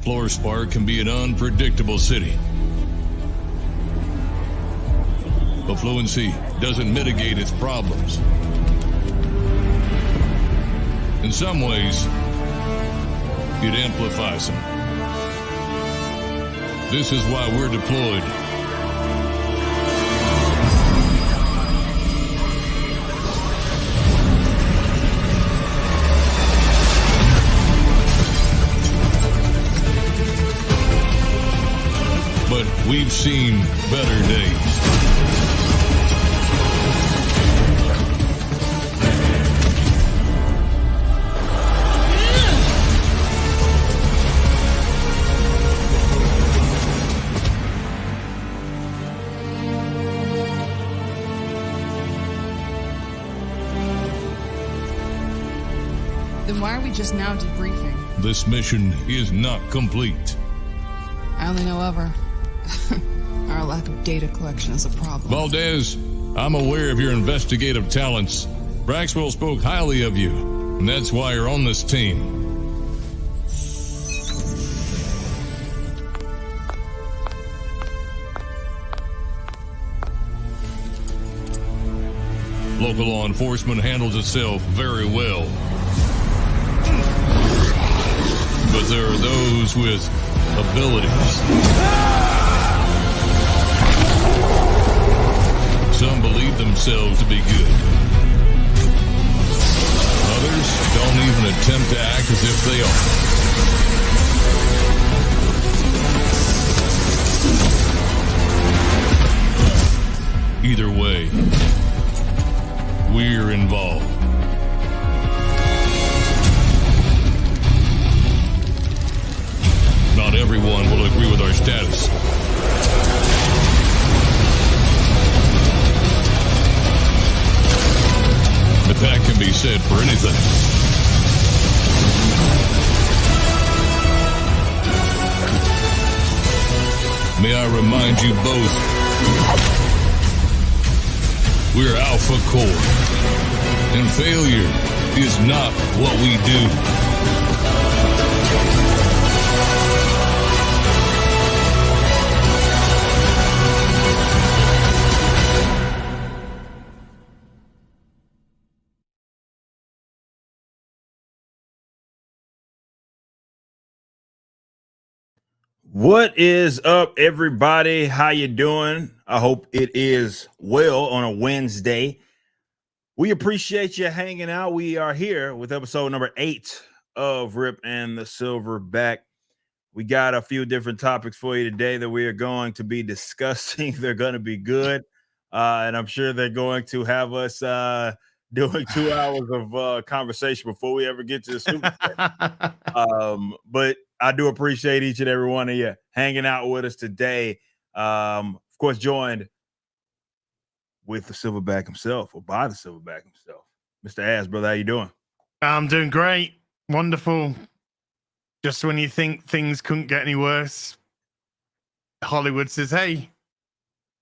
Fluorspar can be an unpredictable city. But fluency doesn't mitigate its problems. In some ways, it amplifies them. This is why we're deployed. But we've seen better days. Then why are we just now debriefing? This mission is not complete. I only know of her. Our lack of data collection is a problem. Valdez, I'm aware of your investigative talents. Braxwell spoke highly of you, and that's why you're on this team. Local law enforcement handles itself very well. But there are those with abilities. Some believe themselves to be good. Others don't even attempt to act as if they are. Either way, we're involved. Not everyone will agree with our status. But that can be said for anything. May I remind you both, we're Alpha Core, and failure is not what we do. What is up, everybody? How you doing? I hope it is well on a Wednesday. We appreciate you hanging out. We are here with episode number 8 of Rip and the Silverback. We got a few different topics for you today that we are going to be discussing. They're going to be good, and I'm sure they're going to have us doing 2 hours of conversation before we ever get to the Super. But I do appreciate each and every one of you hanging out with us today. Of course, joined with the Silverback himself, or by the Silverback himself, Mr. Ass, brother. How you doing? I'm doing great. Wonderful. Just when you think things couldn't get any worse, Hollywood says, hey,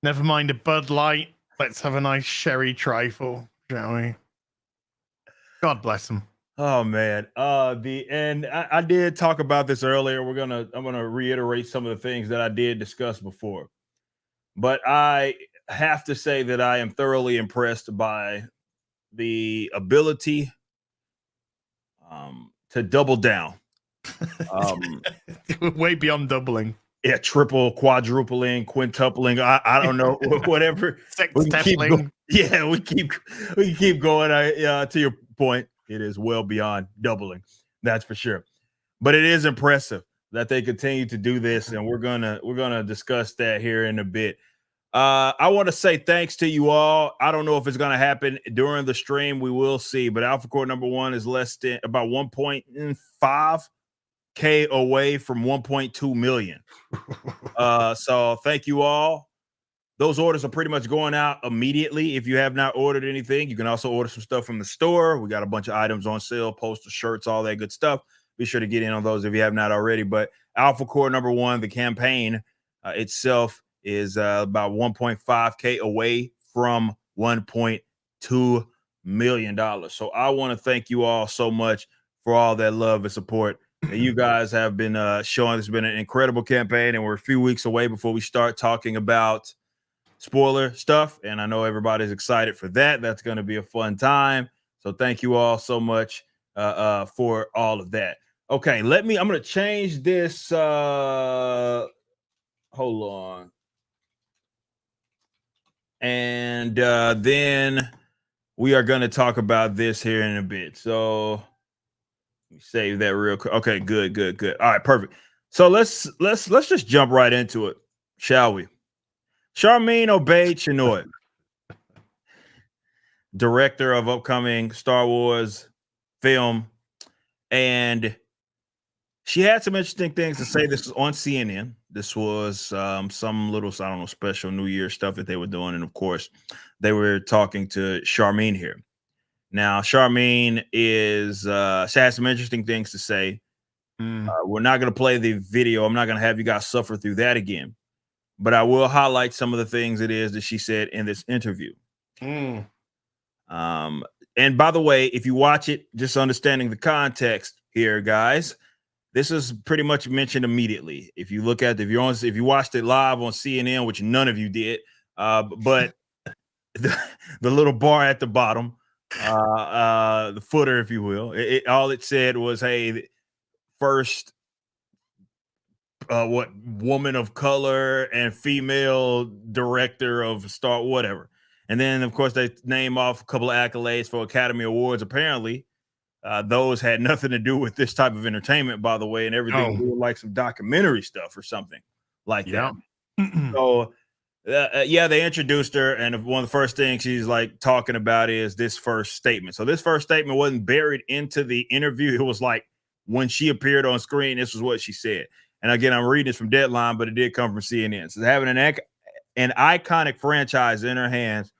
never mind a Bud Light. Let's have a nice sherry trifle, shall we? God bless them. Oh man, I did talk about this earlier. I'm gonna reiterate some of the things that I did discuss before, but I have to say that I am thoroughly impressed by the ability to double down. Way beyond doubling. Yeah, triple, quadrupling, quintupling. I don't know, whatever. Sextupling. We keep going. To your point, it is well beyond doubling. That's for sure. But it is impressive that they continue to do this, and we're gonna discuss that here in a bit. I want to say thanks to you all. I don't know if it's gonna happen during the stream. We will see. But Alpha Core number 1 is less than about 1.5K away from 1.2 million. So thank you all. Those orders are pretty much going out immediately. If you have not ordered anything, you can also order some stuff from the store. We got a bunch of items on sale, posters, shirts, all that good stuff. Be sure to get in on those if you have not already. But Alpha Core number 1, the campaign itself is about 1.5K away from $1.2 million. So I want to thank you all so much for all that love and support You guys have been showing. It's been an incredible campaign, and we're a few weeks away before we start talking about spoiler stuff. And I know everybody's excited for that. That's going to be a fun time. So thank you all so much for all of that. Okay, I'm going to change this. Hold on. And then we are going to talk about this here in a bit. So let me save that real quick. Okay, good. All right, perfect. So let's just jump right into it, shall we? Charmaine Obaid-Chinoy, director of upcoming Star Wars film, and she had some interesting things to say. This was on CNN. This was some little, I don't know, special New Year stuff that they were doing, and of course, they were talking to Charmaine here. Now, Charmaine she has some interesting things to say. We're not going to play the video. I'm not going to have you guys suffer through that again, but I will highlight some of the things it is that she said in this interview. And by the way, if you watch it, just understanding the context here, guys, this is pretty much mentioned immediately. If you look at if you watched it live on CNN, which none of you did, but the little bar at the bottom, the footer, if you will, all it said was, "Hey, first woman of color and female director of Star whatever." And then, of course, they name off a couple of accolades for Academy Awards. Apparently, those had nothing to do with this type of entertainment, by the way, and everything like some documentary stuff or something like that. So, they introduced her, and one of the first things she's like talking about is this first statement. So this first statement wasn't buried into the interview. It was like when she appeared on screen, this was what she said. And again, I'm reading this from Deadline, but it did come from CNN. So having an iconic franchise in her hands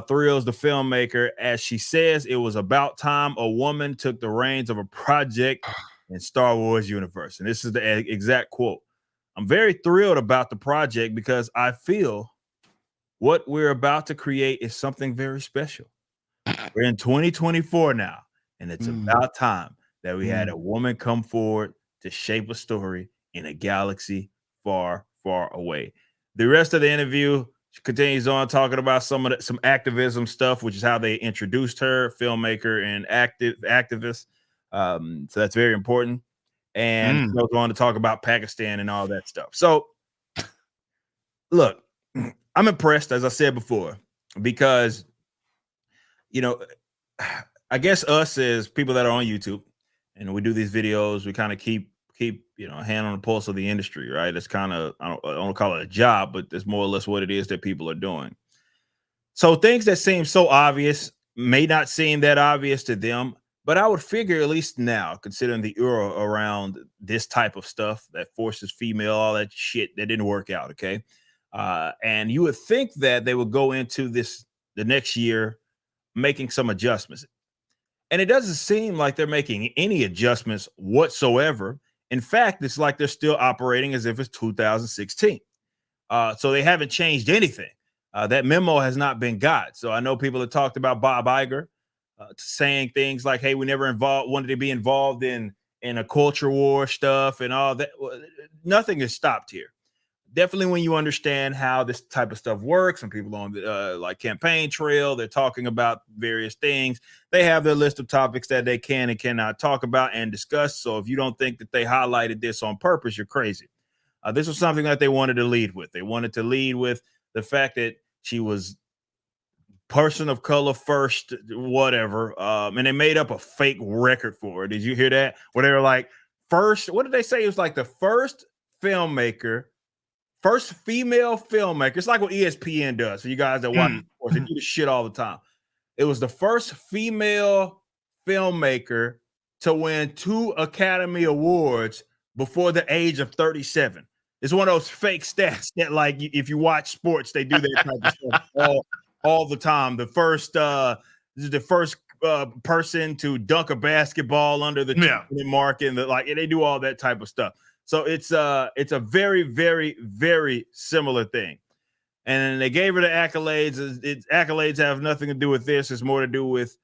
thrills the filmmaker, as she says it was about time a woman took the reins of a project in Star Wars universe. And this is the exact quote. "I'm very thrilled about the project because I feel what we're about to create is something very special. We're in 2024 now, and it's about time that we had a woman come forward to shape a story in a galaxy far, far away." The rest of the interview continues on talking about some activism stuff, which is how they introduced her, filmmaker and activist. So that's very important. And goes on to talk about Pakistan and all that stuff. So, look, I'm impressed, as I said before, because, I guess us as people that are on YouTube and we do these videos, we kind of keep a hand on the pulse of the industry, right? It's kind of, I don't call it a job, but it's more or less what it is that people are doing. So things that seem so obvious may not seem that obvious to them, but I would figure, at least now, considering the era around this type of stuff that forces female, all that shit that didn't work out, okay? And you would think that they would go into the next year making some adjustments. And it doesn't seem like they're making any adjustments whatsoever. In fact, it's like they're still operating as if it's 2016. So they haven't changed anything. That memo has not been got. So I know people have talked about Bob Iger saying things like, "Hey, we never wanted to be involved in a culture war stuff and all that." Well, nothing is stopped here. Definitely, when you understand how this type of stuff works, and people on the like campaign trail, they're talking about various things. They have their list of topics that they can and cannot talk about and discuss. So if you don't think that they highlighted this on purpose, you're crazy. This was something that they wanted to lead with. They wanted to lead with the fact that she was person of color first, whatever. And they made up a fake record for her. Did you hear that? Where they were like, first, what did they say? It was like the first female filmmaker. It's like what ESPN does. For you guys that watch sports, they do this shit all the time. It was the first female filmmaker to win 2 Academy Awards before the age of 37. It's one of those fake stats that, like, if you watch sports, they do that type of stuff all the time. The first, this is the first person to dunk a basketball under the 2-minute mark, and they do all that type of stuff. So it's a very, very, very similar thing. And they gave her the accolades. Accolades have nothing to do with this. It's more to do with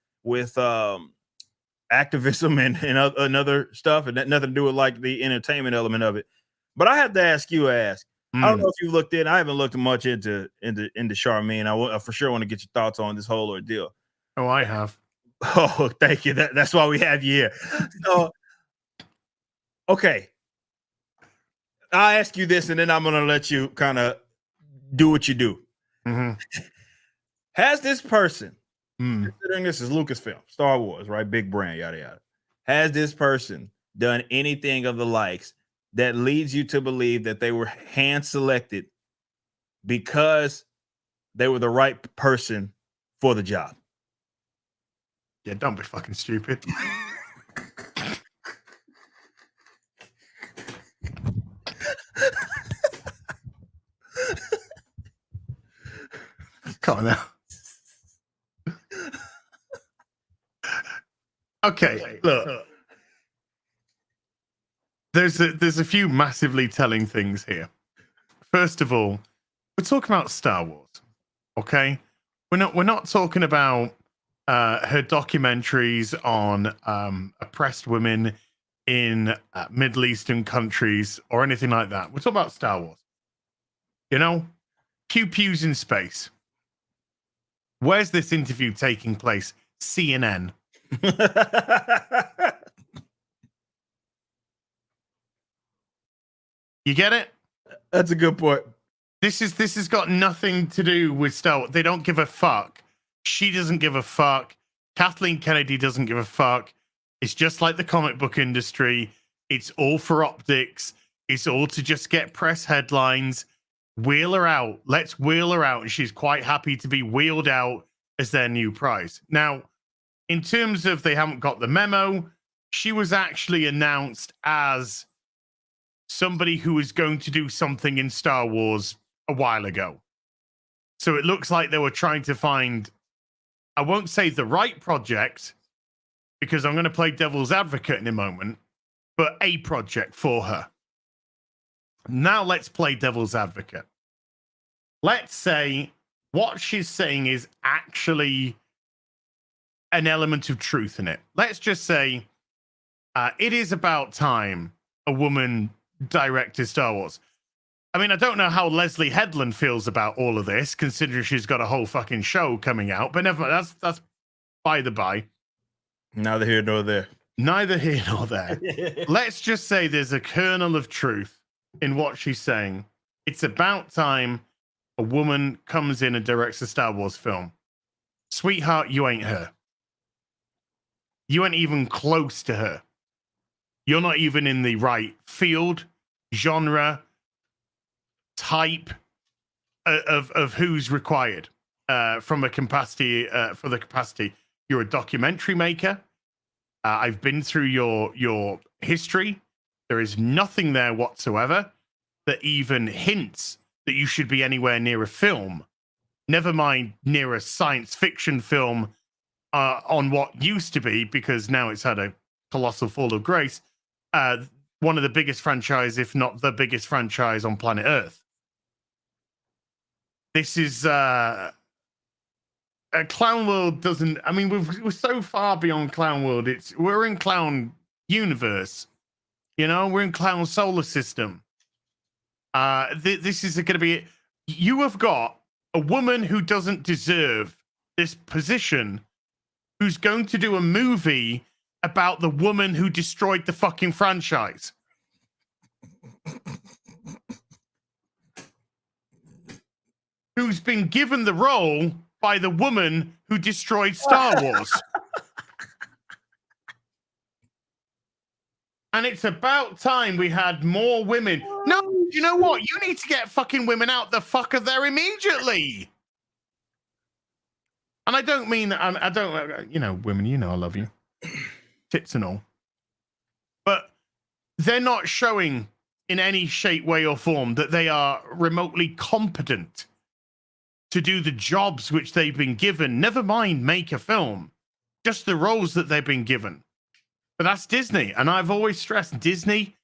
activism and other stuff, and that nothing to do with like the entertainment element of it. But I have to ask you, I don't know if you looked in. I haven't looked much into Charmaine. I for sure want to get your thoughts on this whole ordeal. Oh, I have. Oh, thank you. That's why we have you here. So, okay, I'll ask you this, and then I'm gonna let you kind of do what you do. Mm-hmm. Has this person, considering this is Lucasfilm, Star Wars, right? Big brand, yada yada. Has this person done anything of the likes that leads you to believe that they were hand selected because they were the right person for the job? Yeah, don't be fucking stupid. Come on now. Okay, look. There's a few massively telling things here. First of all, we're talking about Star Wars, okay? We're not talking about her documentaries on oppressed women in Middle Eastern countries or anything like that. We're talking about Star Wars. You know, pew pews in space. Where's this interview taking place? CNN. You get it? That's a good point. This has got nothing to do with Star Wars. They don't give a fuck. She doesn't give a fuck. Kathleen Kennedy doesn't give a fuck. It's just like the comic book industry. It's all for optics. It's all to just get press headlines. Wheel her out. Let's wheel her out. And she's quite happy to be wheeled out as their new prize. Now, in terms of they haven't got the memo, she was actually announced as somebody who is going to do something in Star Wars a while ago. So it looks like they were trying to find, I won't say the right project, because I'm going to play devil's advocate in a moment, but a project for her. Now let's play devil's advocate. Let's say what she's saying is actually an element of truth in it. Let's just say it is about time a woman directed Star Wars. I mean, I don't know how Leslie Headland feels about all of this, considering she's got a whole fucking show coming out. But never mind, that's by the by. Neither here nor there. Neither here nor there. Let's just say there's a kernel of truth in what she's saying. It's about time a woman comes in and directs a Star Wars film. Sweetheart, you ain't her. You ain't even close to her. You're not even in the right field, genre, type of who's required from a capacity for the capacity. You're a documentary maker. I've been through your history. There is nothing there whatsoever that even hints that you should be anywhere near a film. Never mind near a science fiction film on what used to be, because now it's had a colossal fall of grace. One of the biggest franchise, if not the biggest franchise on planet Earth. This is Clown World doesn't. I mean, we're so far beyond Clown World. We're in Clown Universe. You know, we're in Clown Solar System. This is going to be. You have got a woman who doesn't deserve this position, who's going to do a movie about the woman who destroyed the fucking franchise. Who's been given the role by the woman who destroyed Star Wars. And it's about time we had more women. No, you know what? You need to get fucking women out the fuck of there immediately. And I don't mean, I don't, you know, women, you know I love you. Tits and all. But they're not showing in any shape, way, or form that they are remotely competent to do the jobs which they've been given. Never mind make a film. Just the roles that they've been given. But that's Disney. And I've always stressed Disney,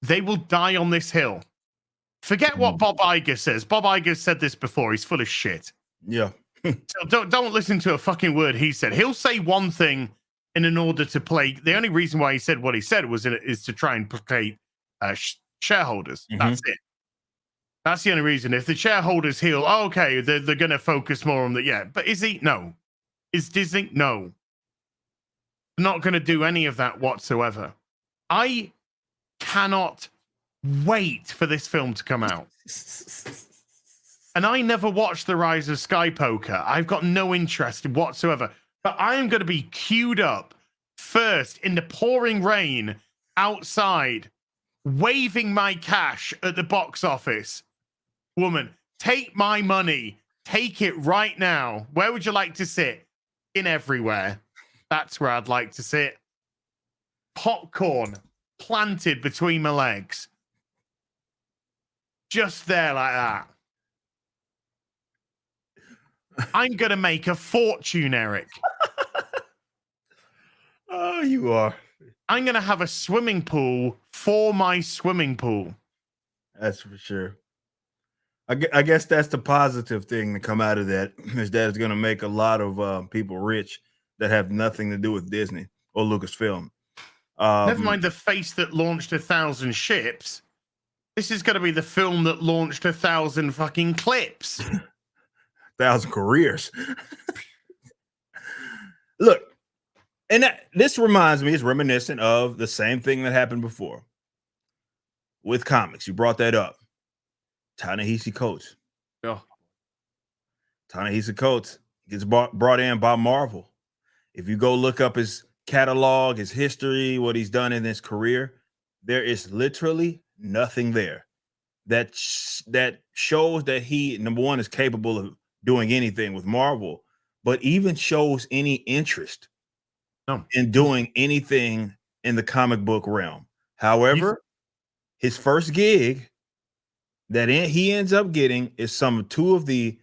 they will die on this hill. Forget what Bob Iger says. Bob Iger said this before. He's full of shit. Yeah. So don't listen to a fucking word he said. He'll say one thing in order to play. The only reason why he said what he said is to try and placate shareholders. Mhm. That's it. That's the only reason. If the shareholders heal, okay, they're going to focus more on that. Yeah, but is he? No. Is Disney? No. Not going to do any of that whatsoever. I cannot wait for this film to come out. And I never watched The Rise of Sky Poker. I've got no interest whatsoever. But I am going to be queued up first in the pouring rain outside, waving my cash at the box office. Woman, take my money. Take it right now. Where would you like to sit? In everywhere. That's where I'd like to sit. Popcorn planted between my legs. Just there like that. I'm going to make a fortune, Eric. Oh, you are. I'm going to have a swimming pool for my swimming pool. That's for sure. I guess that's the positive thing to come out of that, is that it's going to make a lot of people rich that have nothing to do with Disney or Lucasfilm. Never mind the face that launched 1,000 ships. This is going to be the film that launched 1,000 fucking clips. 1,000 careers. Look, and this reminds me, it's reminiscent of the same thing that happened before with comics. You brought that up. Ta-Nehisi Coates. Oh. Ta-Nehisi Coates gets brought in by Marvel. If you go look up his catalog, his history, what he's done in his career, there is literally nothing there that shows that he, number one, is capable of doing anything with Marvel, but even shows any interest in doing anything in the comic book realm. However, his first gig that he ends up getting is two of the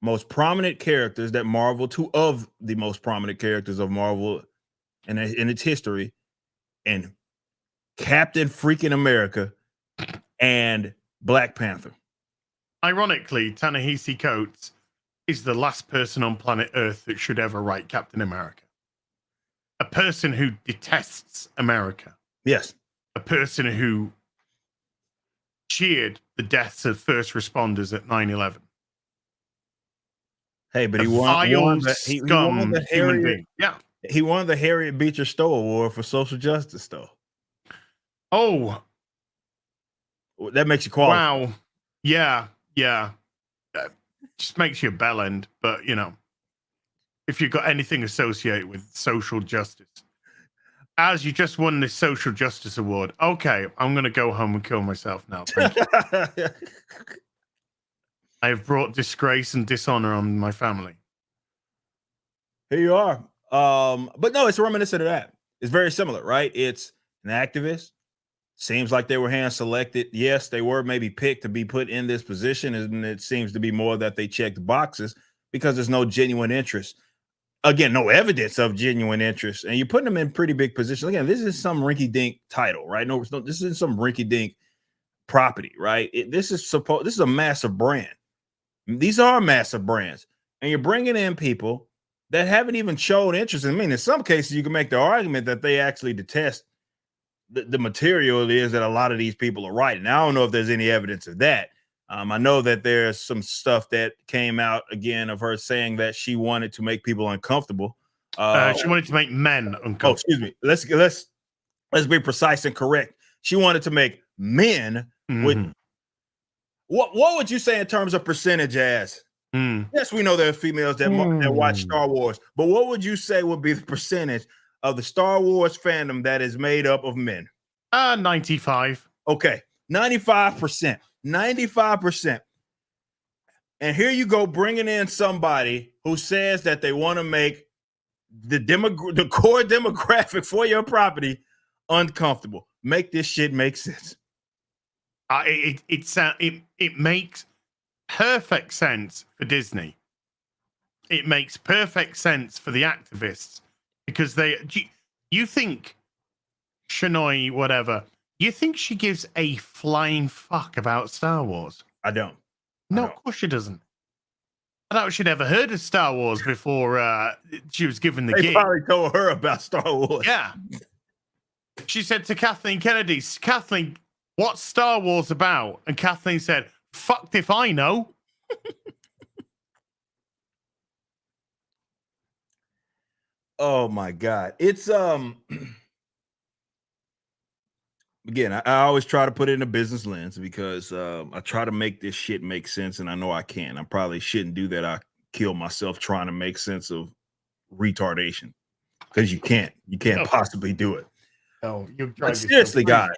most prominent characters that Marvel, two of the most prominent characters of Marvel in its history, and Captain freaking America and Black Panther. Ironically, Ta-Nehisi Coates is the last person on planet Earth that should ever write Captain America. A person who detests America. Yes. A person who cheered the deaths of first responders at 9/11. Hey, but he won the Harriet. Yeah. He won the Harriet Beecher Stowe Award for social justice, though. Oh, that makes you qualify. Wow. Yeah. Just makes you a bellend, but you know, if you've got anything associated with social justice, as you just won this social justice award, okay, I'm going to go home and kill myself now. Thank you. I have brought disgrace and dishonor on my family. Here you are. But no, it's reminiscent of that. It's very similar, right? It's an activist. Seems like they were hand selected. Yes, they were maybe picked to be put in this position, and it seems to be more that they checked boxes because there's no genuine interest. Again, no evidence of genuine interest, and you're putting them in pretty big positions. Again, this is some rinky-dink title, right? No, this is some rinky-dink property, right? This is a massive brand. These are massive brands, and you're bringing in people that haven't even shown interest. I mean, in some cases, you can make the argument that they actually detest the material it is that a lot of these people are writing. Now, I don't know if there's any evidence of that. I know that there's some stuff that came out again of her saying that she wanted to make people uncomfortable. She wanted to make men uncomfortable. Oh, excuse me. Let's be precise and correct. She wanted to make men with what would you say in terms of percentage as? Yes, we know there are females that watch Star Wars, but what would you say would be the percentage of the Star Wars fandom that is made up of men? 95. Okay, 95%. 95%. And here you go, bringing in somebody who says that they want to make the core demographic for your property uncomfortable. Make this shit make sense. It makes perfect sense for Disney. It makes perfect sense for the activists because you think Shinoy, whatever, you think she gives a flying fuck about Star Wars? I don't. No, of course she doesn't. I doubt she'd ever heard of Star Wars before she was given the They gig. probably told her about Star Wars. Yeah. She said to Kathleen Kennedy, Kathleen, what's Star Wars about? And Kathleen said, fucked if I know. Oh my God. It's again, I always try to put it in a business lens because I try to make this shit make sense, and I know I can. I probably shouldn't do that. I kill myself trying to make sense of retardation because you can't possibly do it. No, you But seriously, guys,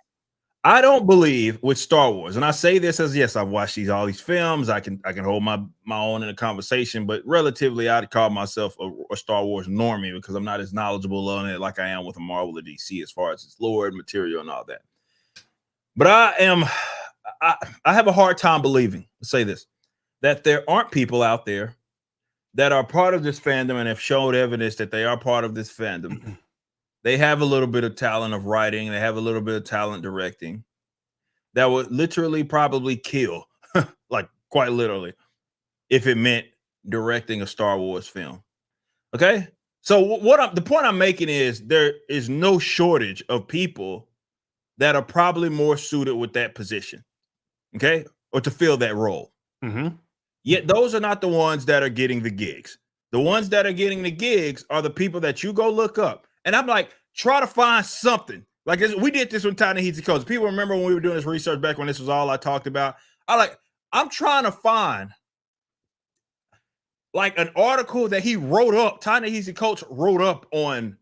I don't believe with Star Wars, and I say this as yes, I've watched all these films. I can hold my own in a conversation, but relatively, I'd call myself a Star Wars normie because I'm not as knowledgeable on it like I am with a Marvel or DC as far as its lore and material and all that. But I have a hard time believing, let's say this, that there aren't people out there that are part of this fandom and have showed evidence that they are part of this fandom. They have a little bit of talent of writing. They have a little bit of talent directing that would literally probably kill, like quite literally, if it meant directing a Star Wars film. Okay. So the point I'm making is there is no shortage of people that are probably more suited with that position. Okay. Or to fill that role. Mm-hmm. Yet those are not the ones that are getting the gigs. The ones that are getting the gigs are the people that you go look up. And I'm like, try to find something. Like we did this with Ta-Nehisi Coates. People remember when we were doing this research back when this was all I talked about. I'm trying to find like an article that he wrote up. Ta-Nehisi Coates wrote up on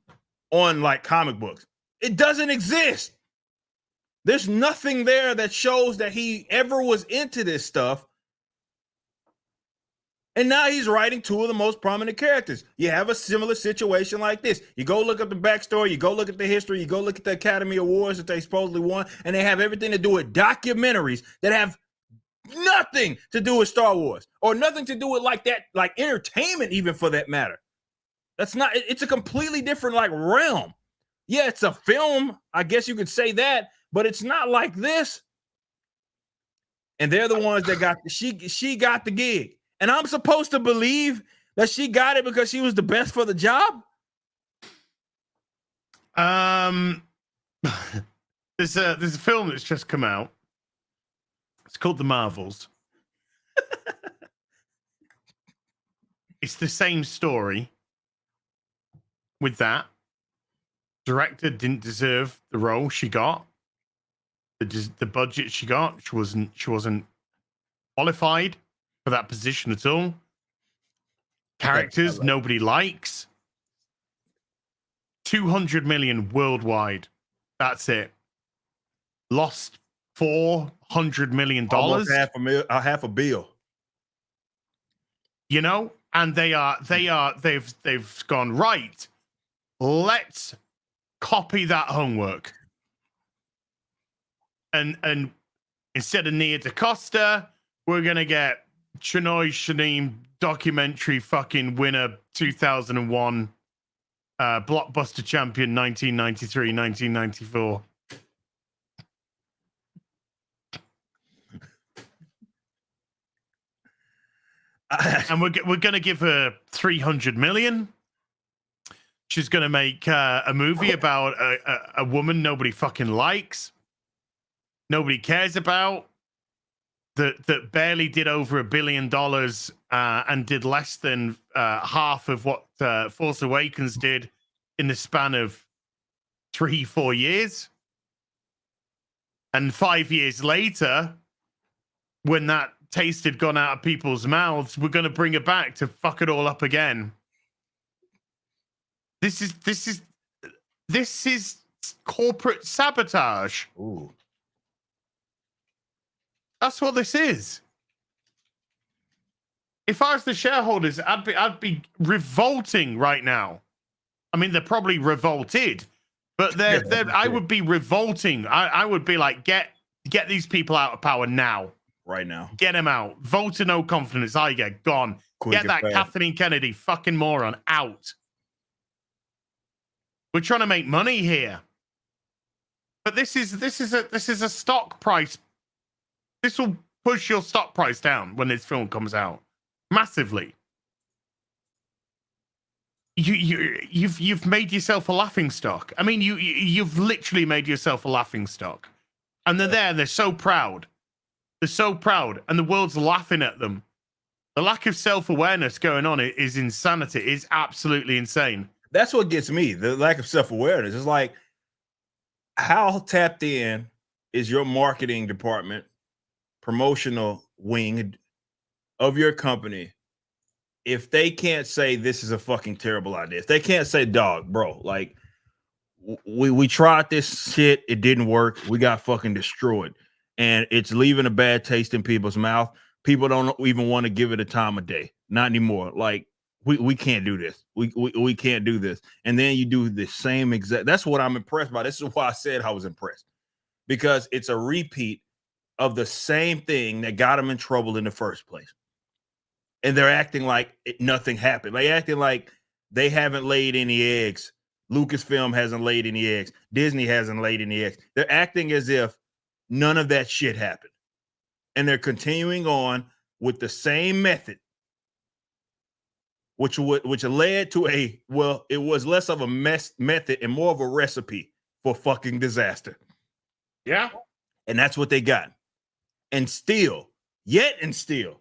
like comic books. It doesn't exist. There's nothing there that shows that he ever was into this stuff. And now he's writing two of the most prominent characters. You have a similar situation like this. You go look up the backstory, you go look at the history, you go look at the Academy Awards that they supposedly won, and they have everything to do with documentaries that have nothing to do with Star Wars or nothing to do with like that, like entertainment, even for that matter. That's not, it's a completely different like realm. Yeah, it's a film. I guess you could say that, but it's not like this. And they're the ones that got, she got the gig. And I'm supposed to believe that she got it because she was the best for the job? There's a film that's just come out. It's called The Marvels. It's the same story with that. Director didn't deserve the role she got. The budget she got, she wasn't qualified for that position at all. Characters nobody likes. 200 million worldwide. That's it. Lost $400 million. Almost half a bill. You know, and they've gone right. Let's copy that homework. And instead of Nia DaCosta, we're gonna get Chinoy Shaneem documentary fucking winner 2001, blockbuster champion 1993, 1994. And we're gonna give her 300 million. She's gonna make a movie about a woman nobody fucking likes, nobody cares about, that barely did over $1 billion and did less than half of what Force Awakens did in the span of 3-4 years. And 5 years later, when that taste had gone out of people's mouths, we're going to bring it back to fuck it all up again. This is corporate sabotage. Ooh. That's what this is. If I was the shareholders, I'd be revolting right now. I mean, they're probably revolted, but I would be revolting. I would be like, get these people out of power now. Right now. Get them out. Vote to no confidence. I get gone. Get that Kathleen Kennedy fucking moron out. We're trying to make money here. But this is a stock price. This will push your stock price down when this film comes out massively. you've made yourself a laughing stock. I mean, you've literally made yourself a laughing stock, and they're so proud. They're so proud, and the world's laughing at them. The lack of self-awareness going on is insanity. It's absolutely insane. That's what gets me. The lack of self-awareness. It's like, how tapped in is your marketing department, promotional wing of your company, if they can't say this is a fucking terrible idea? If they can't say, dog, bro, like we tried this shit, it didn't work, we got fucking destroyed, and it's leaving a bad taste in people's mouth. People don't even want to give it a time of day. Not anymore. Like, we can't do this. We can't do this. And then you do the same exact. That's what I'm impressed by. This is why I said I was impressed, because it's a repeat of the same thing that got them in trouble in the first place. And they're acting like nothing happened. They acting like they haven't laid any eggs. Lucasfilm hasn't laid any eggs. Disney hasn't laid any eggs. They're acting as if none of that shit happened. And they're continuing on with the same method, which led to it was less of a method and more of a recipe for fucking disaster. Yeah. And that's what they got. And still, they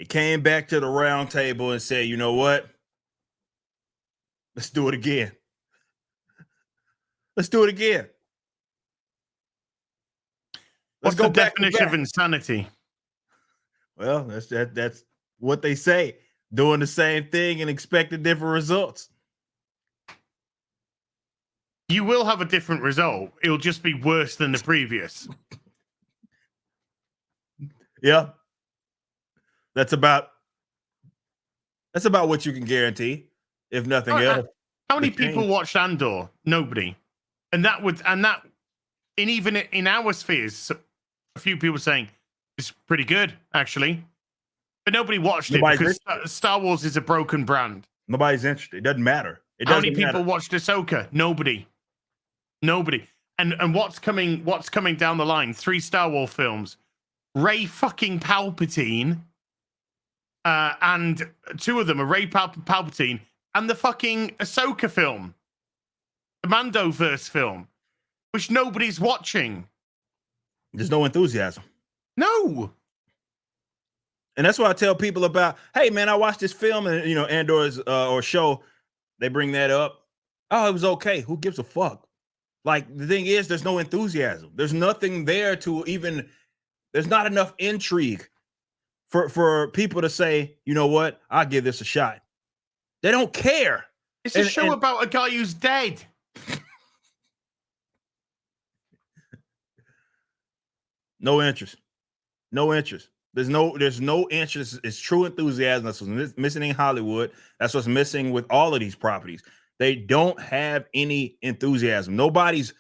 came back to the round table and said, you know what? Let's do it again. Let's do it again. What's the definition of insanity? Well, that's what they say. Doing the same thing and expecting different results. You will have a different result. It'll just be worse than the previous. Yeah. That's about what you can guarantee, if nothing else. How many people watched Andor? Nobody. And even in our spheres, a few people saying it's pretty good, actually. But nobody watched it because Star Wars is a broken brand. Nobody's interested. It doesn't matter. How many people watched Ahsoka? Nobody. And what's coming down the line? 3 Star Wars films. Rey fucking Palpatine. And 2 of them are Rey Palpatine and the fucking Ahsoka film. The Mandoverse film. Which nobody's watching. There's no enthusiasm. No. And that's why I tell people about, hey, man, I watched this film and, Andor's or show, they bring that up. Oh, it was okay. Who gives a fuck? Like, the thing is, there's no enthusiasm. There's nothing there to even, there's not enough intrigue for people to say, you know what? I'll give this a shot. They don't care. It's a show about a guy who's dead. No interest. There's no interest. It's true enthusiasm. That's what's missing in Hollywood. That's what's missing with all of these properties. They don't have any enthusiasm. Nobody's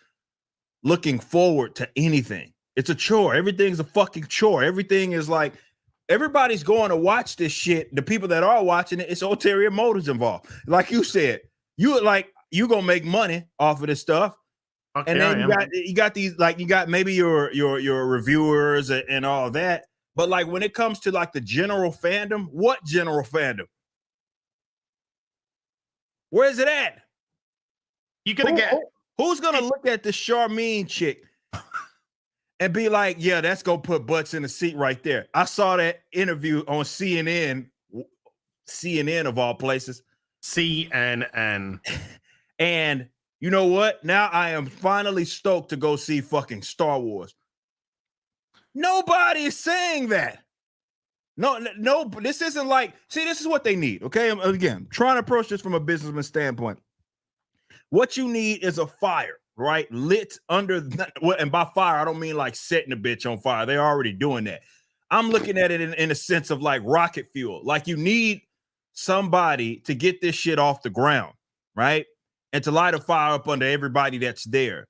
looking forward to anything. It's a chore. Everything's a fucking chore. Everything is like, everybody's going to watch this shit. The people that are watching it, it's ulterior motives involved. Like you said, you gonna make money off of this stuff. Okay, and then you got these, like, you got maybe your reviewers and all that. But like, when it comes to like the general fandom, what general fandom? Where is it at? You gonna who's gonna look at the Charmaine chick and be like, yeah, that's gonna put butts in the seat right there? I saw that interview on CNN of all places. CNN. And you know what? Now I am finally stoked to go see fucking Star Wars. Nobody is saying that. No, this isn't like, see, this is what they need. Okay. Again, trying to approach this from a businessman standpoint. What you need is a fire, right? Lit under, and by fire, I don't mean like setting a bitch on fire. They're already doing that. I'm looking at it in a sense of like rocket fuel. Like, you need somebody to get this shit off the ground, right? And to light a fire up under everybody that's there.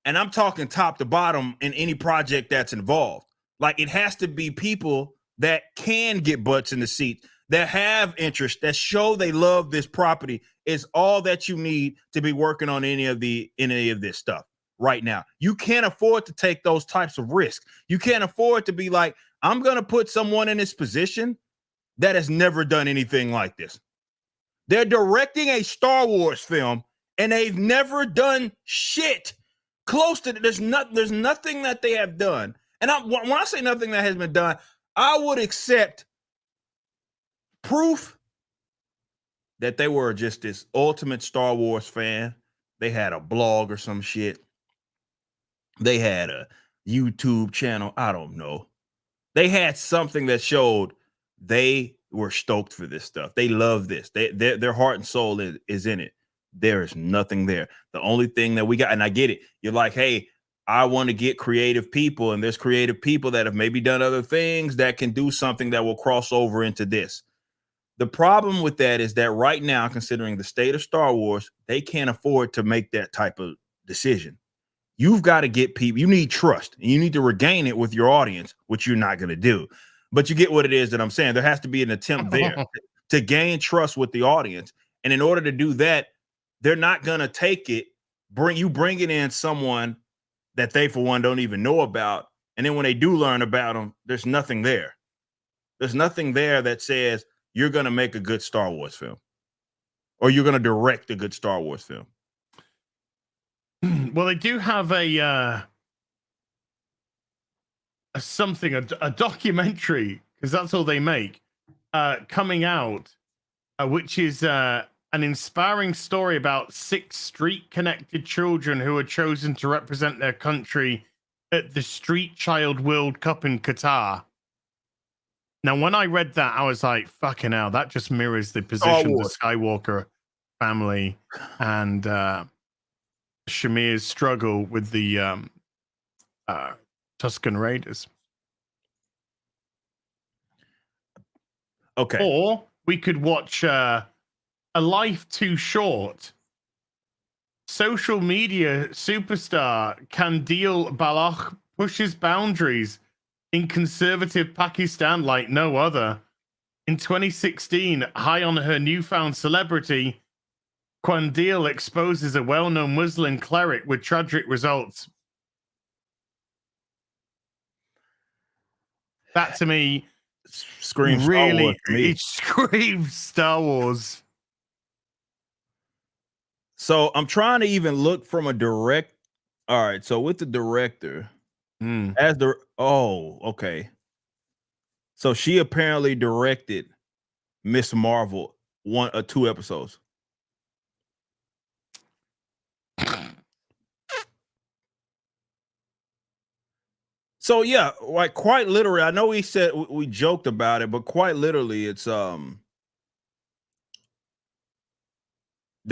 And I'm talking top to bottom in any project that's involved. Like, it has to be people that can get butts in the seat, that have interest, that show they love this property, is all that you need to be working on any of this stuff right now. You can't afford to take those types of risks. You can't afford to be like, I'm going to put someone in this position that has never done anything like this. They're directing a Star Wars film, and they've never done shit close to it. There's nothing that they have done. And when I say nothing that has been done, I would accept proof that they were just this ultimate Star Wars fan. They had a blog or some shit. They had a YouTube channel. I don't know. They had something that showed they were stoked for this stuff. They love this. Their heart and soul is in it. There is nothing there. The only thing that we got, and I get it. You're like, hey, I want to get creative people, and there's creative people that have maybe done other things that can do something that will cross over into this. The problem with that is that right now, considering the state of Star Wars, they can't afford to make that type of decision. You've got to get people, you need trust, and you need to regain it with your audience, which you're not going to do. But you get what it is that I'm saying. There has to be an attempt there to gain trust with the audience. And in order to do that, they're not going to take it, bringing in someone that they, for one, don't even know about. And then when they do learn about them, there's nothing there. There's nothing there that says you're going to make a good Star Wars film or you're going to direct a good Star Wars film. Well, they do have a documentary, because that's all they make, coming out, which is an inspiring story about 6 street-connected children who are chosen to represent their country at the Street Child World Cup in Qatar. Now, when I read that, I was like, fucking hell, that just mirrors the position of the Skywalker family and Shamir's struggle with the Tusken Raiders. Okay. Or we could watch A Life Too Short. Social media superstar Kandil Balakh pushes boundaries in conservative Pakistan like no other. In 2016, high on her newfound celebrity, Kandil exposes a well-known Muslim cleric with tragic results. That to me Screams really, Star Wars to me. it screams Star Wars. So I'm trying to even look from a direct. All right. So with the director, as the okay. So she apparently directed Miss Marvel 1 or 2 episodes. So yeah, like quite literally, I know we said we joked about it, but quite literally, it's they're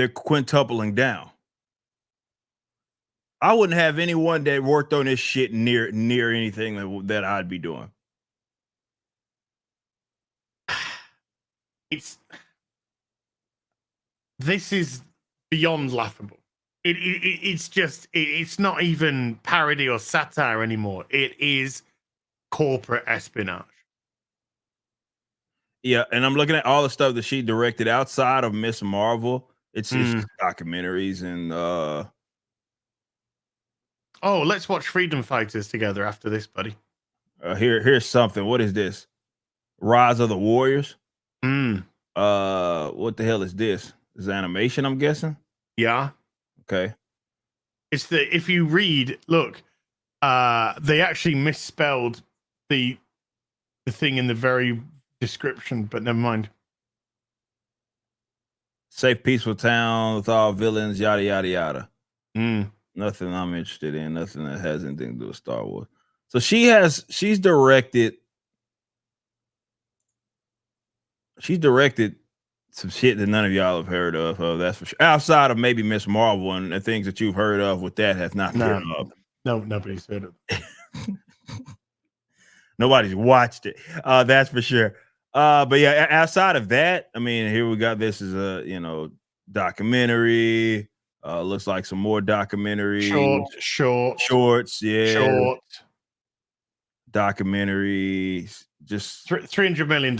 quintupling down. I wouldn't have anyone that worked on this shit near anything that I'd be doing. This is beyond laughable. It's not even parody or satire anymore. It is corporate espionage. Yeah, and I'm looking at all the stuff that she directed outside of Miss Marvel. It's documentaries and oh, let's watch Freedom Fighters together after this, buddy. Here's something. What is this? Rise of the Warriors. What the hell is this? Is animation, I'm guessing? Yeah. Okay. It's if you read, look, they actually misspelled the thing in the very description, but never mind. Safe, peaceful town with all villains, yada yada yada. Nothing I'm interested in. Nothing that has anything to do with Star Wars. So she's directed some shit that none of y'all have heard of. That's for sure. Outside of maybe Miss Marvel and the things that you've heard of with that has not heard of. No, nobody's heard of it. Nobody's watched it. That's for sure. But yeah, outside of that, I mean, here we got this is a documentary. Looks like some more documentaries. Shorts, yeah. Short. Documentaries. Just $300 million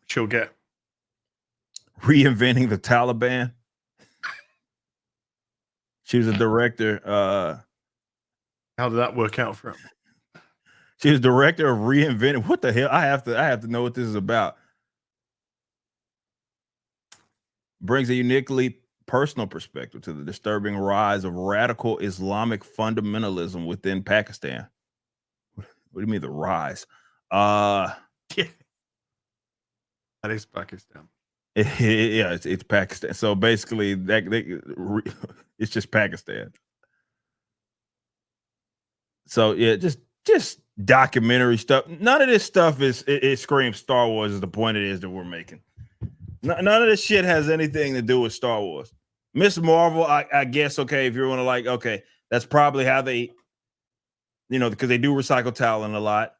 she'll get. Reinventing the Taliban. She was a director. How did that work out for him? She was director of Reinventing. What the hell? I have to know what this is about. brings a uniquely personal perspective to the disturbing rise of radical Islamic fundamentalism within Pakistan. What do you mean the rise? Yeah. That is Pakistan. Yeah, it's Pakistan. So basically, it's just Pakistan. So yeah, just documentary stuff. None of this stuff it screams Star Wars is the point it is that we're making. None of this shit has anything to do with Star Wars. Miss Marvel, I guess, okay, if you're gonna like, okay, that's probably how they, because they do recycle talent a lot.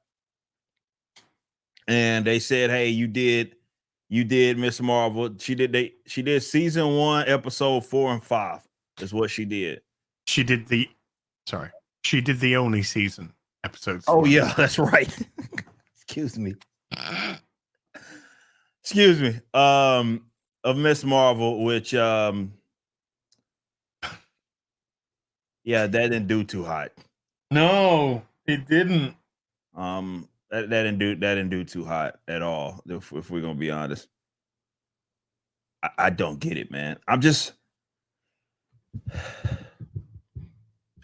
And they said, hey, you did Miss Marvel. She did season 1, episode 4 and 5. Is what she did. She did the only season episodes. Oh yeah, that's right. Excuse me. Of Miss Marvel, which yeah, that didn't do too hot. No, it didn't. That didn't do too hot at all, if we're gonna be honest. I don't get it, man.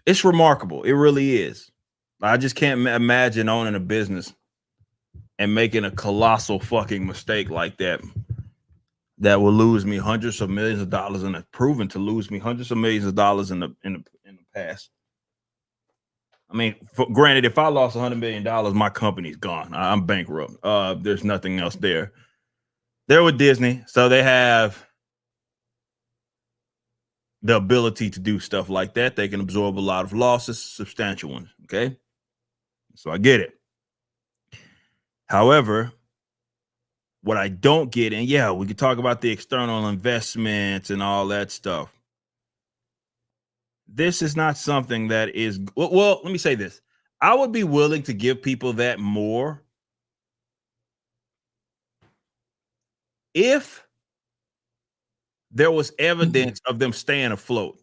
It's remarkable. It really is. I just can't imagine owning a business and making a colossal fucking mistake like that will lose me hundreds of millions of dollars, and it's proven to lose me hundreds of millions of dollars in the past. I mean, granted, if I lost $100 million, my company's gone. I'm bankrupt. There's nothing else there. They're with Disney, so they have the ability to do stuff like that. They can absorb a lot of losses, substantial ones. Okay, so I get it. However, what I don't get, and yeah, we could talk about the external investments and all that stuff. This is not something that is well. Let me say this: I would be willing to give people that more if there was evidence of them staying afloat.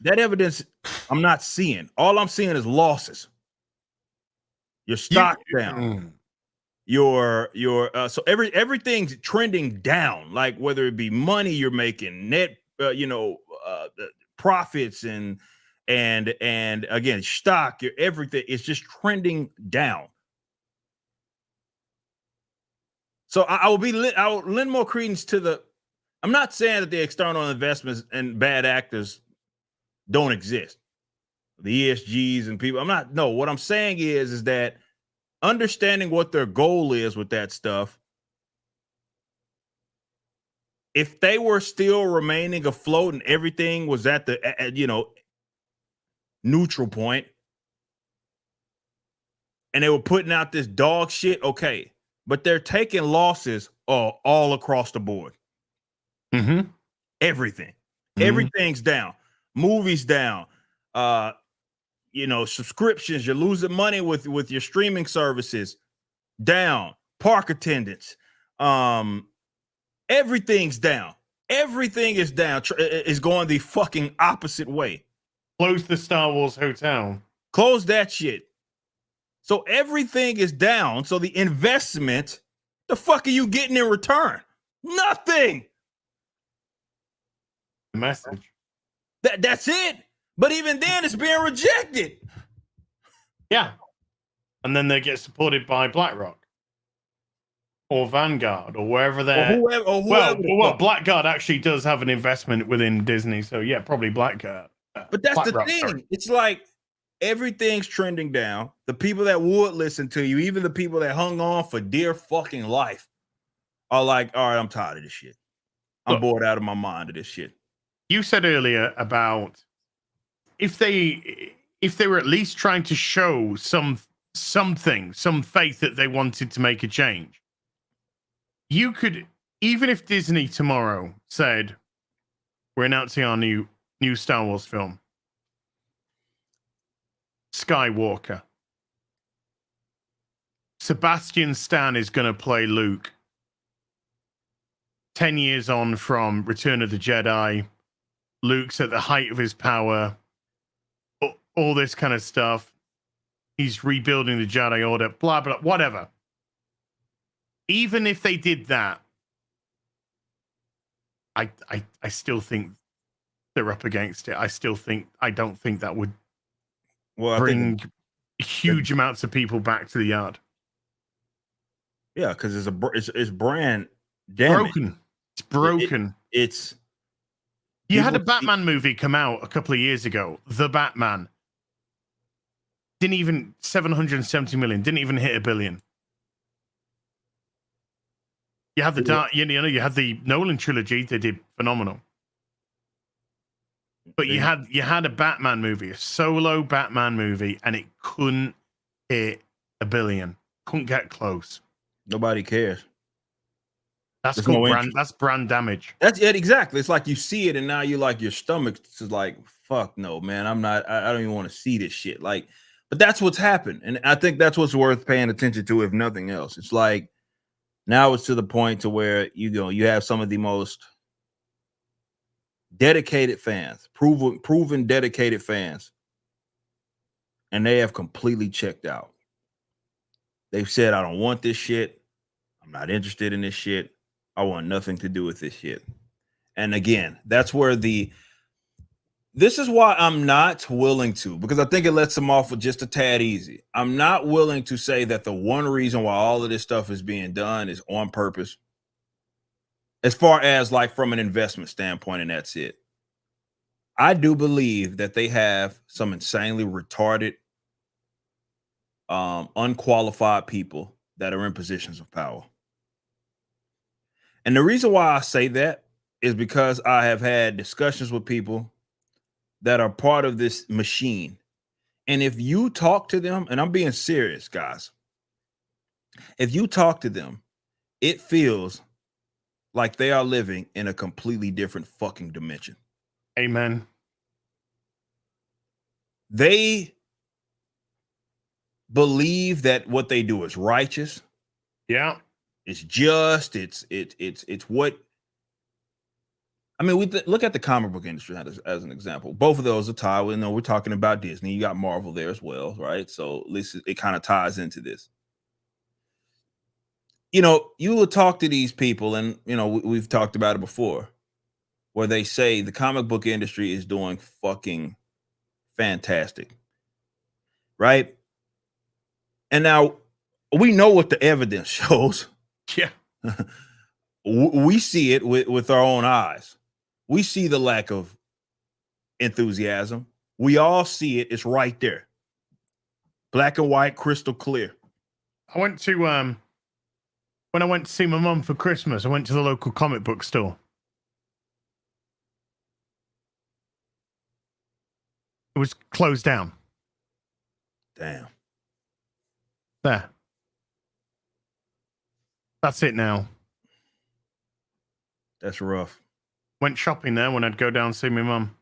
That evidence I'm not seeing. All I'm seeing is losses. Your stock down. Your so everything's trending down. Like whether it be money you're making, net, profits, and again stock. Everything is just trending down. So I will lend more credence to the. I'm not saying that the external investments and bad actors don't exist. The ESGs and people. What I'm saying is that understanding what their goal is with that stuff. If they were still remaining afloat and everything was at the neutral point, and they were putting out this dog shit, okay, but they're taking losses all across the board. Mm-hmm. Everything's down. Movies down. Subscriptions. You're losing money with your streaming services. Down. Park attendance. Everything's down. Everything is down. Is going the fucking opposite way. Close the Star Wars hotel. Close that shit. So everything is down. So the investment, the fuck are you getting in return? Nothing. The message. That's it. But even then, it's being rejected. Yeah. And then they get supported by BlackRock or Vanguard or wherever they're. Or whoever. Well, Blackguard actually does have an investment within Disney. So, yeah, probably Blackguard. But that's BlackRock, the thing. Sorry. It's like everything's trending down. The people that would listen to you, even the people that hung on for dear fucking life, are like, all right, I'm tired of this shit. I'm bored out of my mind of this shit. You said earlier about if they were at least trying to show some faith that they wanted to make a change. You could, even if Disney tomorrow said, we're announcing our new Star Wars film, Skywalker. Sebastian Stan is going to play Luke. 10 years on from Return of the Jedi. Luke's at the height of his power. All this kind of stuff. He's rebuilding the Jedi Order. Blah, blah, whatever. Even if they did that, I still think they're up against it. I don't think that would Well, I bring think huge amounts of people back to the yard. yeah, because it's brand damage. Broken. It's broken. It's You had a people see- Batman movie come out a couple of years ago, The Batman. Didn't even 770 million, didn't even hit $1 billion. You had the dark, you know, you had the Nolan trilogy, they did phenomenal. But you had a Batman movie, a solo Batman movie, and it couldn't hit $1 billion. Couldn't get close. Nobody cares. That's There's called no brand. interest. That's brand damage. That's it, exactly. It's like you see it, and now you like your stomach is like, fuck no, man. I'm not. I don't even want to see this shit. Like, but that's what's happened, and I think that's what's worth paying attention to, if nothing else. It's like now it's to the point to where you have some of the most dedicated fans, proven dedicated fans, and they have completely checked out. They've said, I don't want this shit. I'm not interested in this shit. I want nothing to do with this shit. And again, that's where this is why I'm not willing to, because I think it lets them off with just a tad easy. I'm not willing to say that the one reason why all of this stuff is being done is on purpose, as far as like from an investment standpoint, and that's it. I do believe that they have some insanely retarded, unqualified people that are in positions of power. And the reason why I say that is because I have had discussions with people that are part of this machine. And if you talk to them, and I'm being serious, guys, if you talk to them, it feels like they are living in a completely different fucking dimension. Amen. They believe that what they do is righteous. Yeah. It's just, it's what, I mean, look at the comic book industry as an example. Both of those are tied. We know we're talking about Disney. You got Marvel there as well, right? So at least it kind of ties into this. You know, you will talk to these people, and you know, we've talked about it before, where they say the comic book industry is doing fucking fantastic, right? And now we know what the evidence shows. Yeah. We see it with our own eyes. We see the lack of enthusiasm. We all see it. It's right there. Black and white, crystal clear. I went to when I went to see my mum for Christmas, I went to the local comic book store. It was closed down. Damn. There. That's it now. That's rough. Went shopping there when I'd go down and see my mum.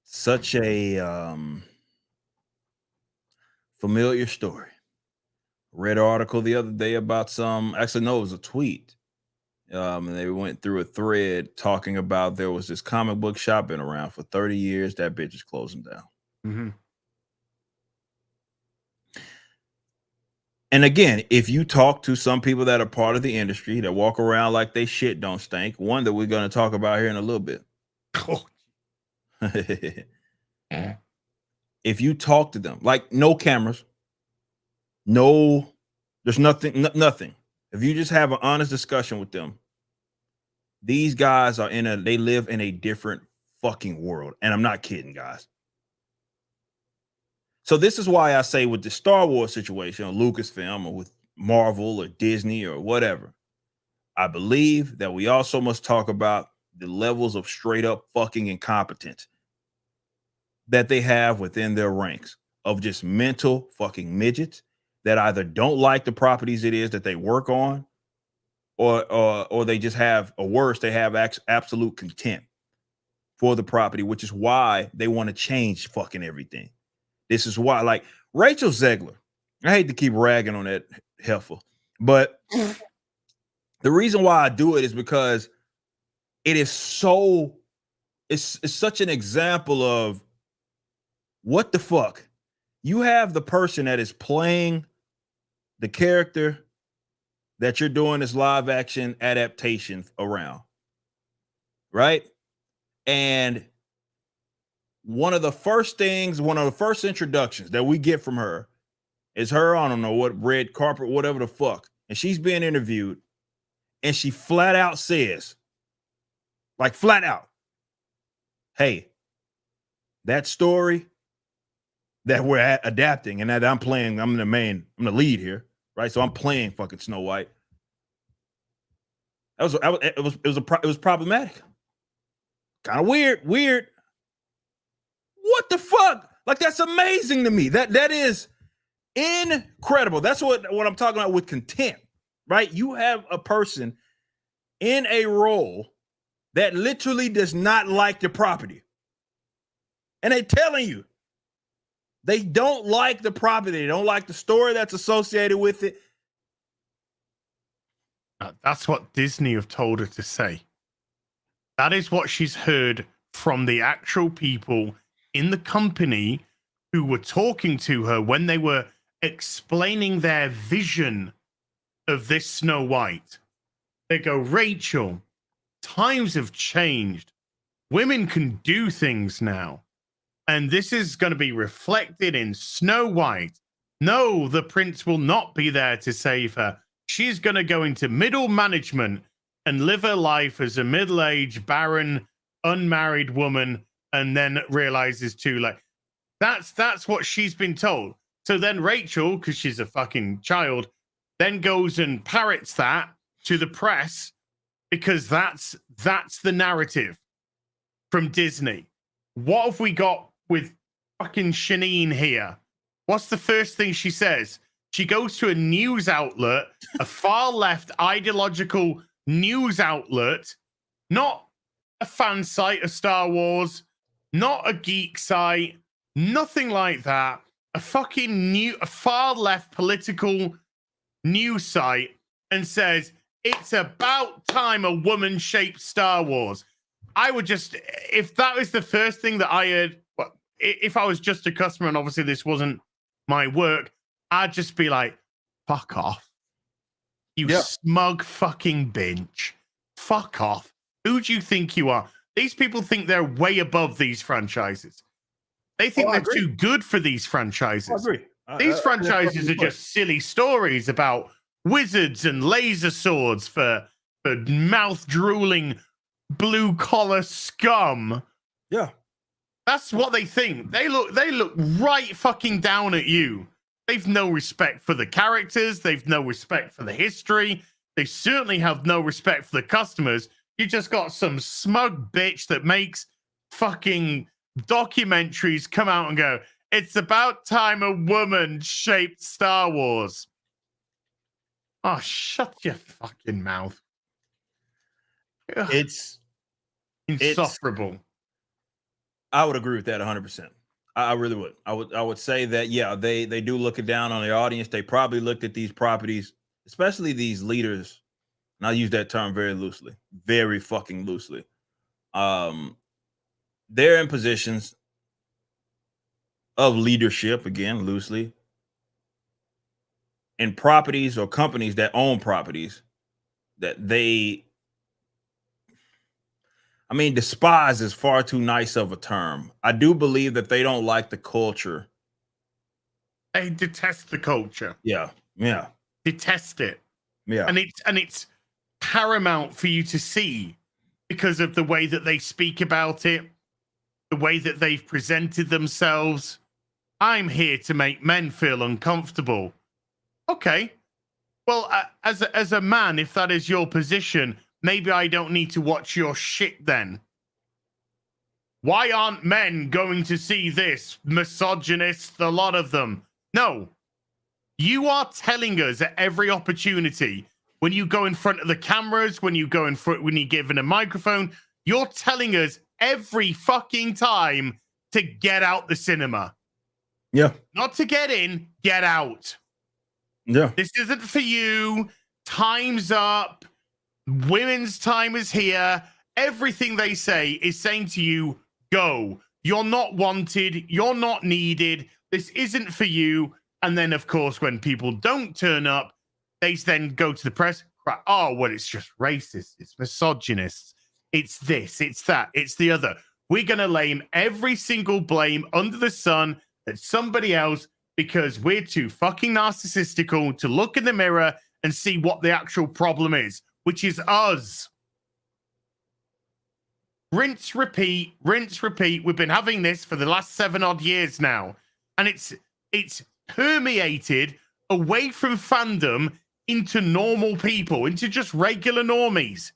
Such a familiar story. Read an article the other day about actually, no, it was a tweet. And they went through a thread talking about there was this comic book shop been around for 30 years. That bitch is closing down. Mm-hmm. And again, if you talk to some people that are part of the industry that walk around like they shit don't stink, one that we're going to talk about here in a little bit. Oh. If you talk to them, like no cameras, no, there's nothing. If you just have an honest discussion with them, these guys are they live in a different fucking world. And I'm not kidding, guys. So this is why I say with the Star Wars situation or Lucasfilm or with Marvel or Disney or whatever, I believe that we also must talk about the levels of straight up fucking incompetence that they have within their ranks of just mental fucking midgets that either don't like the properties it is that they work on, or they just have, or worse, they have absolute contempt for the property, which is why they want to change fucking everything. This is why, like Rachel Zegler, I hate to keep ragging on that heifer, but the reason why I do it is because it is it's such an example of what the fuck. You have the person that is playing the character that you're doing this live action adaptation around, right? And one of the first introductions that we get from her is her, I don't know what, red carpet, whatever the fuck. And she's being interviewed and she flat out says, like flat out, hey, that story that we're adapting and that I'm playing, I'm the lead here, right? So I'm playing fucking Snow White. It was problematic. Kind of weird. What the fuck? Like, that's amazing to me. That is incredible. That's what I'm talking about with content, right? You have a person in a role that literally does not like the property. And they're telling you they don't like the property. They don't like the story that's associated with it. That's what Disney have told her to say. That is what she's heard from the actual people in the company who were talking to her when they were explaining their vision of this Snow White. They go, Rachel, times have changed. Women can do things now. And this is going to be reflected in Snow White. No, the prince will not be there to save her. She's going to go into middle management and live her life as a middle-aged, barren, unmarried woman, and then realizes too late. That's what she's been told. So then Rachel, because she's a fucking child, then goes and parrots that to the press because that's the narrative from Disney. What have we got with fucking Shanine here? What's the first thing she says? She goes to a news outlet, a far left ideological news outlet, not a fan site of Star Wars, not a geek site, nothing like that. A far left political news site, and says it's about time a woman shaped Star Wars. I would just, if that was the first thing that I heard, if I was just a customer and obviously this wasn't my work, I'd just be like, fuck off. You smug fucking bitch. Fuck off. Who do you think you are? These people think they're way above these franchises. They think they're too good for these franchises. I agree. These franchises are just silly stories about wizards and laser swords for mouth-drooling blue-collar scum. Yeah. That's what they think. They look right fucking down at you. They've no respect for the characters. They've no respect for the history. They certainly have no respect for the customers. You just got some smug bitch that makes fucking documentaries come out and go, it's about time a woman shaped Star Wars. Oh, shut your fucking mouth. Ugh. It's insufferable. I would agree with that 100%. I really would. I would say that, yeah, they do look it down on the audience. They probably looked at these properties, especially these leaders, and I use that term very loosely, very fucking loosely. They're in positions of leadership, again, loosely, in properties or companies that own properties that despise is far too nice of a term. I do believe that they don't like the culture. They detest the culture. Yeah. Detest it. Yeah. And it's paramount for you to see because of the way that they speak about it, the way that they've presented themselves. I'm here to make men feel uncomfortable. Okay. Well, as a man, if that is your position, maybe I don't need to watch your shit then. Why aren't men going to see this? Misogynists, a lot of them. No. You are telling us at every opportunity, when you go in front of the cameras, when you when you're given a microphone, you're telling us every fucking time to get out the cinema. Yeah. Not to get in, get out. Yeah. This isn't for you. Time's up. Women's time is here. Everything they say is saying to you, go. You're not wanted. You're not needed. This isn't for you. And then, of course, when people don't turn up, they then go to the press. Right, oh, well, it's just racist. It's misogynist. It's this. It's that. It's the other. We're going to lay every single blame under the sun at somebody else because we're too fucking narcissistical to look in the mirror and see what the actual problem is, which is us. Rinse, repeat, rinse, repeat. We've been having this for the last 7 odd years now. And it's permeated away from fandom into normal people, into just regular normies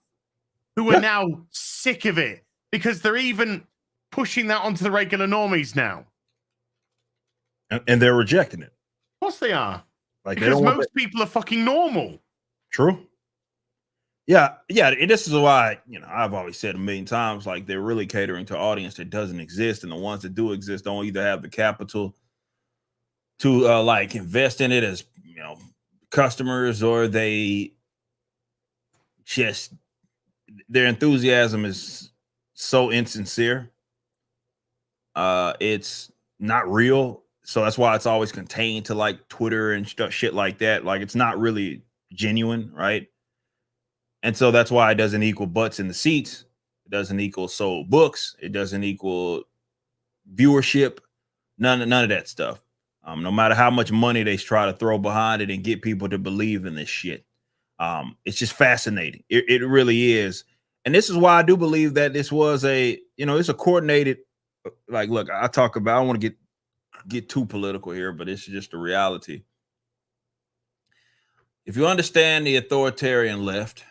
who are now sick of it because they're even pushing that onto the regular normies now. And they're rejecting it. Of course they are. Like, because most people are fucking normal. True. Yeah. And this is why, I've always said a million times, like, they're really catering to an audience that doesn't exist. And the ones that do exist don't either have the capital to like invest in it as, customers, or they just, their enthusiasm is so insincere. It's not real. So that's why it's always contained to like Twitter and shit like that. Like, it's not really genuine, right? And so that's why it doesn't equal butts in the seats. It doesn't equal sold books. It doesn't equal viewership. None of that stuff. No matter how much money they try to throw behind it and get people to believe in this shit. It's just fascinating. It really is. And this is why I do believe that this was it's a coordinated, like, look, I don't want to get too political here, but it's just a reality. If you understand the authoritarian left,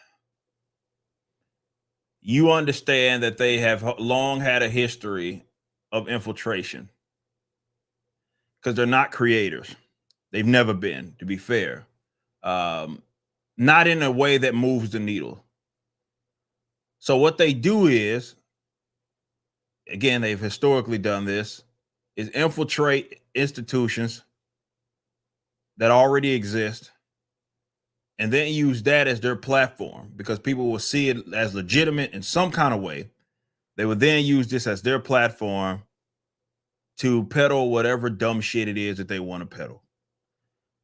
you understand that they have long had a history of infiltration because they're not creators. They've never been, to be fair. Not in a way that moves the needle. So what they do is, again, they've historically done this, is infiltrate institutions that already exist and then use that as their platform because people will see it as legitimate in some kind of way. They would then use this as their platform to peddle whatever dumb shit it is that they want to peddle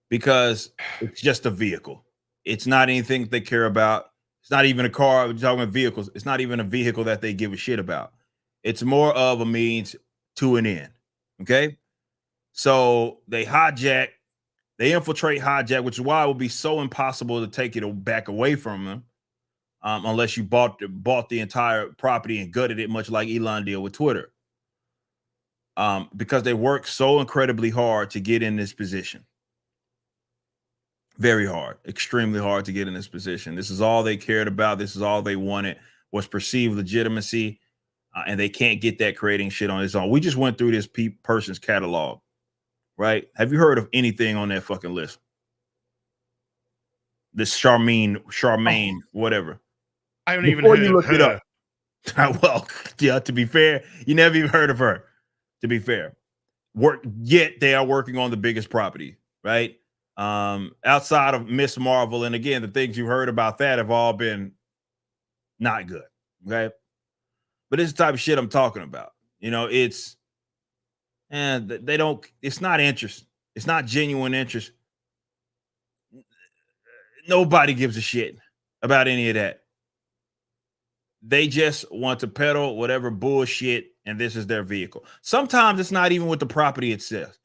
because it's just a vehicle. It's not anything they care about. It's not even a car. We're talking about vehicles. It's not even a vehicle that they give a shit about. It's more of a means to an end. Okay. So they infiltrate, hijack, which is why it would be so impossible to take it back away from them unless you bought the entire property and gutted it, much like Elon did with Twitter. Because they work so incredibly hard to get in this position. Very hard, extremely hard to get in this position. This is all they cared about. This is all they wanted, was perceived legitimacy. And they can't get that creating shit on its own. We just went through this person's catalog, right? Have you heard of anything on that fucking list? This Charmaine, whatever. I haven't even heard of her. It up. Well, yeah, to be fair, you never even heard of her. To be fair, yet they are working on the biggest property, right? Outside of Miss Marvel, and again, the things you heard about that have all been not good, okay? But it's the type of shit I'm talking about. It's not interest. It's not genuine interest. Nobody gives a shit about any of that. They just want to peddle whatever bullshit, and this is their vehicle. Sometimes it's not even with the property itself.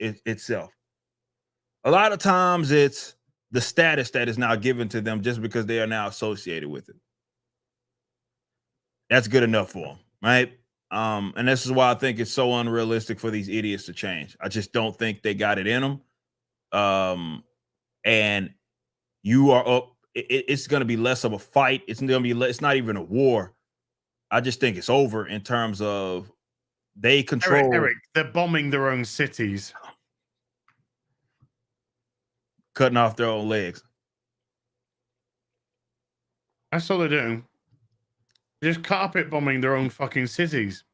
A lot of times it's the status that is now given to them just because they are now associated with it. That's good enough for them, right? And this is why I think it's so unrealistic for these idiots to change. I just don't think they got it in them. And you are up. It's going to be less of a fight. It's not even a war. I just think it's over in terms of they control. Eric, they're bombing their own cities. Cutting off their own legs. That's all they're doing. They're just carpet bombing their own fucking cities.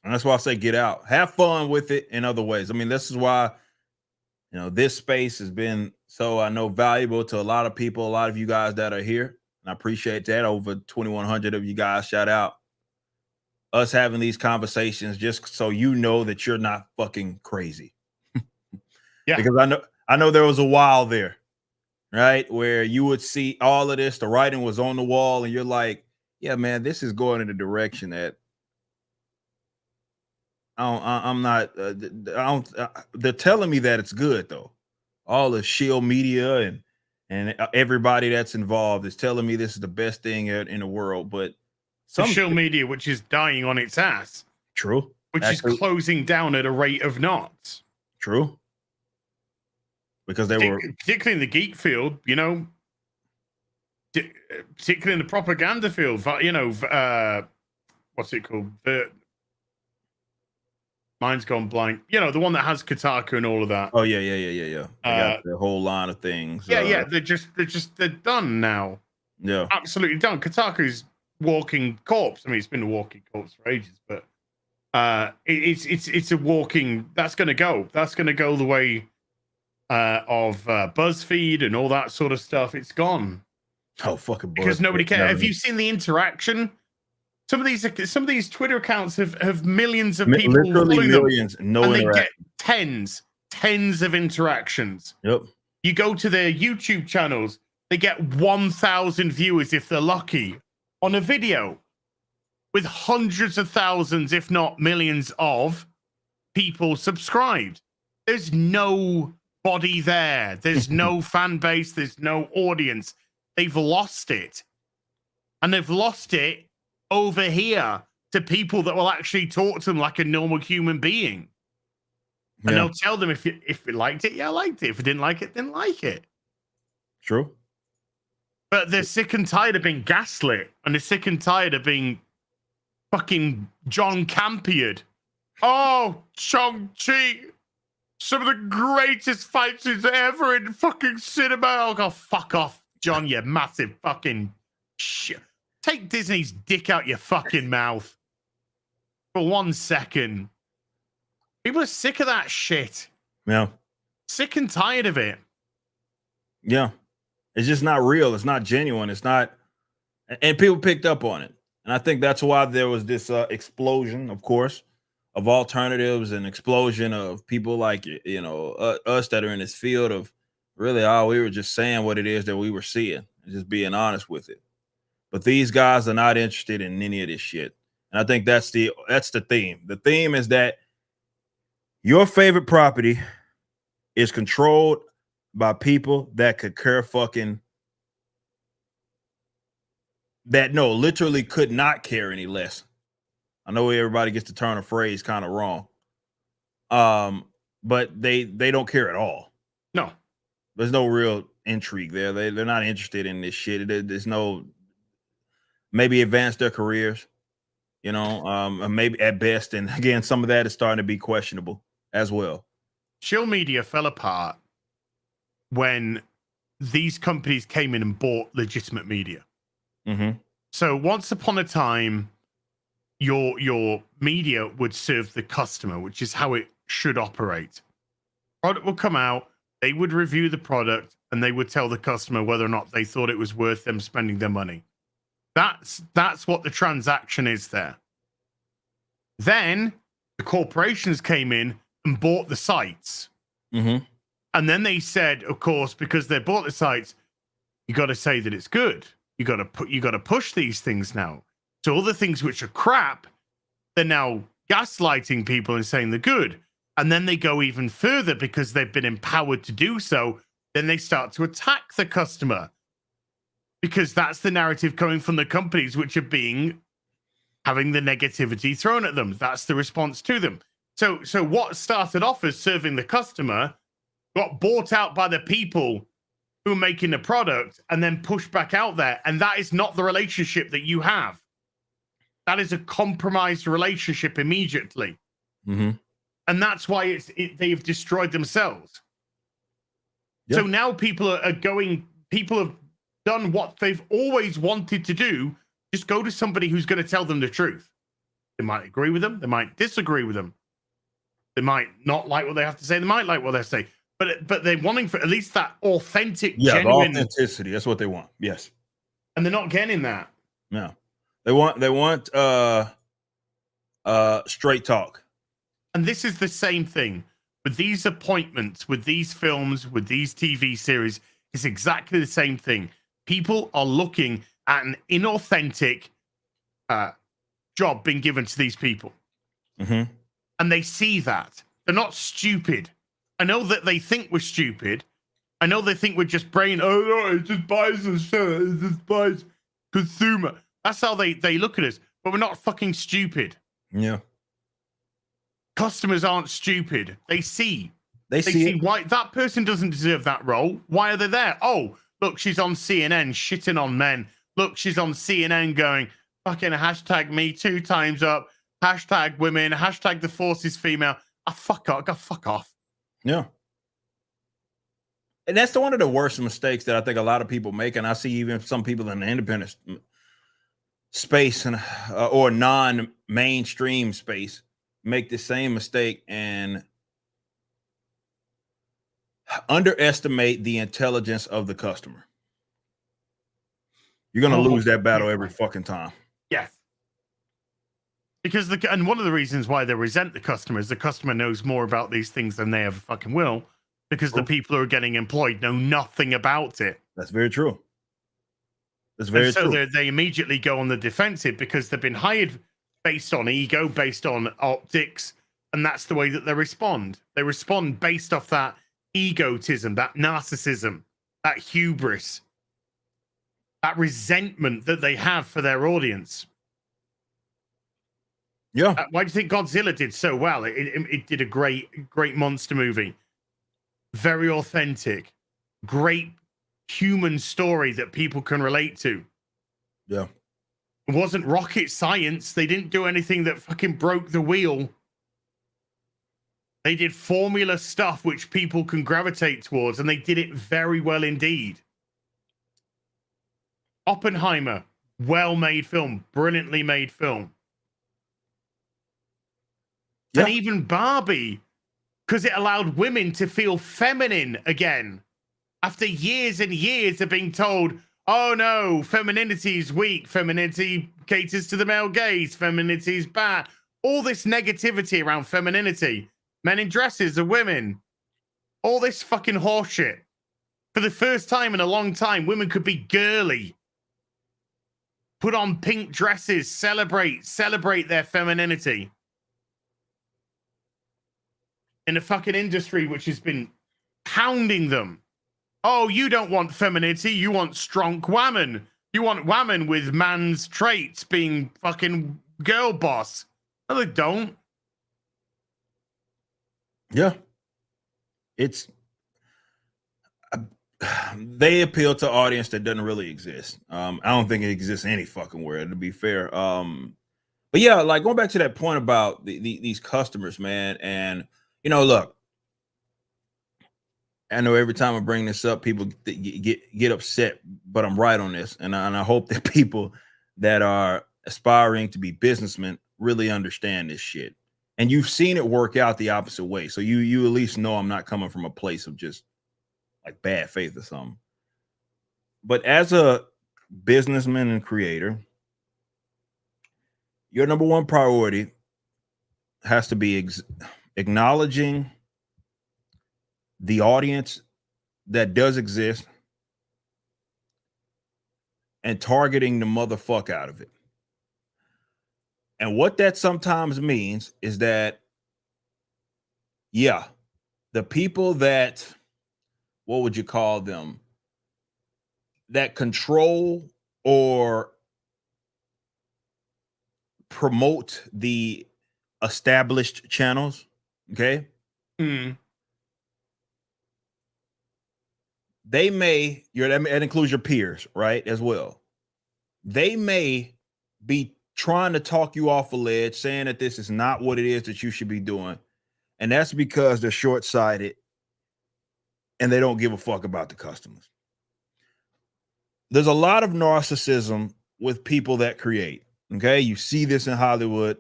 And that's why I say get out. Have fun with it in other ways. I mean, this is why, this space has been so, I know, valuable to a lot of people, a lot of you guys that are here. And I appreciate that. Over 2,100 of you guys, shout out. Us having these conversations just so you know that you're not fucking crazy. Yeah. Because I know there was a while there, right, where you would see all of this, the writing was on the wall, and you're like, yeah, man, this is going in a direction that I'm not. I don't. They're telling me that it's good though. All the Shill media and everybody that's involved is telling me this is the best thing in the world. But The some Shill media, which is dying on its ass, true, which actually, is closing down at a rate of knots. true, because they were particularly in the geek field, you know, particularly in the propaganda field, you know, what's it called? Mine's gone blank. You know, the one that has Kotaku and all of that. Oh yeah. They got the whole line of things. Yeah. They're done now. Yeah, Absolutely done. Kotaku's walking corpse. I mean, it's been a walking corpse for ages, but it's a walking. That's going to go. That's going to go the way of BuzzFeed and all that sort of stuff. It's gone. oh fucking because nobody cares. Have you seen the interaction? Some of these Twitter accounts have millions of people literally following millions, them, no and they interaction. get tens of interactions. Yep. You go to their YouTube channels, they get 1,000 viewers if they're lucky on a video, with hundreds of thousands, if not millions, of people subscribed. There's nobody there. There's no fan base. There's no audience. They've lost it, and they've lost it over here to people that will actually talk to them like a normal human being. And they'll tell them if you liked it, yeah, I liked it. If you didn't like it, didn't like it. True. But they're sick and tired of being gaslit, and they're sick and tired of being fucking John Campioned. Oh, Chong-Chi, some of the greatest fights ever in fucking cinema. Oh, God, fuck off, John, you massive fucking shit. Take Disney's dick out your fucking mouth for 1 second. People are sick of that shit. Yeah. Sick and tired of it. Yeah. It's just not real. It's not genuine. It's not. And people picked up on it. And I think that's why there was this explosion, of course, of alternatives and explosion of people like, you know, us that are in this field of really, we were just saying what it is that we were seeing and just being honest with it. But these guys are not interested in any of this shit. And I think that's the theme. The theme is that your favorite property is controlled by people that could care fucking literally could not care any less. I know everybody gets to turn a phrase kind of wrong. But they don't care at all. No. There's no real intrigue there. They're not interested in this shit. There's no maybe advance their careers, you know, maybe at best. And again, some of that is starting to be questionable as well. Shill Media fell apart when these companies came in and bought legitimate media. Mm-hmm. So once upon a time, your media would serve the customer, which is how it should operate. Product would come out, they would review the product, and they would tell the customer whether or not they thought it was worth them spending their money. That's what the transaction is there. Then the corporations came in and bought the sites. Mm-hmm. And then they said, of course, because they bought the sites, you got to say that it's good. You got to push these things now. So all the things which are crap, they're now gaslighting people and saying they're good. And then they go even further because they've been empowered to do so. Then they start to attack the customer because that's the narrative coming from the companies which are having the negativity thrown at them. That's the response to them. So what started off as serving the customer got bought out by the people who are making the product and then pushed back out there. And that is not the relationship that you have. That is a compromised relationship immediately. Mm-hmm. And that's why they've destroyed themselves. Yep. So now people have done what they've always wanted to do. Just go to somebody who's going to tell them the truth. They might agree with them. They might disagree with them. They might not like what they have to say. They might like what they say. But they're wanting for at least that authentic, genuine the authenticity. That's what they want. Yes. And they're not getting that. No. They want straight talk. And this is the same thing with these appointments, with these films, with these TV series, it's exactly the same thing. People are looking at an inauthentic job being given to these people. Mm-hmm. And they see that. They're not stupid. I know that they think we're stupid. I know they think we're just brain, oh, no, it just buys the shirt, it just buys consumer. That's how they look at us. But we're not fucking stupid. Yeah. Customers aren't stupid. They see. They see it. Why that person doesn't deserve that role. Why are they there? Oh, look, she's on CNN shitting on men. Look, she's on CNN going, fucking hashtag me 2 times up, hashtag women, hashtag the force is female. Fuck off. Yeah. And that's one of the worst mistakes that I think a lot of people make. And I see even some people in the independent space and or non-mainstream space make the same mistake and underestimate the intelligence of the customer. You're going to lose that battle every fucking time. Yes. Because and one of the reasons why they resent the customer is the customer knows more about these things than they ever fucking will, because the people who are getting employed know nothing about it. That's very true. That's very true. So they immediately go on the defensive because they've been hired based on ego, based on optics, and that's the way that they respond. They respond based off that egotism, that narcissism, that hubris, that resentment that they have for their audience. Yeah. Why do you think Godzilla did so well? It did a great monster movie. Very authentic. Great human story that people can relate to. Yeah. It wasn't rocket science. They didn't do anything that fucking broke the wheel. They did formula stuff which people can gravitate towards, and they did it very well indeed. Oppenheimer, well-made film, brilliantly made film. Yeah. And even Barbie, because it allowed women to feel feminine again. After years and years of being told, oh no, femininity is weak, femininity caters to the male gaze, femininity is bad. All this negativity around femininity. Men in dresses are women. All this fucking horseshit. For the first time in a long time, women could be girly. Put on pink dresses, celebrate their femininity. In a fucking industry which has been pounding them. Oh, you don't want femininity, you want strong woman. You want woman with man's traits being fucking girl boss. No, they don't. Yeah. It's they appeal to an audience that doesn't really exist. I don't think it exists any fucking where, to be fair. But yeah, like going back to that point about these customers, man, and you know, look, I know every time I bring this up, people get upset, but I'm right on this, and I hope that people that are aspiring to be businessmen really understand this shit. And you've seen it work out the opposite way, so you at least know I'm not coming from a place of just like bad faith or something. But as a businessman and creator, your number one priority has to be acknowledging the audience that does exist and targeting the motherfuck out of it. And what that sometimes means is that, yeah, the people that, what would you call them, that control or promote the established channels, okay? They may, that includes your peers, right, as well. They may be trying to talk you off a ledge, saying that this is not what it is that you should be doing. And that's because they're short-sighted and they don't give a fuck about the customers. There's a lot of narcissism with people that create, okay? You see this in Hollywood,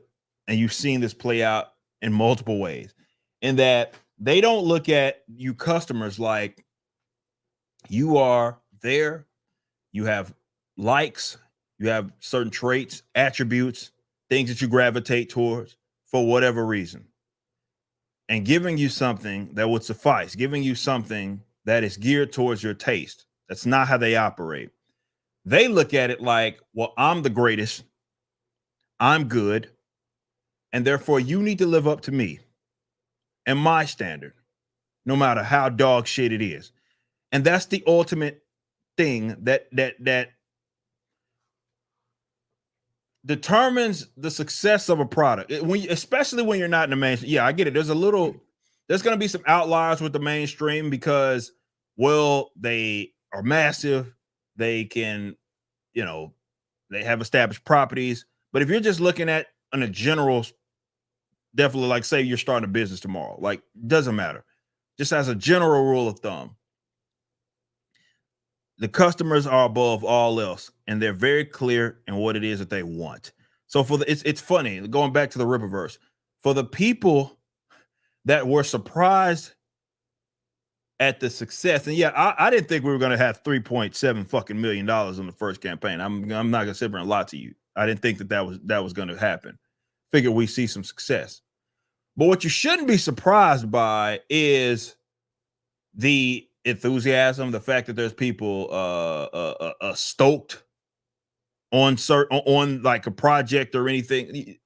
and you've seen this play out in multiple ways, in that they don't look at you customers like you are there, you have likes, you have certain traits, attributes, things that you gravitate towards for whatever reason. and giving you something that would suffice, giving you something that is geared towards your taste. That's not how they operate. They look at it like, well, I'm the greatest, I'm good, and therefore you need to live up to me and my standard, no matter how dog shit it is. And that's the ultimate thing that determines the success of a product. Especially when you're not in the mainstream. Yeah, I get it. There's going to be some outliers with the mainstream because, well, they are massive. They can, they have established properties. But if you're just looking at on a general, definitely like say you're starting a business tomorrow, like doesn't matter. Just as a general rule of thumb, the customers are above all else, and they're very clear in what it is that they want. So it's funny going back to the Rippaverse, for the people that were surprised at the success, and yeah, I didn't think we were going to have $3.7 fucking million in the first campaign. I'm not going to sit there and lie to you. I didn't think that was going to happen. Figured we see some success, but what you shouldn't be surprised by is the enthusiasm, the fact that there's people stoked on like a project or anything,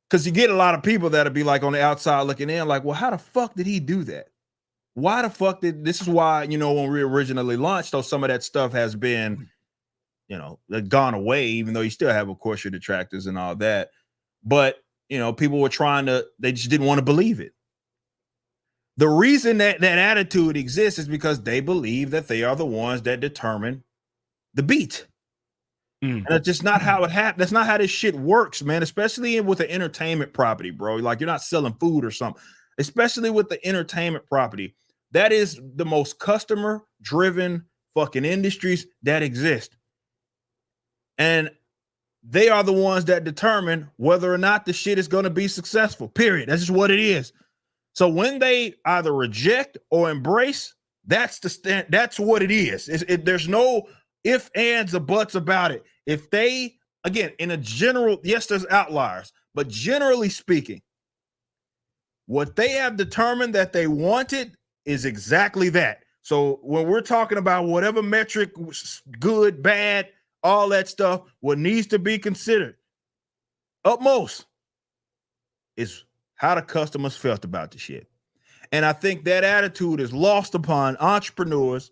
because you get a lot of people that'll be like on the outside looking in like, well, how the fuck did he do that? Why the fuck this is why, when we originally launched, though, some of that stuff has been, gone away, even though you still have, of course, your detractors and all that. But, people were they just didn't want to believe it. The reason that attitude exists is because they believe that they are the ones that determine the beat. And that's just not how it happens. That's not how this shit works, man, especially with an entertainment property, bro. Like, you're not selling food or something, especially with the entertainment property. That is the most customer-driven fucking industries that exist. And they are the ones that determine whether or not the shit is going to be successful, period. That's just what it is. So when they either reject or embrace, that's what it is. There's no ifs, ands, or buts about it. If they, again, in a general, yes, there's outliers, but generally speaking, what they have determined that they wanted is exactly that. So when we're talking about whatever metric, good, bad, all that stuff, what needs to be considered utmost is how the customers felt about the shit. And I think that attitude is lost upon entrepreneurs,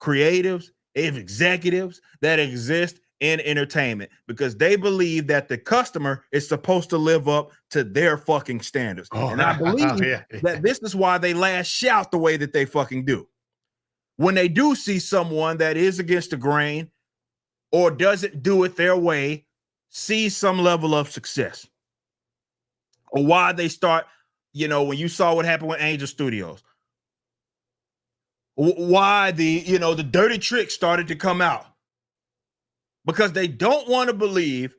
creatives, executives that exist in entertainment, because they believe that the customer is supposed to live up to their fucking standards. And I believe that this is why they lash out the way that they fucking do. When they do see someone that is against the grain or doesn't do it their way, see some level of success. Or why they start, when you saw what happened with Angel Studios, why the dirty tricks started to come out, because they don't want to believe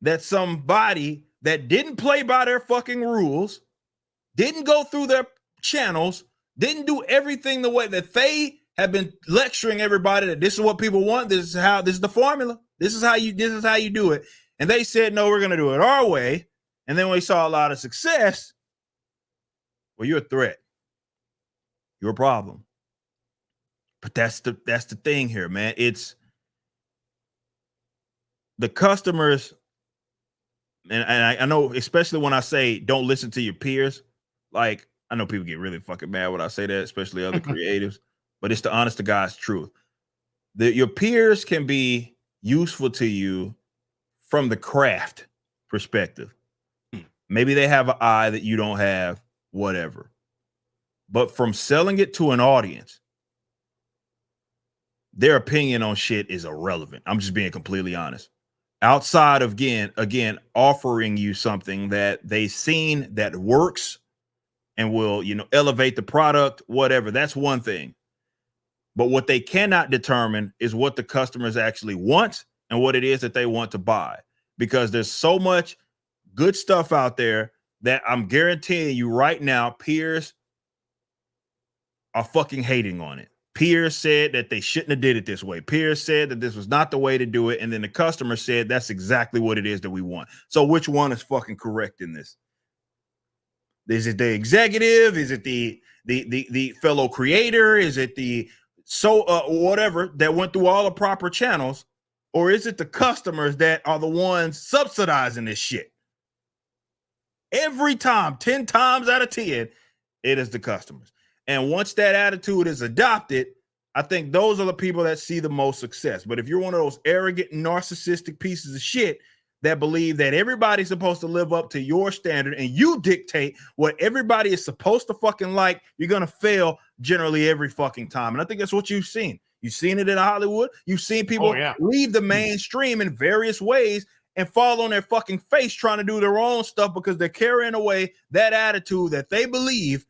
that somebody that didn't play by their fucking rules, didn't go through their channels, didn't do everything the way that they have been lecturing everybody that this is what people want. This is the formula. This is how you do it. And they said, no, we're going to do it our way. And then we saw a lot of success. Well, you're a threat. You're a problem. But that's the thing here, man. It's the customers, and I know, especially when I say don't listen to your peers. Like, I know people get really fucking mad when I say that, especially other creatives. But it's the honest to God's truth. Your peers can be useful to you from the craft perspective. Maybe they have an eye that you don't have, whatever. But from selling it to an audience, their opinion on shit is irrelevant. I'm just being completely honest. Outside of, again, offering you something that they've seen that works and will, elevate the product, whatever. That's one thing. But what they cannot determine is what the customers actually want and what it is that they want to buy. Because there's so much good stuff out there that I'm guaranteeing you right now, peers are fucking hating on it. Peers said that they shouldn't have did it this way. Peers said that this was not the way to do it. And then the customer said that's exactly what it is that we want. So which one is fucking correct in this? Is it the executive? Is it the fellow creator? Is it the whatever that went through all the proper channels? Or is it the customers that are the ones subsidizing this shit? Every time, 10 times out of 10, it is the customers. And once that attitude is adopted, I think those are the people that see the most success. But if you're one of those arrogant, narcissistic pieces of shit that believe that everybody's supposed to live up to your standard and you dictate what everybody is supposed to fucking like, you're going to fail generally every fucking time. And I think that's what you've seen. You've seen it in Hollywood. You've seen people leave the mainstream in various ways and fall on their fucking face trying to do their own stuff because they're carrying away that attitude that they believe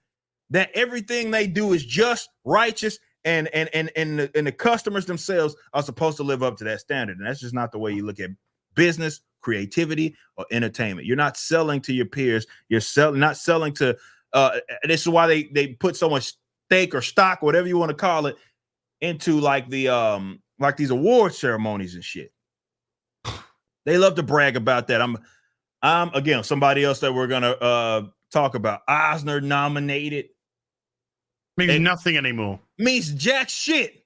that everything they do is just, righteous, and the customers themselves are supposed to live up to that standard. And that's just not the way you look at business, creativity, or entertainment. You're not selling to your peers. You're not selling to this is why they put so much stake or stock, whatever you want to call it, into like the like these award ceremonies and shit. They love to brag about that. I'm again somebody else that we're gonna talk about. Eisner nominated means nothing anymore. Means jack shit.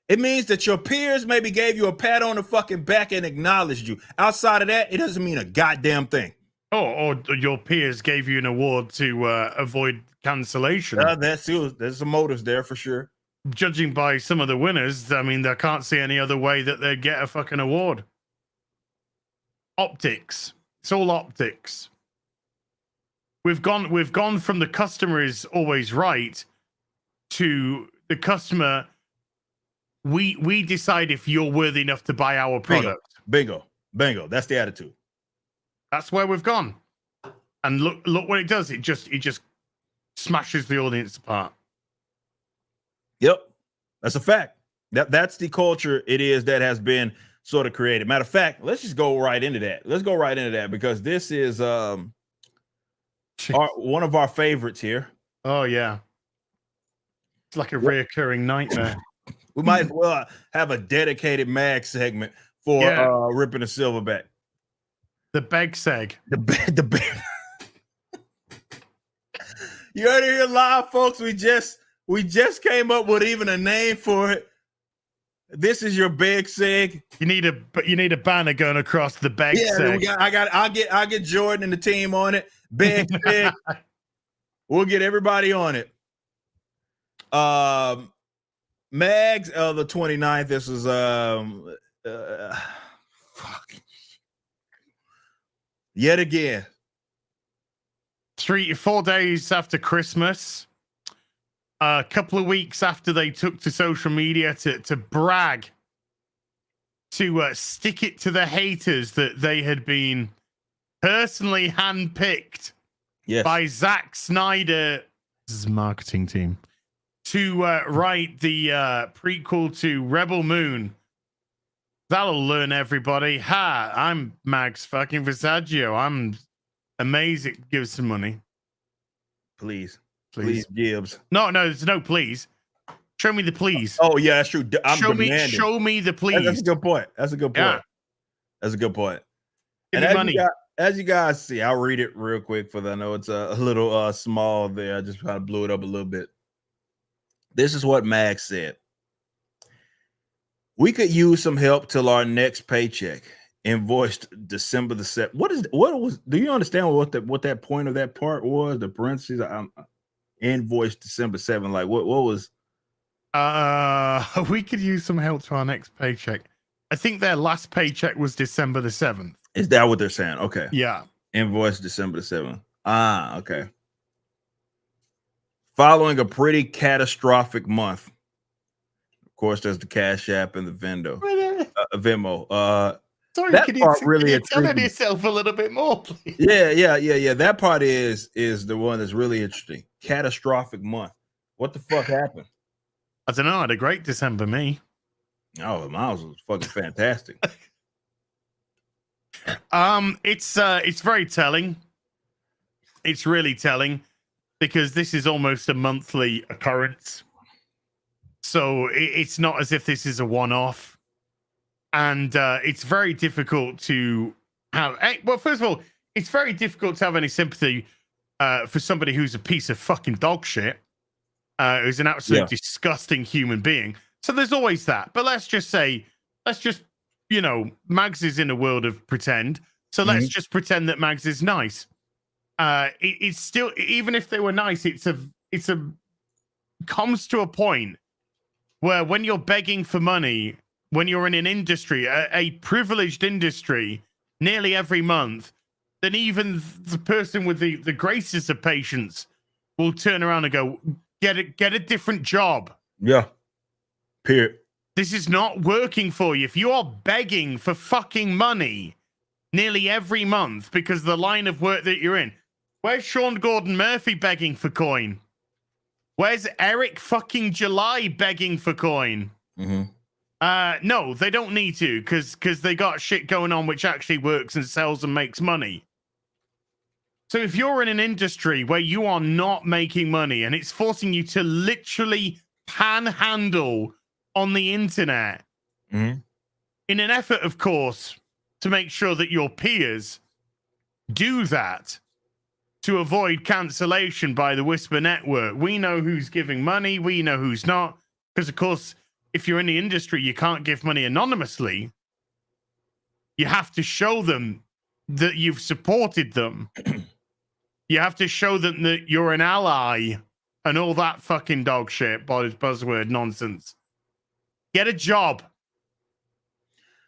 It means that your peers maybe gave you a pat on the fucking back and acknowledged you. Outside of that, it doesn't mean a goddamn thing. Or your peers gave you an award to avoid cancellation. There's some motives there for sure. Judging by some of the winners, I mean, they can't see any other way that they'd get a fucking award. Optics. It's all optics. We've gone from the customer is always right to the customer. We decide if you're worthy enough to buy our product. Bingo. That's the attitude. That's where we've gone. And look what it does. It just smashes the audience apart. Yep. That's a fact. That's the culture it is that has been sort of created. Matter of fact, let's just go right into that. Let's go right into that because this is one of our favorites here. Oh yeah. It's like a reoccurring nightmare. We might as well have a dedicated mag segment for ripping a silverback. The beg seg. The beg. You heard it here live, folks. We just came up with even a name for it. This is your beg seg. You need a banner going across the beg seg. I'll get Jordan and the team on it. Beg seg. We'll get everybody on it. Mags of the 29th. This was yet again 3-4 days after Christmas, a couple of weeks after they took to social media to brag, to stick it to the haters that they had been personally handpicked by Zack Snyder's marketing team to write the prequel to Rebel Moon. That'll learn everybody. Ha! I'm Max fucking Visaggio. I'm amazing. Give us some money. Please, Gibbs. No, there's no please. Show me the please. Oh, yeah, that's true. Show me the please. That's a good point. Yeah. That's a good point. Give me money. As you guys see, I'll read it real quick I know it's a little small there. I just kind of blew it up a little bit. This is what Max said. We could use some help till our next paycheck. Invoiced December the 7th. What was? Do you understand what that point of that part was? The parentheses. Invoiced December 7th. Like what was? We could use some help to our next paycheck. I think their last paycheck was December the 7th. Is that what they're saying? Okay. Yeah. Invoiced December the 7th. Okay. Following a pretty catastrophic month. Of course, there's the Cash App and the Venmo. Sorry, that can part you really tell yourself a little bit more, please? Yeah. That part is the one that's really interesting. Catastrophic month. What the fuck happened? I don't know. I had a great December, me. Oh, Miles was fucking fantastic. It's very telling. It's really telling because this is almost a monthly occurrence. So it's not as if this is a one-off. And it's very difficult to have... Well, first of all, it's very difficult to have any sympathy for somebody who's a piece of fucking dog shit, who's an absolute disgusting human being. So there's always that. But let's just, Mags is in a world of pretend. So let's just pretend that Mags is nice. It's still, even if they were nice, comes to a point where when you're begging for money, when you're in an industry, a privileged industry, nearly every month, then even the person with the greatest of patience will turn around and go, get a different job. Yeah. Period. This is not working for you. If you are begging for fucking money nearly every month because of the line of work that you're in, where's Sean Gordon Murphy begging for coin? Where's Eric fucking July begging for coin? No, they don't need to because they got shit going on which actually works and sells and makes money. So if you're in an industry where you are not making money and it's forcing you to literally panhandle on the internet in an effort, of course, to make sure that your peers do that to avoid cancellation by the Whisper Network. We know who's giving money. We know who's not. Because, of course, if you're in the industry, you can't give money anonymously. You have to show them that you've supported them. You have to show them that you're an ally and all that fucking dog shit, buzzword nonsense. Get a job.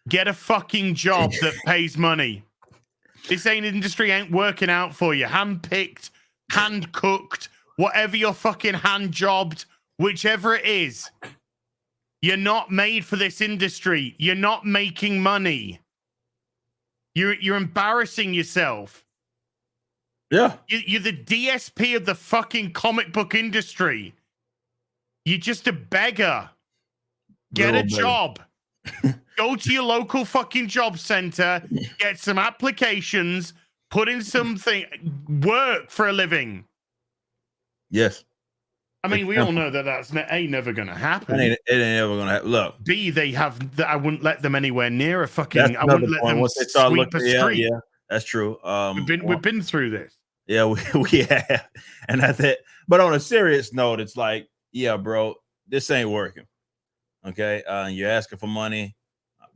Get a fucking job that pays money. This industry ain't working out for you. Hand-picked, hand-cooked, whatever you're fucking hand-jobbed, whichever it is. You're not made for this industry. You're not making money. You're embarrassing yourself. Yeah. You're the DSP of the fucking comic book industry. You're just a beggar. Get a job. Go to your local fucking job center, get some applications, put in something, work for a living. Yes. I mean, we all know that that's never going to happen. It ain't ever going to happen. Look. B, I wouldn't let them anywhere near a fucking, That's I wouldn't let point. them Once they start sweep a street. Yeah, that's true. We've been through this. Yeah, we have. And that's it. But on a serious note, it's like, yeah, bro, this ain't working. Okay. You're asking for money.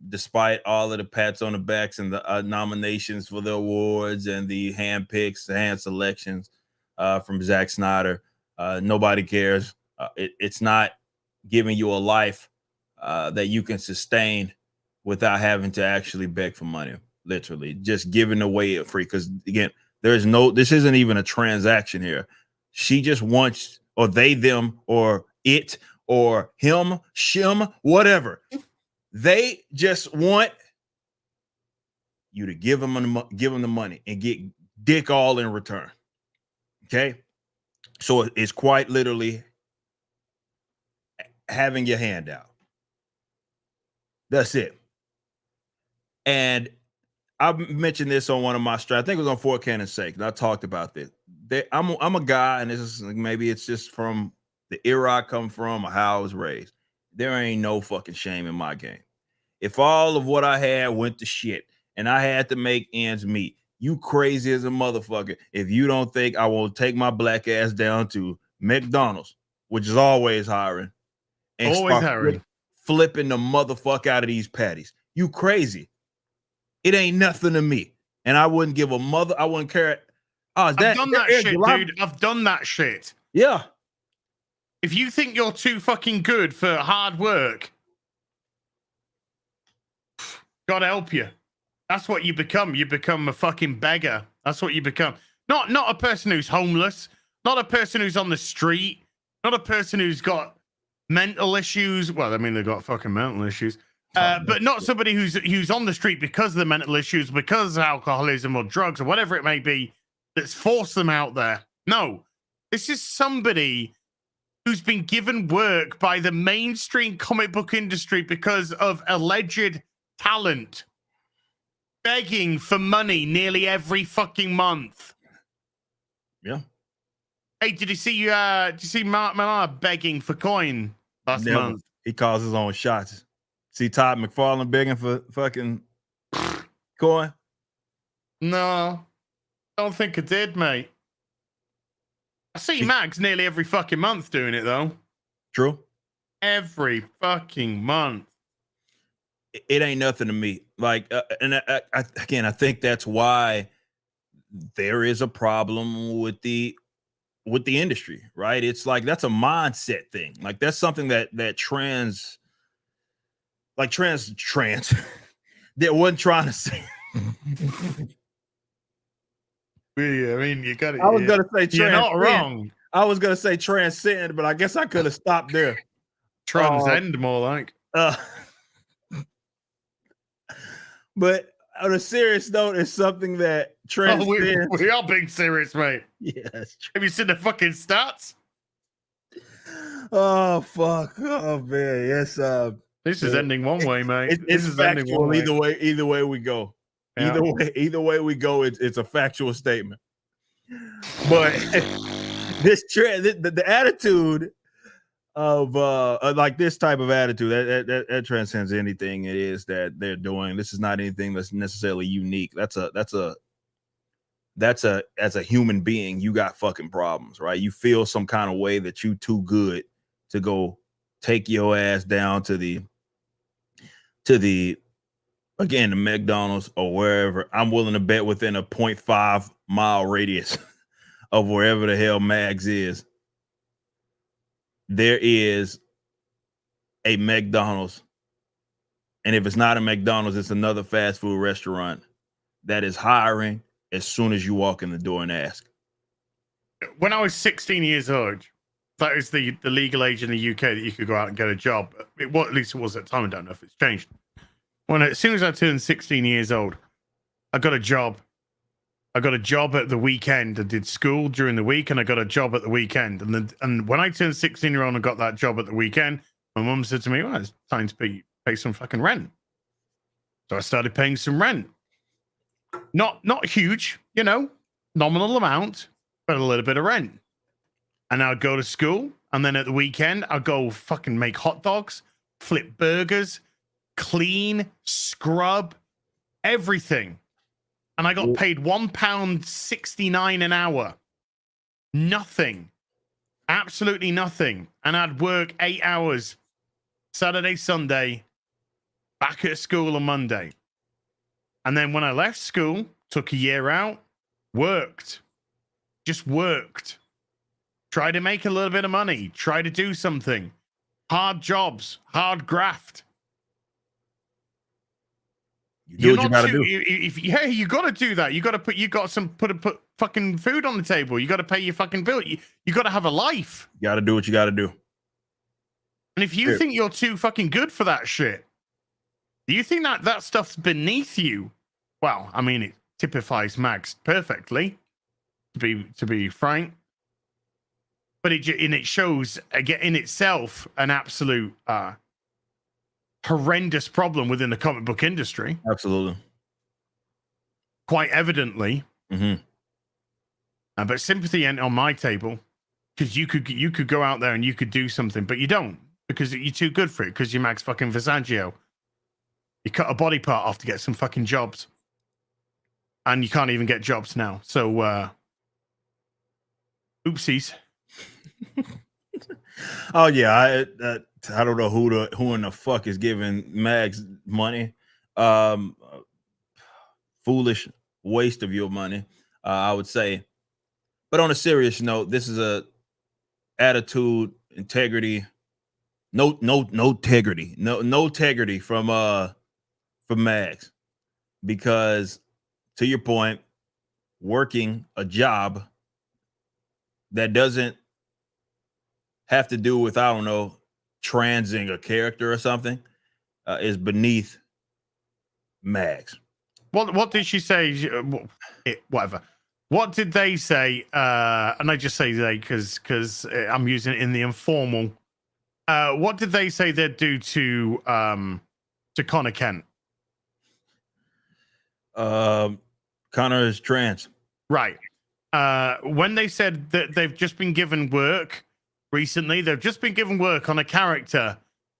Despite all of the pats on the backs and the nominations for the awards and the hand picks, the hand selections from Zack Snyder, nobody cares. It's not giving you a life that you can sustain without having to actually beg for money. Literally, just giving away it free. Because again, this isn't even a transaction here. She just wants, or they, them, or it, or him, shim, whatever. They just want you to give them the money and get dick all in return. Okay. So it's quite literally having your hand out. That's it. And I mentioned this on one of my streams. I think it was on Fort Cannon's sake. And I talked about this. I'm a guy, and this is maybe it's just from the era I come from or how I was raised. There ain't no fucking shame in my game. If all of what I had went to shit and I had to make ends meet, you crazy as a motherfucker if you don't think I will take my black ass down to McDonald's, which is always hiring, and always hiring, flipping the motherfucker out of these patties. You crazy. It ain't nothing to me. And I wouldn't give a mother. I wouldn't care. I've done that shit, dude. I've done that shit. Yeah. If you think you're too fucking good for hard work, God help you. That's what you become. You become a fucking beggar. That's what you become. Not a person who's homeless, not a person who's on the street, not a person who's got mental issues. Well, I mean, they've got fucking mental issues. But not somebody who's on the street because of the mental issues, because of alcoholism or drugs or whatever it may be that's forced them out there. No, this is somebody who's been given work by the mainstream comic book industry because of alleged talent, begging for money nearly every fucking month. Yeah. Hey, did you see Mark Millar begging for coin last month? He calls his own shots. See Todd McFarlane begging for fucking coin? No, don't think it did, mate. I see Mags nearly every fucking month doing it though. True. Every fucking month. It ain't nothing to me. Like, and I think that's why there is a problem with the industry, right? It's like that's a mindset thing. Like that's something that trans that wasn't trying to say. Yeah, I mean, you got it. I was gonna say you're not transcend. wrong. I was gonna say transcend, but I guess I could have stopped there. Transcend, more like. But on a serious note, it's something that transcends. We are being serious, mate. Yes. Have you seen the fucking stats? Oh fuck! Oh man, yes. This is ending one way, mate. It's this is ending factual. one way. Either way we go. Yeah. Either way we go. It's a factual statement. But this trend, the attitude of like this type of attitude that transcends anything it is that they're doing. This is not anything that's necessarily unique. That's as a human being, you got fucking problems, right? You feel some kind of way that you too good to go take your ass down to the again the McDonald's or wherever. I'm willing to bet within a 0.5 mile radius of wherever the hell Mags is, there is a McDonald's. And if it's not a McDonald's, it's another fast food restaurant that is hiring as soon as you walk in the door and ask. When I was 16 years old, that is the legal age in the UK that you could go out and get a job. At least it was at the time. I don't know if it's changed. As soon as I turned 16 years old, I got a job. I got a job at the weekend. I did school during the week, and I got a job at the weekend. And when I turned 16-year-old and got that job at the weekend, my mum said to me, "Well, it's time to pay some fucking rent." So I started paying some rent. Not huge, nominal amount, but a little bit of rent. And I'd go to school, and then at the weekend, I'd go fucking make hot dogs, flip burgers, clean, scrub, everything. And I got paid £1.69 an hour. Nothing. Absolutely nothing. And I'd work 8 hours, Saturday, Sunday, back at school on Monday. And then when I left school, took a year out, worked. Just worked. Try to make a little bit of money. Try to do something. Hard jobs. Hard graft. You do what you gotta do. You got to do that. You got to put fucking food on the table. You got to pay your fucking bill. You got to have a life. You got to do what you got to do. And if you think you're too fucking good for that shit, do you think that stuff's beneath you? Well, I mean, it typifies Mags perfectly, to be frank. But it shows again in itself an absolute horrendous problem within the comic book industry. Absolutely. Quite evidently. Mm-hmm. But sympathy ain't on my table, because you could go out there and you could do something, but you don't, because you're too good for it, because you're Max fucking Visaggio. You cut a body part off to get some fucking jobs. And you can't even get jobs now. So, oopsies. Oh yeah, I don't know who in the fuck is giving Mags money. Foolish waste of your money, I would say. But on a serious note, this is a attitude, integrity, no integrity from Mags, because to your point, working a job that doesn't have to do with, I don't know, transing a character or something, is beneath Mags. What did she say? Whatever. What did they say? And I just say they because I'm using it in the informal. What did they say they'd do to Connor Kent? Connor is trans. Right. When they said that they've just been given work recently, they've just been given work on a character.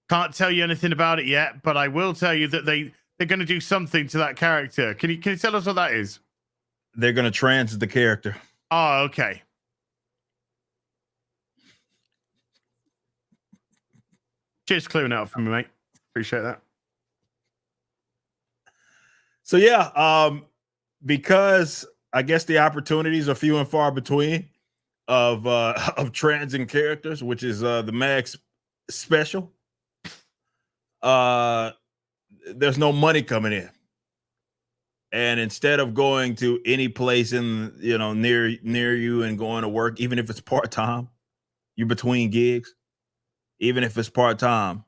Can't tell you anything about it yet, but I will tell you that they're going to do something to that character. Can you tell us what that is? They're going to trans the character. Oh, okay. Cheers for clearing out for me, mate. Appreciate that. So yeah, because I guess the opportunities are few and far between of trans and characters, which is the Max special. There's no money coming in. And instead of going to any place in near you and going to work, even if it's part-time, you're between gigs, even if it's part-time,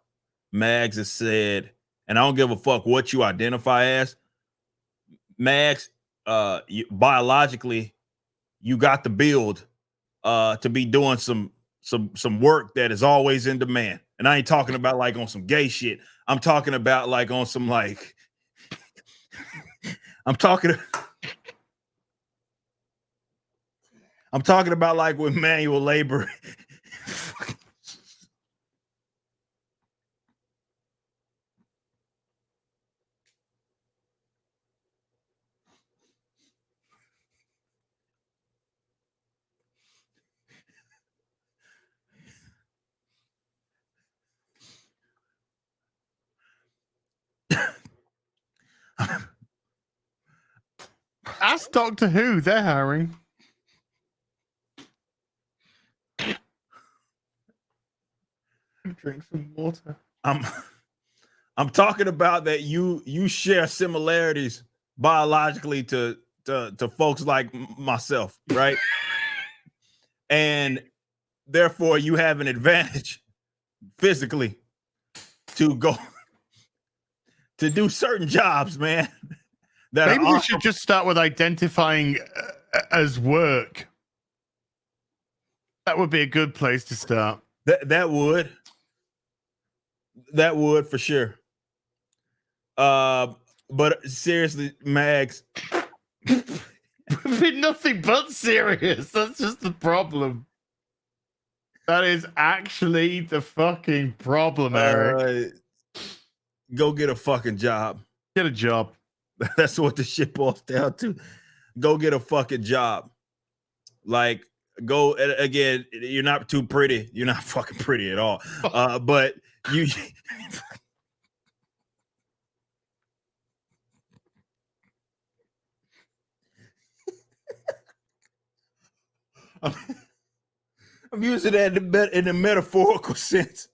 Mags has said, and I don't give a fuck what you identify as, Mags, biologically, you got the build to be doing some work that is always in demand. And I ain't talking about like on some gay shit. I'm talking about like on some like I'm talking about like with manual labor. Ask Doctor Who. They're hiring. Drink some water. I'm talking about that you share similarities biologically to folks like myself, right? And therefore you have an advantage physically to go to do certain jobs, man. Maybe we should just start with identifying as work. That would be a good place to start. That would for sure. But seriously, Mags, be nothing but serious. That's just the problem. That is actually the fucking problem, Eric. Go get a fucking job. Get a job. That's what the shit boils down to. Go get a fucking job. Like, go again. You're not too pretty. You're not fucking pretty at all. But you. I'm using that in the metaphorical sense.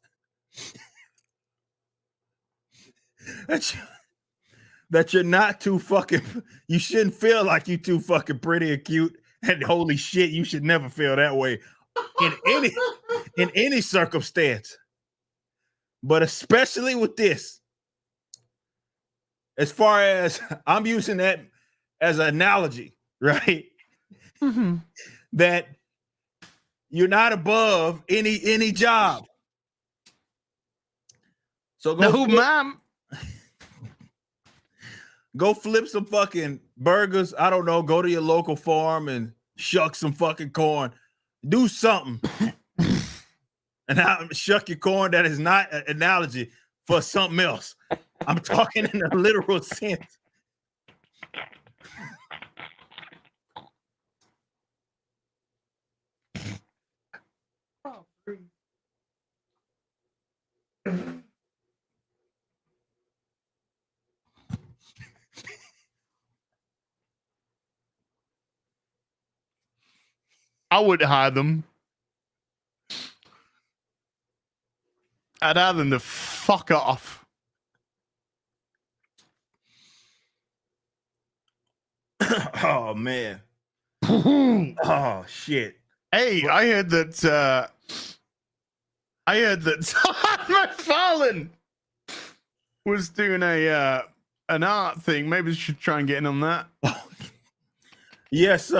That you're not too fucking, you shouldn't feel like you too fucking pretty and cute. And holy shit, you should never feel that way in any circumstance. But especially with this, as far as I'm using that as an analogy, right? Mm-hmm. That you're not above any job. So no, ma'am. Go flip some fucking burgers. I don't know. Go to your local farm and shuck some fucking corn. Do something. And now shuck your corn. That is not an analogy for something else. I'm talking in a literal sense. I would hire them. I'd hire them to fuck off. Oh man. Oh shit. Hey, I heard that McFarlane was doing an art thing. Maybe we should try and get in on that. Yes,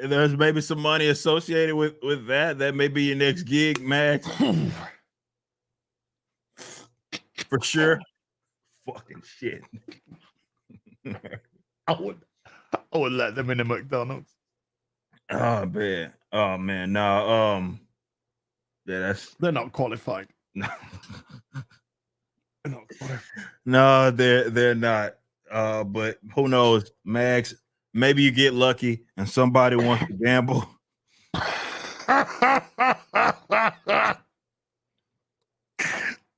there's maybe some money associated with that. That may be your next gig, Max. For sure. Fucking shit. I would let them in a McDonald's. Oh man. No, yeah, they're not qualified. No. They're not qualified. No, they're not. But who knows, Max? Maybe you get lucky and somebody wants to gamble.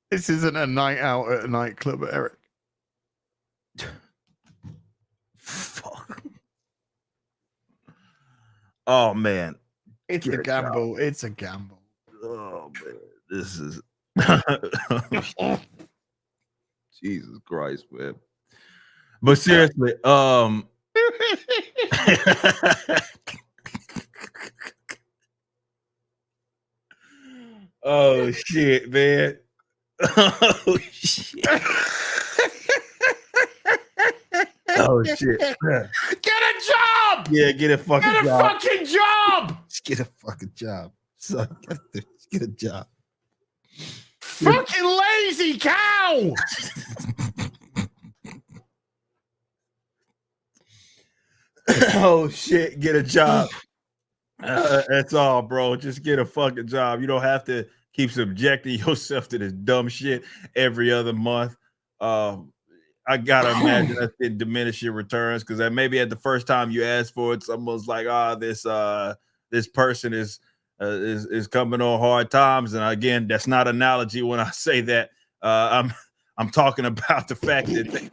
This isn't a night out at a nightclub, Eric. Fuck. Oh man. It's Get a a gamble. It's a gamble. Oh man. This is Jesus Christ, man. But seriously, oh shit, man. Oh shit. Oh shit. Get a job! Yeah, get a fucking Get a job. fucking job! Just get a fucking job. Son, just get a job. Fucking lazy cow! Oh shit, get a job. That's all, bro. Just get a fucking job. You don't have to keep subjecting yourself to this dumb shit every other month. I gotta imagine that's in diminishing returns because maybe at the first time you ask for it, someone's like, this person is coming on hard times. And again, that's not analogy when I say that. I'm talking about the fact that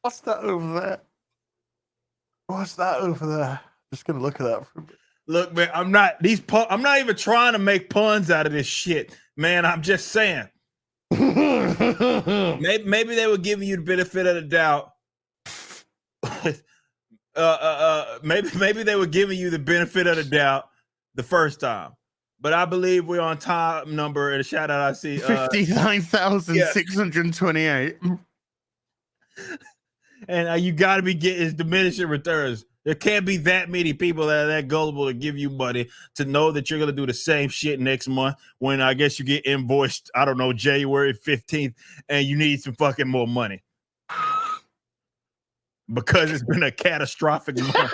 What's that over there? What's that over there? Just gonna look at that for a bit. Look, man, I'm not even trying to make puns out of this shit, man. I'm just saying. maybe they were giving you the benefit of the doubt. Maybe they were giving you the benefit of the doubt the first time. But I believe we're on time number and a shout out I see 59,628. And you got to be getting diminishing returns. There can't be that many people that are that gullible to give you money to know that you're going to do the same shit next month when I guess you get invoiced, I don't know, January 15th, and you need some fucking more money. Because it's been a catastrophic month.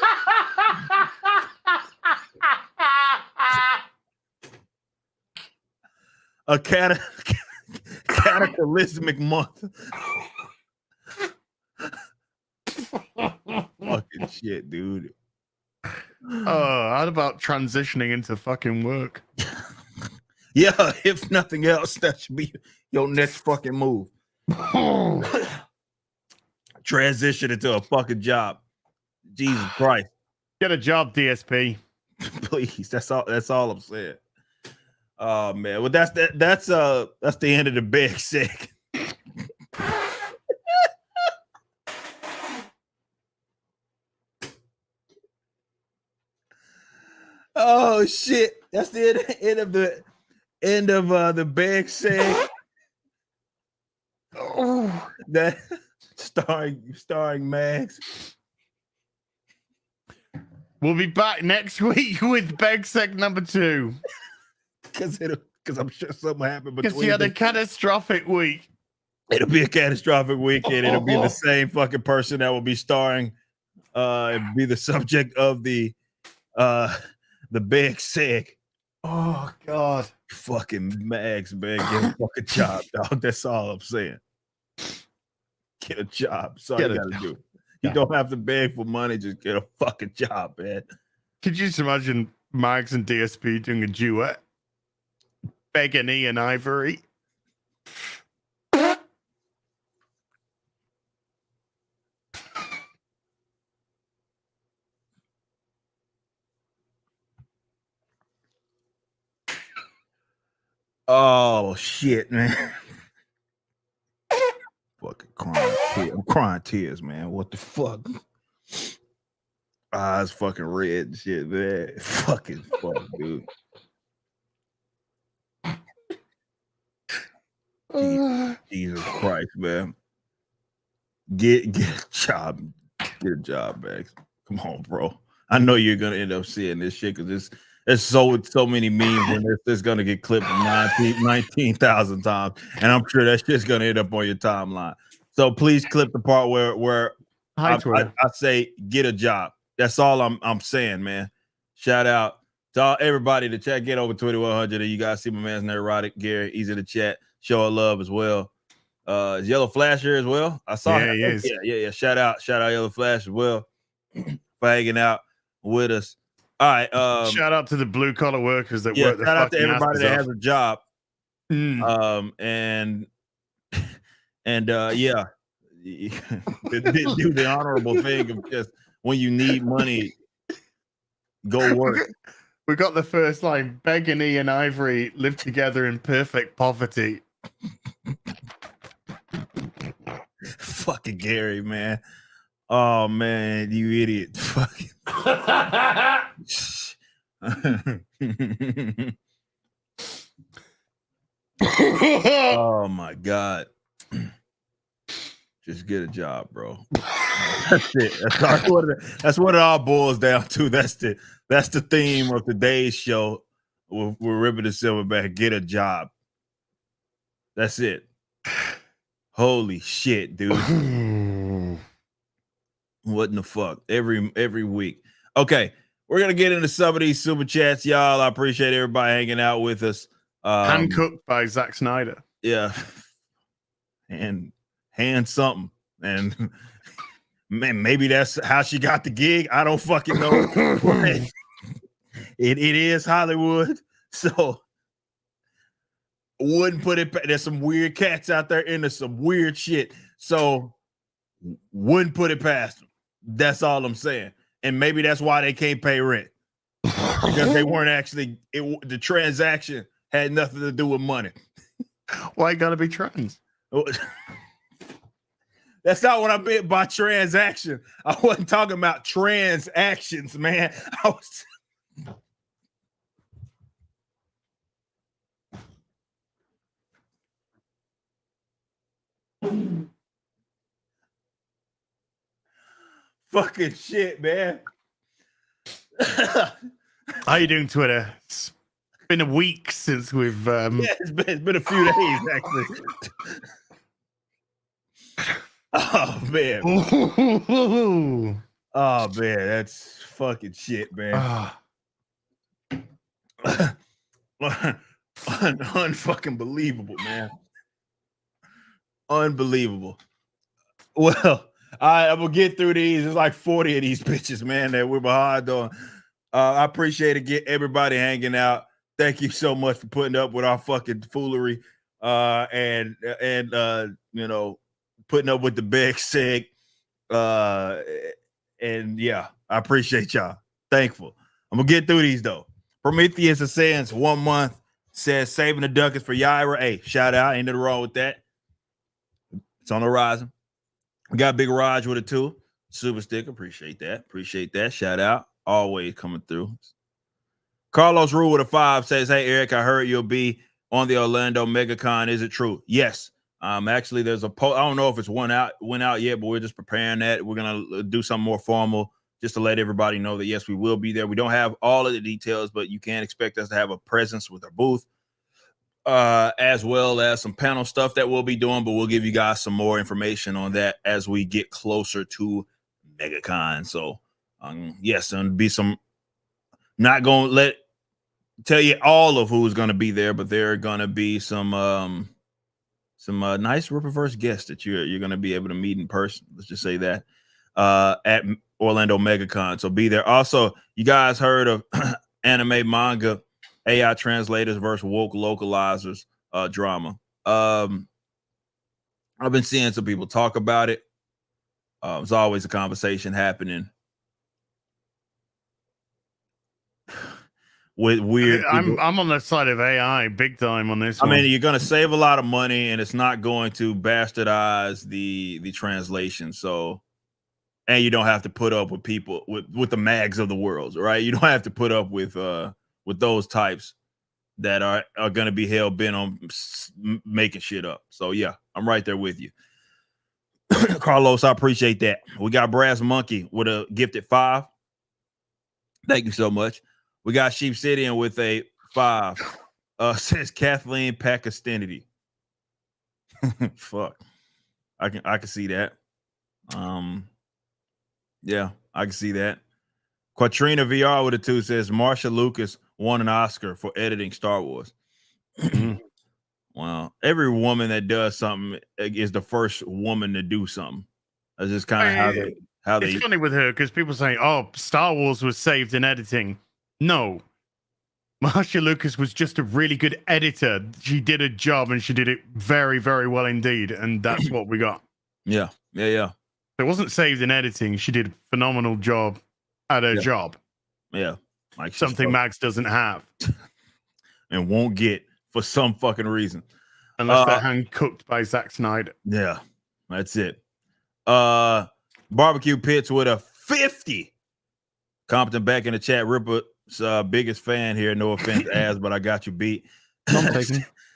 A cataclysmic month. Fucking shit, dude. How about transitioning into fucking work? Yeah, if nothing else, that should be your next fucking move. Transition into a fucking job. Jesus Christ. Get a job, DSP. Please. That's all I'm saying. Oh man. Well, that's the end of the big sick. Oh shit! That's the end of the big seg. Oh, that starring Max. We'll be back next week with Beg Seg number 2. Because I'm sure something happened between. Because you had a catastrophic week. It'll be a catastrophic weekend. It'll be the same fucking person that will be starring and be the subject of the big sick. Oh God. Fucking Max, man. Get a fucking job, dog. That's all I'm saying. Get a job. That's all you gotta do. You don't have to beg for money, just get a fucking job, man. Could you just imagine Mags and DSP doing a duet? Beggar, and Ivory. Oh shit, man. Fucking crying tears. I'm crying tears, man. What the fuck? Eyes fucking red and shit, man. Fucking fuck, dude. Jesus Christ, man. Get a job. Get a job, Max. Come on, bro. I know you're gonna end up seeing this shit because there's so many memes and it's gonna get clipped 19,000 times, and I'm sure that shit's gonna end up on your timeline. So please clip the part where I say get a job. That's all I'm saying, man. Shout out to everybody to chat. Get over 2100, and you guys see my man's neurotic Gary. Easy to chat. Show love as well. Is Yellow Flash here as well? I saw him. He is. Yeah. Shout out Yellow Flash as well. for hanging out with us. All right. Shout out to the blue collar workers that Yeah, work the shout out to fucking everybody asses that off. has a job. And yeah, do the honorable thing of just when you need money, go work. We got the first line. Beggar and Ivory live together in perfect poverty. Fucking Gary, man. Oh man, you idiot. Fucking. Oh my God. Just get a job, bro. That's it. That's what it all boils down to. That's the theme of today's show. We're ripping the Silverback. Get a job. That's it. Holy shit, dude. What in the fuck? Every week. Okay, we're gonna get into some of these super chats, y'all. I appreciate everybody hanging out with us. Hand cooked by Zack Snyder. Yeah, and hand something, and man, maybe that's how she got the gig. I don't fucking know. it is Hollywood, so wouldn't put it. There's some weird cats out there into some weird shit, so wouldn't put it past them. That's all I'm saying. And maybe that's why they can't pay rent, because they weren't actually. The transaction had nothing to do with money. Why gotta be trans? That's not what I meant by transaction. I wasn't talking about transactions, man. I was. Fucking shit, man. How you doing, Twitter? It's been a week since we've Yeah, it's been a few days actually. Oh man. Oh man, that's fucking shit, man. Unfucking believable, man. Unbelievable. Well, all right, I'm gonna get through these. There's like 40 of these bitches, man, that we're behind on. I appreciate it. Get everybody hanging out. Thank you so much for putting up with our fucking foolery. And you know, putting up with the big sick. And yeah, I appreciate y'all. Thankful. I'm gonna get through these though. Prometheus Ascends 1 month says saving the ducats for Yaira. Hey, shout out. Ain't nothing wrong with that. It's on the horizon. We got Big Raj with it too. Super sticker. Appreciate that. Appreciate that. Shout out. Always coming through. Carlos Rule with a 5 says, hey, Eric, I heard you'll be on the Orlando MegaCon. Is it true? Yes. Actually, there's a post. I don't know if it's went out yet, but we're just preparing that. We're gonna do something more formal just to let everybody know that yes, we will be there. We don't have all of the details, but you can expect us to have a presence with our booth, as well as some panel stuff that we'll be doing. But we'll give you guys some more information on that as we get closer to MegaCon. So, yes, and be some. Not gonna tell you all of who's gonna be there, but there are gonna be some nice Rippaverse guests that you're going to be able to meet in person. Let's just say that at Orlando MegaCon. So be there. Also, you guys heard of anime manga AI translators versus woke localizers drama. I've been seeing some people talk about it. There's always a conversation happening with weird. I'm on the side of AI big time on this. I mean, you're going to save a lot of money, and it's not going to bastardize the translation. So, and you don't have to put up with people with the mags of the world, right? You don't have to put up with those types that are going to be hell bent on making shit up. So, yeah, I'm right there with you, Carlos. I appreciate that. We got Brass Monkey with a gifted 5. Thank you so much. We got Sheep Citian with a 5. Says Kathleen Pakistanity. Fuck. I can see that. Yeah, I can see that. Quatrina VR with a 2 says Marsha Lucas won an Oscar for editing Star Wars. Well, every woman that does something is the first woman to do something. That's just kind of how It's they funny with her because people say, "Oh, Star Wars was saved in editing." No, Marsha Lucas was just a really good editor. She did a job and she did it very, very well indeed, and that's what we got. yeah. It wasn't saved in editing. She did a phenomenal job at her job. Yeah. Like Something Max doesn't have. And won't get for some fucking reason. Unless they're hand cooked by Zack Snyder. Yeah, that's it. Barbecue Pits with a 50. Compton back in the chat. Ripper's biggest fan here. No offense, Az, but I got you beat.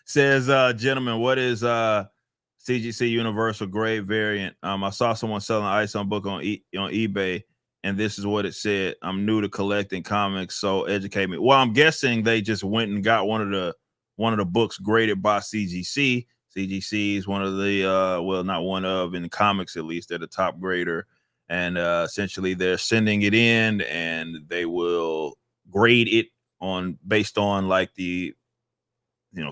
Says, gentlemen, what is CGC Universal Grade variant? I saw someone selling ice on book on eBay, and this is what it said. I'm new to collecting comics, so educate me. Well, I'm guessing they just went and got one of the books graded by CGC. CGC is one of the well, not one of, in the comics at least, they're the top grader, and essentially they're sending it in, and they will grade it based on like the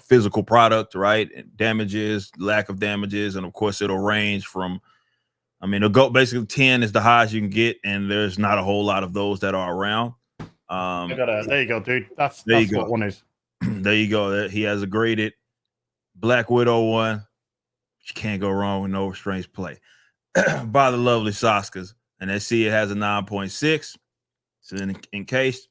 physical product, right? And damages, lack of damages, and of course it'll range from, it'll go basically 10 is the highest you can get, and there's not a whole lot of those that are around. There you go, dude. That's what one is. There you go. He has a graded Black Widow one. You can't go wrong with no restraints play by the lovely Saskas, and they see it has a 9.6. So in case.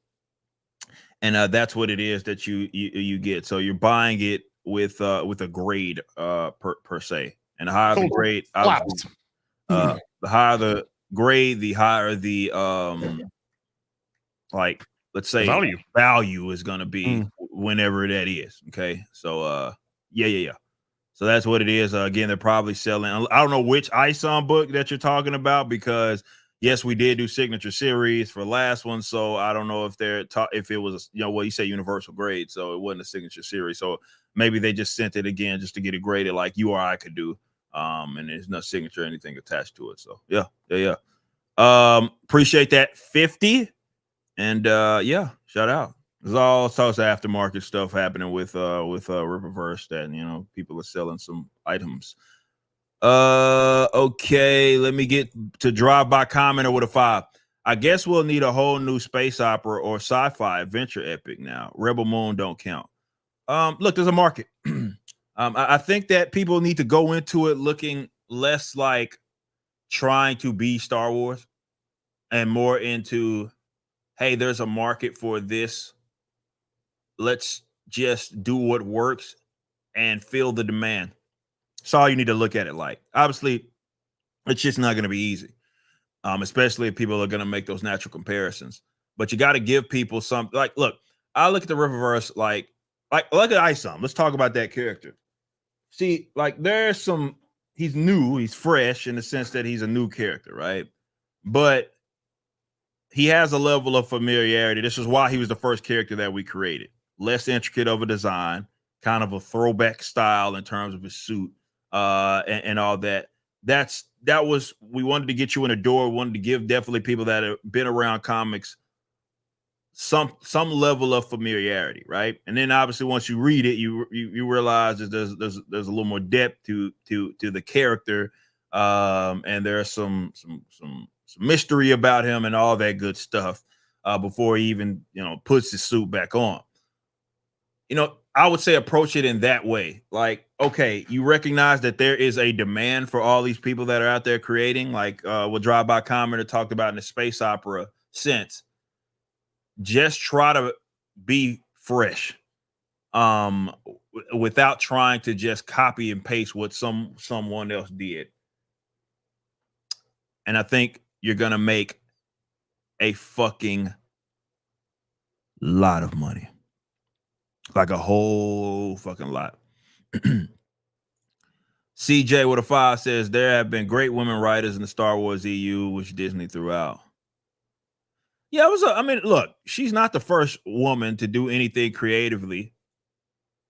And that's what it is that you get. So you're buying it with a grade per se. And the higher the grade, the higher the grade, the higher the like, let's say value is going to be whenever that is. Okay, so yeah. So that's what it is. Again, they're probably selling. I don't know which ISOM book that you're talking about, because yes, we did do signature series for last one. So I don't know if if it was, you say universal grade, so it wasn't a signature series. So maybe they just sent it again just to get it graded like you or I could do. And there's no signature or anything attached to it. So yeah. Appreciate that 50. And shout out. There's all sorts of aftermarket stuff happening with Ripperverse that people are selling some items. Okay, let me get to drive-by commenter with a 5. I guess we'll need a whole new space opera or sci-fi adventure epic now. Rebel Moon don't count. Look, there's a market. I think that people need to go into it looking less like trying to be Star Wars and more into, hey, there's a market for this. Let's just do what works and fill the demand. That's all you need to look at it like. Obviously, it's just not going to be easy, especially if people are going to make those natural comparisons. But you got to give people something. Like, look, I look at the Riververse like look at Isom. Let's talk about that character. See, like he's new, he's fresh in the sense that he's a new character, right? But he has a level of familiarity. This is why he was the first character that we created. Less intricate of a design, kind of a throwback style in terms of his suit, and all that. We wanted to get you in the door. We wanted to give definitely people that have been around comics some level of familiarity, right? And then obviously once you read it, you realize that there's a little more depth to the character, and there's some mystery about him and all that good stuff before he even puts his suit back on. I would say approach it in that way. Like, okay, you recognize that there is a demand for all these people that are out there creating, like what Drive By Commenter talked about in the space opera sense. Just try to be fresh, without trying to just copy and paste what someone else did. And I think you're gonna make a fucking lot of money. Like a whole fucking lot. CJ with a 5 says there have been great women writers in the Star Wars EU, which Disney threw out. Yeah, look, she's not the first woman to do anything creatively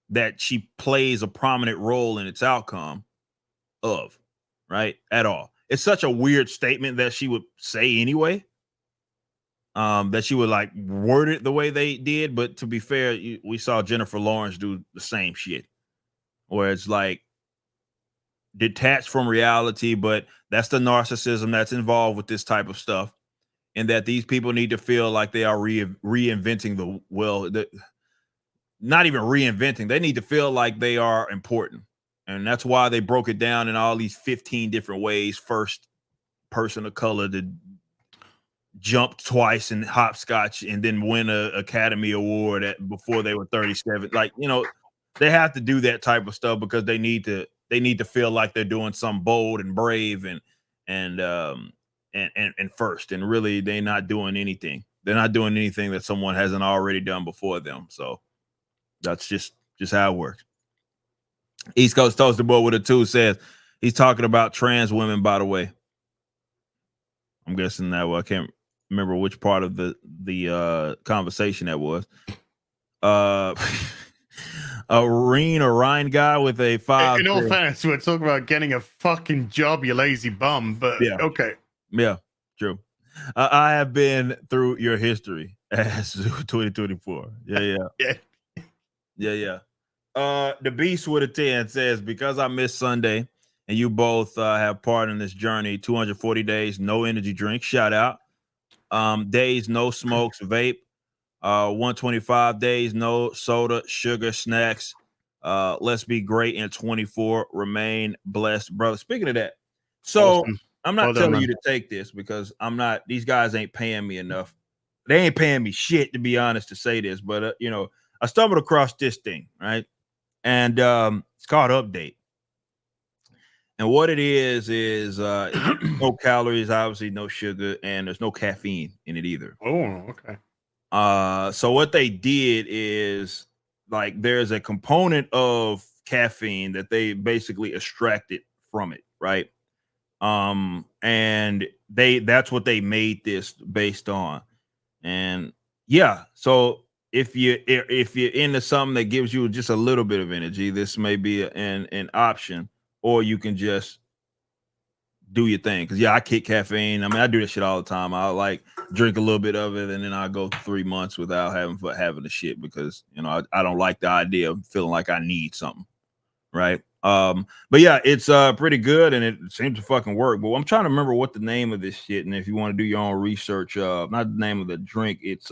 that she plays a prominent role in its outcome of, right? At all. It's such a weird statement that she would say anyway. That she would like word it the way they did, but to be fair, we saw Jennifer Lawrence do the same shit, where it's like detached from reality, but that's the narcissism that's involved with this type of stuff. And that these people need to feel like they are reinventing not even reinventing. They need to feel like they are important. And that's why they broke it down in all these 15 different ways. First person of color to jump twice in hopscotch and then win an Academy Award before they were 37. Like, they have to do that type of stuff because they need to feel like they're doing something bold and brave and first. And really, they're not doing anything. They're not doing anything that someone hasn't already done before them. So that's just how it works. East Coast Toaster Boy with a 2 says he's talking about trans women, by the way. I'm guessing that I can't remember which part of the conversation that was. A Rhine guy with a 5. In all fairness, we're talking about getting a fucking job, you lazy bum. But yeah, okay, yeah, true. I have been through your history as 2024. Yeah. The Beast with a 10 says, because I missed Sunday and you both have part in this journey, 240 days, no energy drink, shout out. Days, no smokes, vape. 125 days, no soda, sugar, snacks. Let's be great in 24. Remain blessed, brother. Speaking of that, so awesome. I'm not Well done, telling man. you to take this because I'm not. These guys ain't paying me enough. They ain't paying me shit, to be honest, to say this. But I stumbled across this thing, right? And it's called Update. And what it is no calories, obviously no sugar, and there's no caffeine in it either. Oh, okay. So what they did is, like, there's a component of caffeine that they basically extracted from it, right? And that's what they made this based on. And yeah, so if you're into something that gives you just a little bit of energy, this may be an option, or you can just do your thing. Because I kick caffeine. I mean, I do this shit all the time. I like drink a little bit of it, and then I go 3 months without having the shit because I don't like the idea of feeling like I need something, right? But yeah, it's pretty good, and it seems to fucking work. But I'm trying to remember what the name of this shit, and if you want to do your own research, not the name of the drink, it's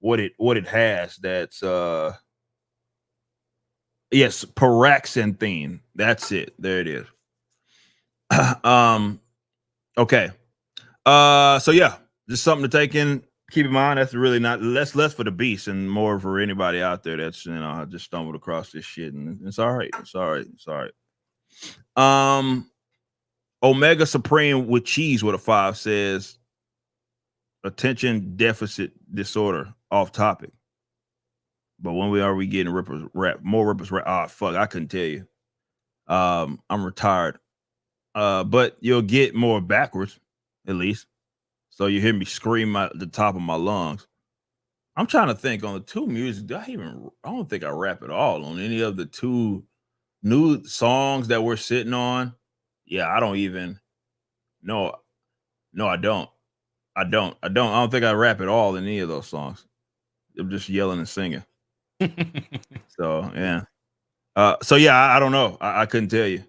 what it has. That's yes, paraxanthine. That's it. There it is. Okay. So yeah, just something to take in. Keep in mind that's really not less for the beast and more for anybody out there that's I just stumbled across this shit and it's all right. It's all right. Omega Supreme with cheese with a 5 says attention deficit disorder, off topic. But when we getting more rippers rap? Ah, fuck, I couldn't tell you. I'm retired. But you'll get more backwards, at least. So you hear me scream at the top of my lungs. I'm trying to think on the 2 music. I don't think I rap at all on any of the 2 new songs that we're sitting on. Yeah, I don't even. No, I don't. I don't think I rap at all in any of those songs. I'm just yelling and singing. So yeah. So yeah, I don't know. I couldn't tell you.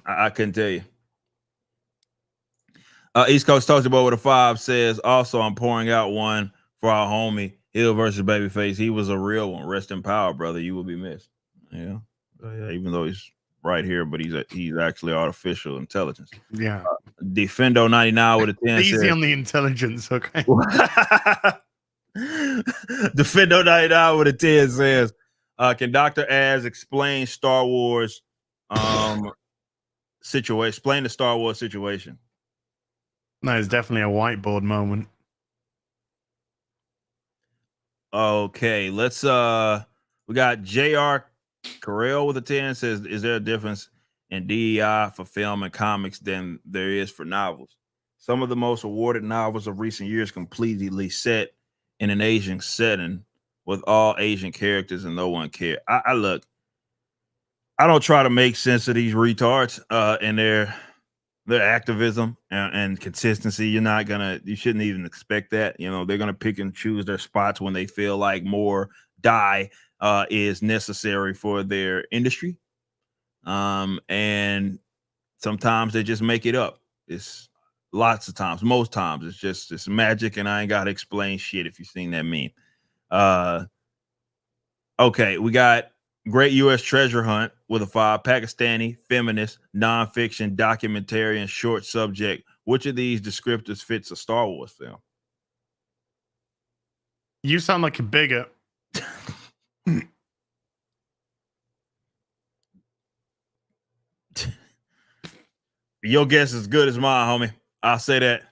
I couldn't tell you. East Coast Toasty Boy with a 5 says, also, I'm pouring out one for our homie, Hill versus Babyface. He was a real one. Rest in power, brother. You will be missed. Yeah. Even though he's right here, but he's actually artificial intelligence. Yeah. Defendo 99 with a 10 Easy says, on the intelligence, okay. Defendo 99 with a 10 says, can Dr. Az explain Star Wars situation? Explain the Star Wars situation. No, it's definitely a whiteboard moment. Okay, let's we got JR Carell with a 10 says, is there a difference in DEI for film and comics than there is for novels? Some of the most awarded novels of recent years completely set in an Asian setting with all Asian characters and no one cared. I look, I don't try to make sense of these retards and their activism and consistency. You shouldn't even expect that. They're gonna pick and choose their spots when they feel like more dye is necessary for their industry. And sometimes they just make it up. It's lots of times, most times it's magic, and I ain't gotta explain shit if you've seen that meme. Okay, we got Great U.S. Treasure Hunt with a 5, Pakistani, feminist, nonfiction, documentary, and short subject. Which of these descriptors fits a Star Wars film? You sound like a bigot. Your guess is as good as mine, homie. I'll say that.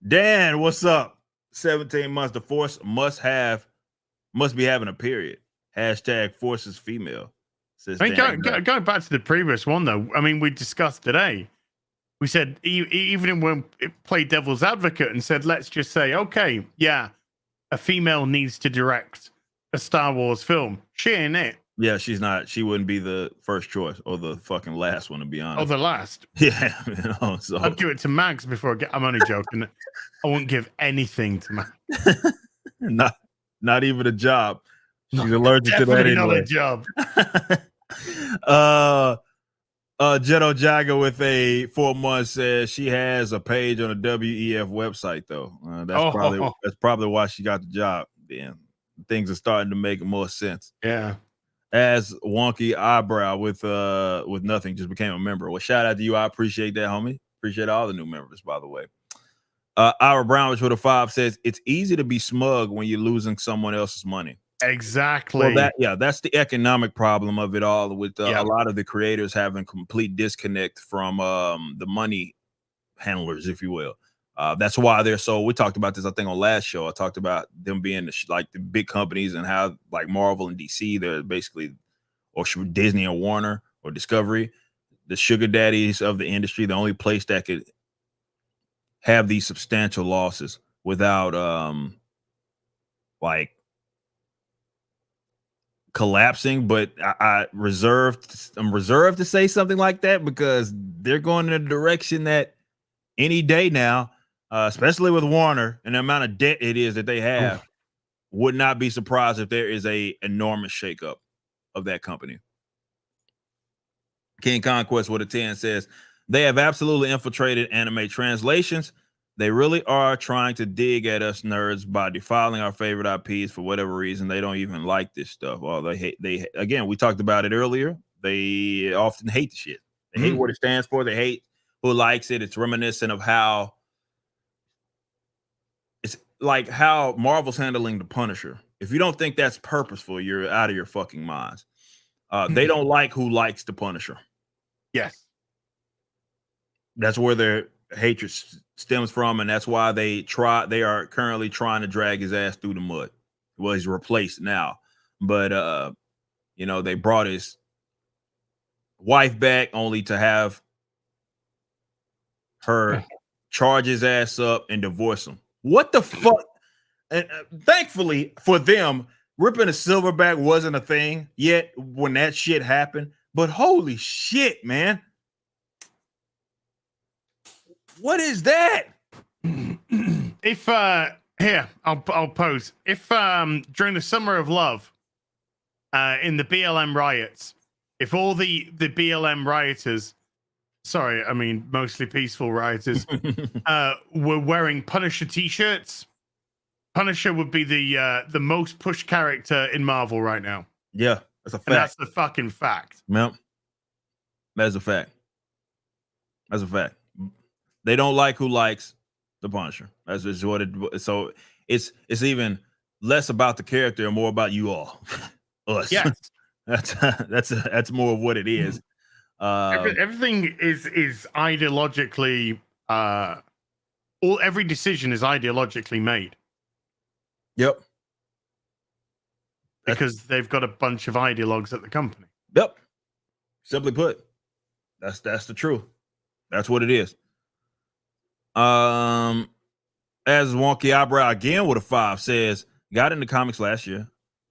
Dan, what's up? 17 months. The Force must be having a period. Hashtag Force is female. Says I mean, Dan. going back to the previous one, though, I mean, we discussed today. We said, even when it played devil's advocate and said, let's just say, okay, yeah, a female needs to direct a Star Wars film. She ain't it. Yeah, she's not. She wouldn't be the first choice or the fucking last one, to be honest. Or the last. Yeah, so I'd give it to Mags before I'm only joking. I wouldn't give anything to Mags. not even a job. She's allergic to that anyway. Not a job. Jetto Jagger with a 4 months says she has a page on the WEF website though. That's probably why she got the job. Then things are starting to make more sense. Yeah. As Wonky Eyebrow with nothing just became a member. Well, shout out to you. I appreciate that, homie. Appreciate all the new members, by the way. Ira Brownwich with a 5 says it's easy to be smug when you're losing someone else's money. Exactly. Well, that's the economic problem of it all, with a lot of the creators having complete disconnect from the money handlers, if you will. That's why they're so. We talked about this, I think, on last show. I talked about them being like the big companies and how, like Marvel and DC, they're basically, or Disney or Warner or Discovery, the sugar daddies of the industry. The only place that could have these substantial losses without like collapsing. But I'm reserved to say something like that because they're going in a direction that any day now, especially with Warner and the amount of debt it is that they have, would not be surprised if there is a enormous shakeup of that company. King Conquest with a 10 says they have absolutely infiltrated anime translations. They really are trying to dig at us nerds by defiling our favorite IPs for whatever reason. They don't even like this stuff. Well, they again, we talked about it earlier. They often hate the shit. They hate what it stands for. They hate who likes it. It's reminiscent of how it's like how Marvel's handling the Punisher. If you don't think that's purposeful, you're out of your fucking minds. They don't like who likes the Punisher. Yes. That's where their hatred stems from, and that's why they are currently trying to drag his ass through the mud. Well, he's replaced now, but they brought his wife back only to have her charge his ass up and divorce him. What the fuck? And thankfully for them, ripping a silverback wasn't a thing yet when that shit happened. But holy shit, man. What is that? If here, I'll pose. If during the Summer of Love, in the BLM riots, if all the BLM rioters, sorry, I mean mostly peaceful rioters, were wearing Punisher t-shirts, Punisher would be the most pushed character in Marvel right now. Yeah, that's a fact. And that's the fucking fact. Yep. That's a fact. That's a fact. They don't like who likes the Punisher. That's just what it. So it's even less about the character and more about you all, us. Yes, that's more of what it is. Everything is ideologically. Every decision is ideologically made. Yep. Because they've got a bunch of ideologues at the company. Yep. Simply put, that's the truth. That's what it is. As Wonky Eyebrow again with a 5 says, got into comics last year.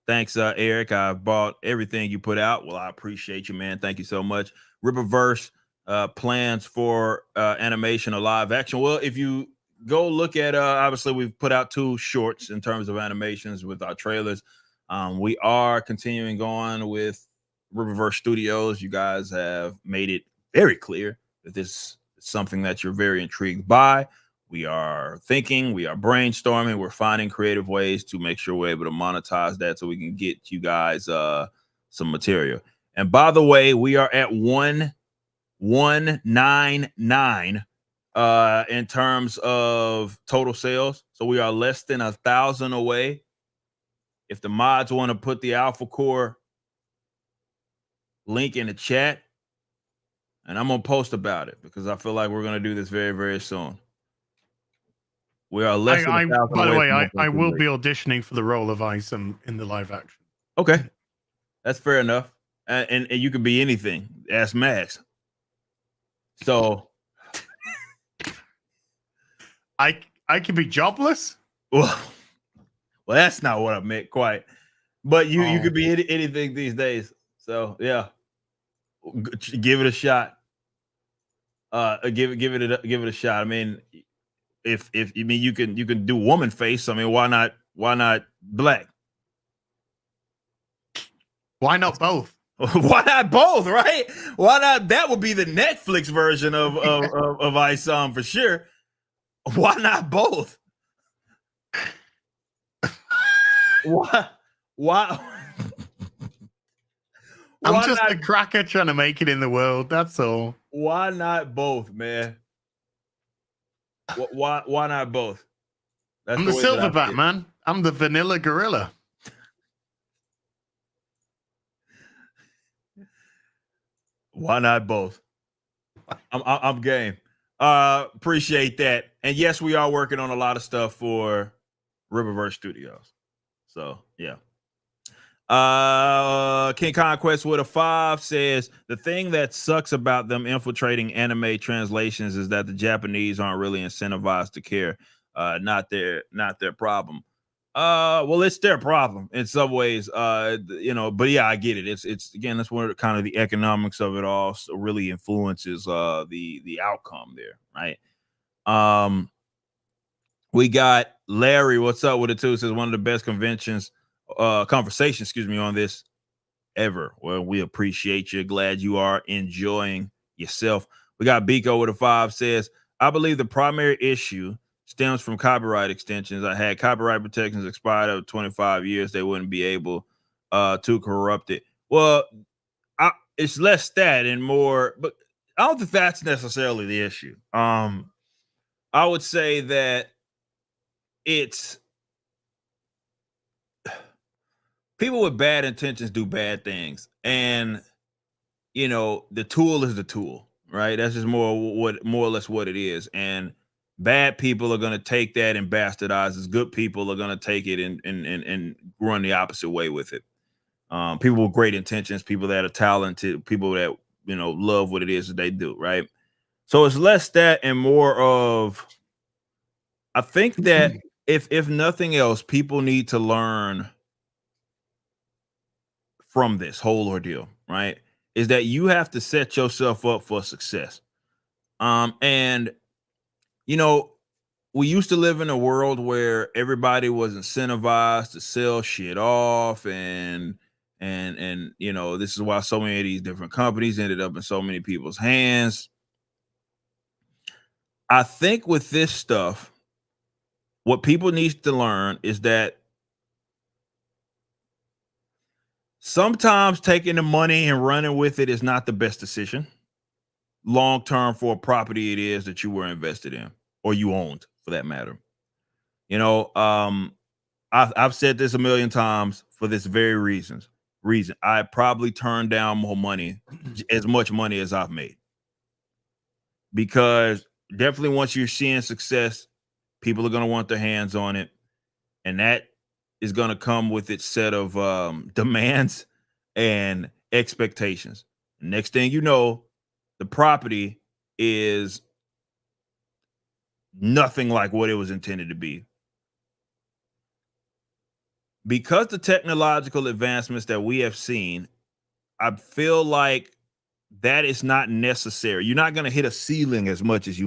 Thanks, Eric. I bought everything you put out. Well, I appreciate you, man. Thank you so much. Ripperverse plans for animation or live action. Well, if you go look at, obviously we've put out 2 shorts in terms of animations with our trailers. We are continuing on with Riververse Studios. You guys have made it very clear that this is something that you're very intrigued by. We are thinking, we are brainstorming, we're finding creative ways to make sure we're able to monetize that so we can get you guys some material. And by the way, we are at 199 in terms of total sales. So we are less than 1,000 away. If the mods want to put the Alpha Core link in the chat, and I'm gonna post about it because I feel like we're gonna do this very, very soon. We are less than 1,000 by the away way, from I will be auditioning for the role of Isom in the live action. Okay, that's fair enough. And you can be anything. Ask Max. So I could be jobless. well, that's not what I meant quite. But you could be anything these days. So yeah, give it a shot. Give it a shot. I mean, if you mean you can do woman face. I mean, why not black? Why not both? Why not both? Right? Why not? That would be the Netflix version of Isom for sure. Why not both? Why? I'm just a cracker trying to make it in the world. That's all. Why not both, man? Why not both? That's I'm the Silverback, man. I'm the vanilla gorilla. Why not both? I'm game. Appreciate that. And yes, we are working on a lot of stuff for Riververse Studios. So yeah. King Conquest with a 5 says the thing that sucks about them infiltrating anime translations is that the Japanese aren't really incentivized to care. Not their problem. Well, it's their problem in some ways. But yeah, I get it. It's again, that's where kind of the economics of it all really influences the outcome there, right? We got Larry. What's up with it too? Says one of the best conventions. Conversation, on this ever. Well, we appreciate you. Glad you are enjoying yourself. We got Biko with a 5 says, I believe the primary issue stems from copyright extensions. I had copyright protections expired over 25 years. They wouldn't be able to corrupt it. Well, it's less that and more, but I don't think that's necessarily the issue. I would say that it's people with bad intentions do bad things, and the tool is the tool, right? That's just more or less what it is. And bad people are going to take that and bastardize as good people are going to take it and run the opposite way with it. People with great intentions, people that are talented, people that love what it is that they do, right? So it's less that and more of, I think that if nothing else, people need to learn from this whole ordeal, right? Is that you have to set yourself up for success. And we used to live in a world where everybody was incentivized to sell shit off, and this is why so many of these different companies ended up in so many people's hands. I think with this stuff, what people need to learn is that sometimes taking the money and running with it is not the best decision long term for a property it is that you were invested in or you owned, for that matter. I've said this a million times for this very reason. I probably turned down more money, as much money as I've made, because definitely once you're seeing success, people are going to want their hands on it, and that is going to come with its set of demands and expectations. Next thing you know, the property is nothing like what it was intended to be. Because the technological advancements that we have seen, I feel like that is not necessary. You're not going to hit a ceiling as much as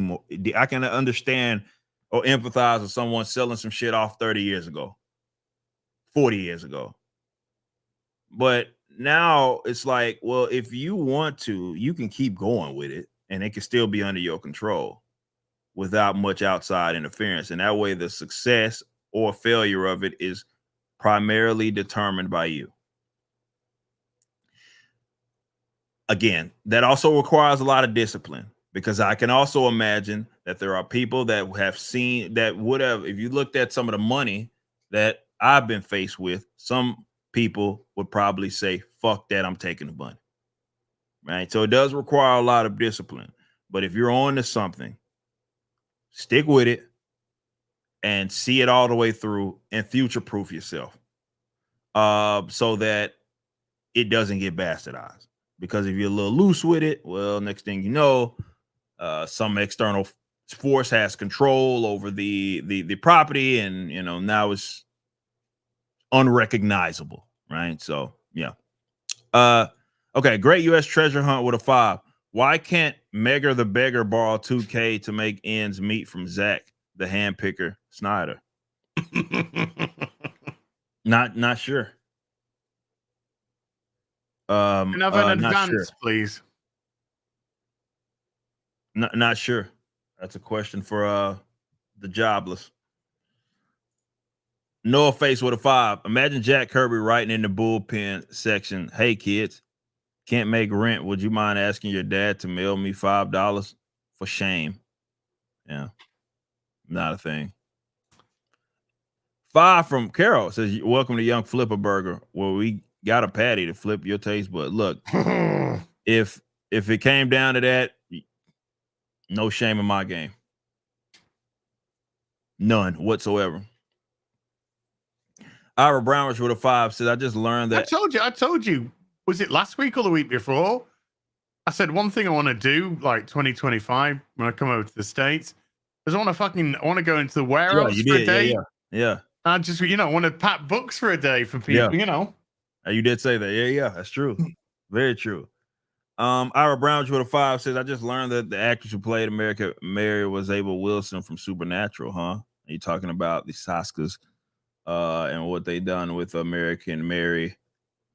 I can understand or empathize with someone selling some shit off 30 years ago, 40 years ago. But now it's like, well, if you want to, you can keep going with it and it can still be under your control without much outside interference. And that way the success or failure of it is primarily determined by you. Again, that also requires a lot of discipline, because I can also imagine that there are people that have seen that would have, if you looked at some of the money that I've been faced with, some people would probably say, fuck that, I'm taking the money. Right. So it does require a lot of discipline. But if you're on to something, stick with it and see it all the way through and future proof yourself, so that it doesn't get bastardized. Because if you're a little loose with it, well, next thing you know, some external force has control over the property, and now it's unrecognizable, right? So yeah. Okay, great U.S. treasure hunt with a 5. Why can't Beggar the Beggar borrow 2K to make ends meet from Zach the hand picker Snyder? Not sure. Can I have an Not advance, sure. please? Not sure. That's a question for the jobless. Noah Face with a 5. Imagine Jack Kirby writing in the bullpen section, "Hey kids, can't make rent. Would you mind asking your dad to mail me $5 for shame?" Yeah, not a thing. 5 from Carol says, "Welcome to Young Flipper Burger, where we got a patty to flip your taste bud." Look, if it came down to that, no shame in my game. None whatsoever. Ira Browners with a 5 says, "I just learned that." I told you. Was it last week or the week before? I said one thing I want to do, like 2025, when I come over to the States, is I want to go into the warehouse you for a did. day. Yeah. I just, want to pack books for a day for people, You did say that. Yeah, that's true. Very true. Ira Browners with a 5 says, "I just learned that the actress who played America Mary was Abel Wilson from Supernatural, huh?" Are you talking about the Saskas and what they done with American Mary?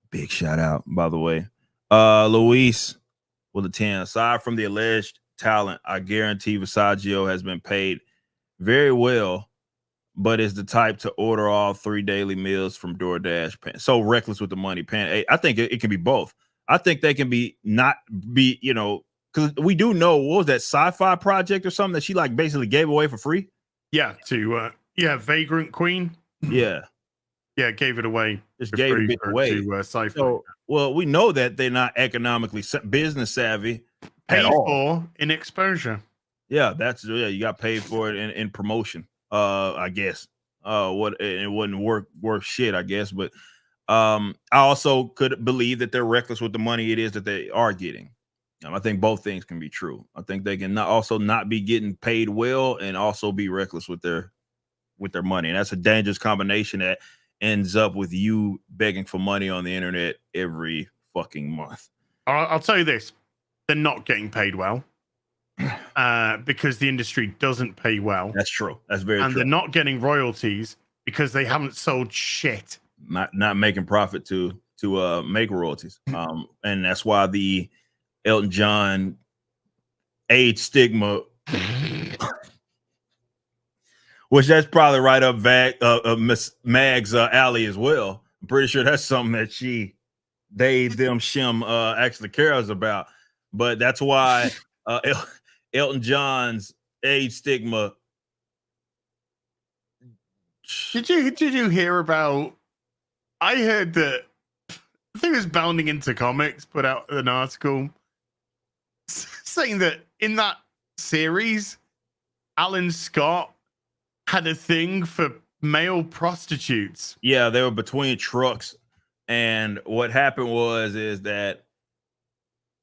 Big shout out, by the way. Luis with a 10. "Aside from the alleged talent, I guarantee Visaggio has been paid very well, but is the type to order all 3 daily meals from DoorDash. So reckless with the money. I think it can be both. I think they can not be, because we do know, what was that sci-fi project or something that she like basically gave away for free? Yeah, Vagrant Queen. Yeah. Yeah, gave it away. Just gave it away. To sci-fi. So, well, we know that they're not economically business savvy. Paid for in exposure. Yeah, you got paid for it in promotion. I guess. It wasn't worth shit, I guess. But I also could believe that they're reckless with the money it is that they are getting. I think both things can be true. I think they can not be getting paid well and also be reckless with their money. And that's a dangerous combination that ends up with you begging for money on the internet every fucking month. I'll tell you this. They're not getting paid well because the industry doesn't pay well. That's true. That's very and true. And they're not getting royalties because they haven't sold shit. Not making profit to make royalties. And that's why the Elton John AIDS stigma, which that's probably right up Miss Mag's alley as well. I'm pretty sure that's something that Shim actually cares about. But that's why Elton John's AIDS stigma. Did you hear about? I heard that I think it was Bounding Into Comics put out an article saying that in that series, Alan Scott had a thing for male prostitutes. Yeah, they were between trucks, and what happened is that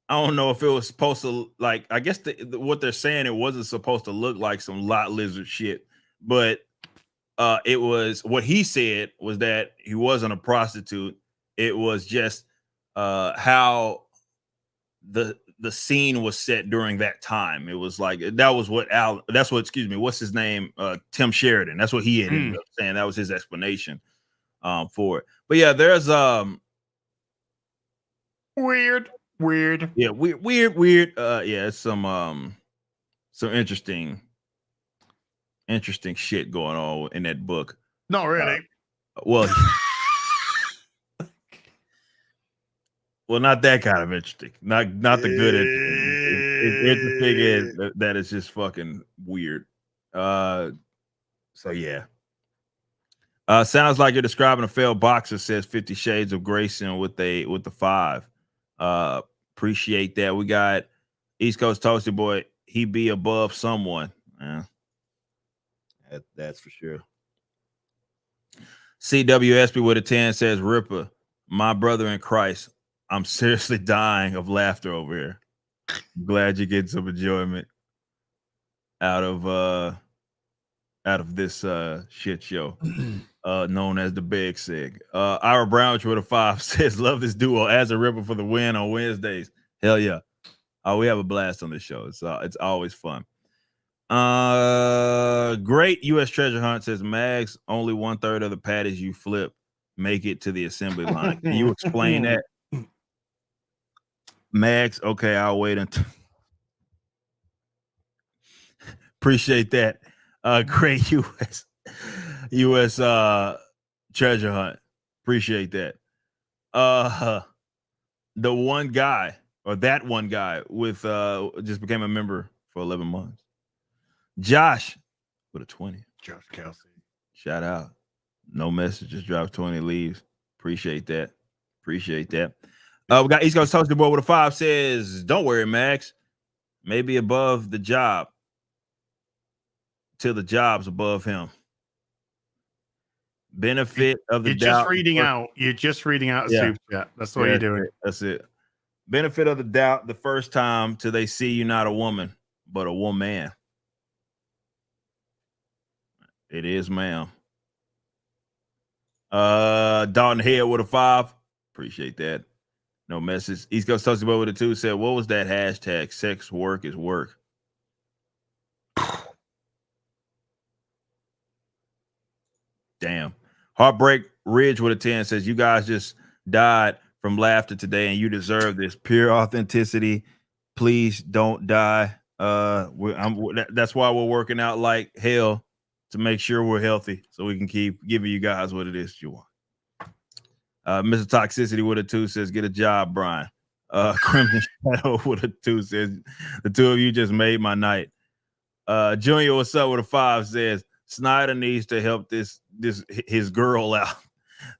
I don't know if it was supposed to, like, I guess what they're saying, it wasn't supposed to look like some lot lizard shit, but it was, what he said was that he wasn't a prostitute. It was just how the scene was set during that time. It was like, what's his name? Tim Sheridan. That's what he had ended up saying. That was his explanation for it. But yeah, there's Weird. Yeah, weird. Yeah, it's some interesting shit going on in that book. Not really. Well, well, not that kind of interesting. Not the good interesting. Interesting is that it's just fucking weird. So yeah. Sounds like you're describing a failed boxer, says 50 Shades of Grayson with the 5. Appreciate that. We got East Coast Toasty Boy. He be above someone. Yeah. That's for sure. CWSP with a 10 says, Ripper, my brother in Christ. I'm seriously dying of laughter over here. Glad you're getting some enjoyment out of this shit show known as the Big Sig. Ira Brown with a 5 says, love this duo as a Ripper for the win on Wednesdays. Hell yeah. We have a blast on this show. It's always fun. Great U.S. treasure hunt, says Mags. Only 1/3 of the patties you flip make it to the assembly line. Can you explain that, Mags? Okay, I'll wait until. Appreciate that. Great U.S. treasure hunt. Appreciate that. The one guy with just became a member for 11 months. Josh with a 20. Josh Kelsey. Shout out. No message, just drops 20 leaves. Appreciate that. We got East Coast Toasty Boy with a 5 says, don't worry, Max. Maybe above the job till the job's above him. Benefit of the doubt. You're just reading out a super chat. That's what you're doing. That's it. Benefit of the doubt the first time till they see you not a woman, but a woman. It is, ma'am. Dalton Head with a 5. Appreciate that. No message. East Coast Toasty Boy with a 2 said, what was that hashtag? Sex work is work. Damn. Heartbreak Ridge with a 10 says, you guys just died from laughter today and you deserve this. Pure authenticity. Please don't die. That's why we're working out like hell to make sure we're healthy so we can keep giving you guys what it is you want. Mr. Toxicity with a 2 says, get a job, Brian. Crimson Shadow with a 2 says, the two of you just made my night. Junior, what's up with a 5 says, Snyder needs to help his girl out.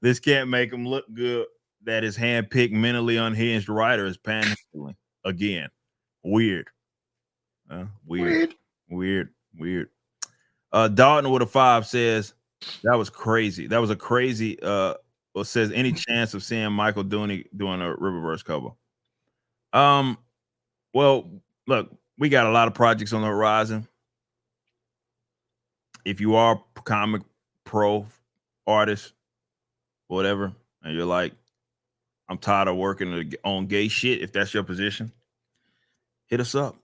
This can't make him look good that his hand-picked, mentally unhinged writer is panhandling again. Weird. Weird. Dalton with a 5 says, that was crazy. That was a crazy says any chance of seeing Michael Dooney doing a Riververse cover? Well, look, we got a lot of projects on the horizon. If you are a comic pro artist, whatever, and you're like, I'm tired of working on gay shit, if that's your position, hit us up.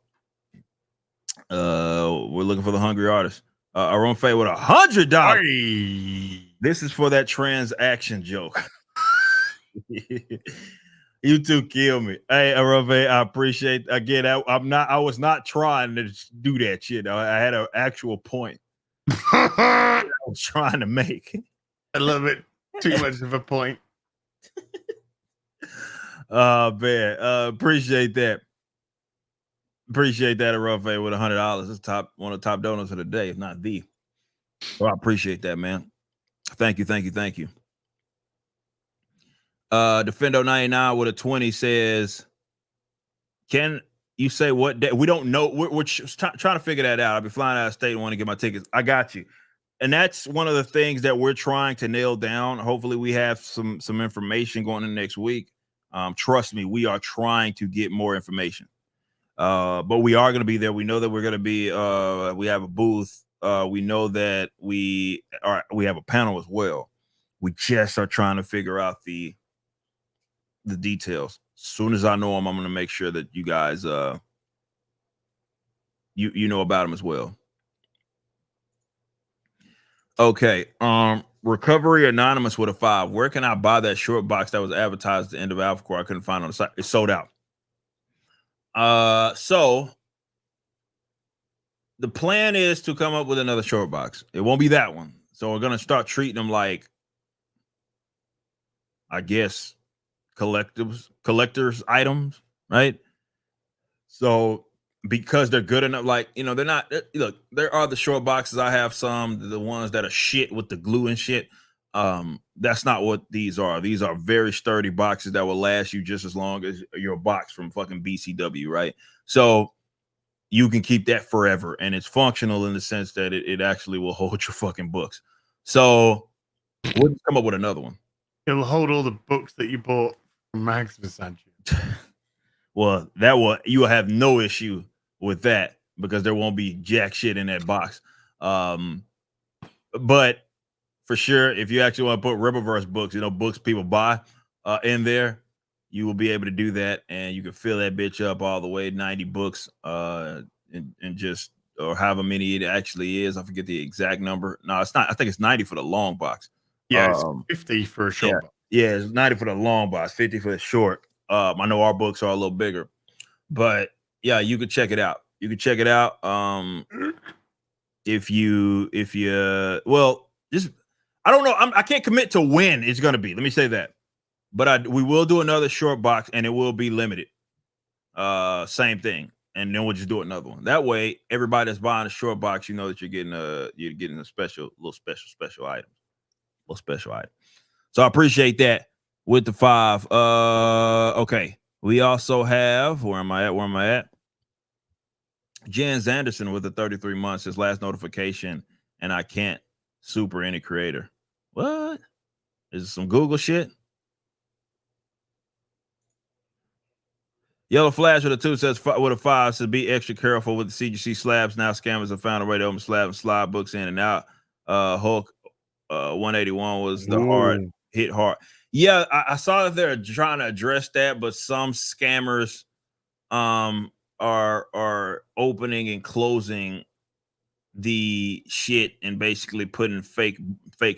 We're looking for the hungry artist. Aaron Faye with $100. This is for that transaction joke. You two kill me. Hey, Aaron Faye, I appreciate. Again, I was not trying to do that shit. I had an actual point I was trying to make. A little bit too much of a point. Man, appreciate that. Appreciate that, Rafe, with $100. It's one of the top donors of the day, if not the. Well, I appreciate that, man. Thank you. Defendo 99 with a 20 says, can you say what day? We don't know. We're trying to figure that out. I'll be flying out of state and want to get my tickets. I got you. And that's one of the things that we're trying to nail down. Hopefully we have some information going in next week. Trust me, we are trying to get more information. But we are going to be there. We know that we're going to be, we have a booth. We know that we have a panel as well. We just are trying to figure out the details. As soon as I know them, I'm going to make sure that you guys, you know about them as well. Okay. Recovery Anonymous with a 5. Where can I buy that short box that was advertised at the end of Alpha Core? I couldn't find it on the site. It's sold out. So the plan is to come up with another short box. It won't be that one. So we're gonna start treating them like, I guess, collectors items, right? So because they're good enough, like, you know, they're not. Look, there are the short boxes. I have some, the ones that are shit with the glue and shit. That's not what these are. These are very sturdy boxes that will last you just as long as your box from fucking BCW, right? So you can keep that forever, and it's functional in the sense that it actually will hold your fucking books. So we'll just come up with another one. It'll hold all the books that you bought from Mags Versace. Well, you will have no issue with that because there won't be jack shit in that box. But for sure, if you actually want to put Rippaverse books, you know, books people buy in there, you will be able to do that, and you can fill that bitch up all the way, 90 books, and just, or however many it actually is. I forget the exact number. No, it's not. I think it's 90 for the long box. Yeah, it's 50 for a short box. Yeah, it's 90 for the long box, 50 for the short. I know our books are a little bigger, but yeah, you could check it out. You can check it out. If you well, just, I don't know. I can't commit to when it's gonna be. Let me say that. But we will do another short box, and it will be limited. Same thing, and then we'll just do another one. That way, everybody that's buying a short box, you know that you're getting a special item, little special item. So I appreciate that with the 5. Okay. We also have, where am I at? Jen Zanderson with the 33 months, his last notification, and I can't super any creator. What? Is it some Google shit? Yellow Flash with a 2 says, with a 5 says, be extra careful with the CGC slabs. Now scammers have found a way to open slab and slide books in and out. Hulk 181 was the hard hit hard. Yeah, I saw that they're trying to address that, but some scammers are opening and closing the shit and basically putting fake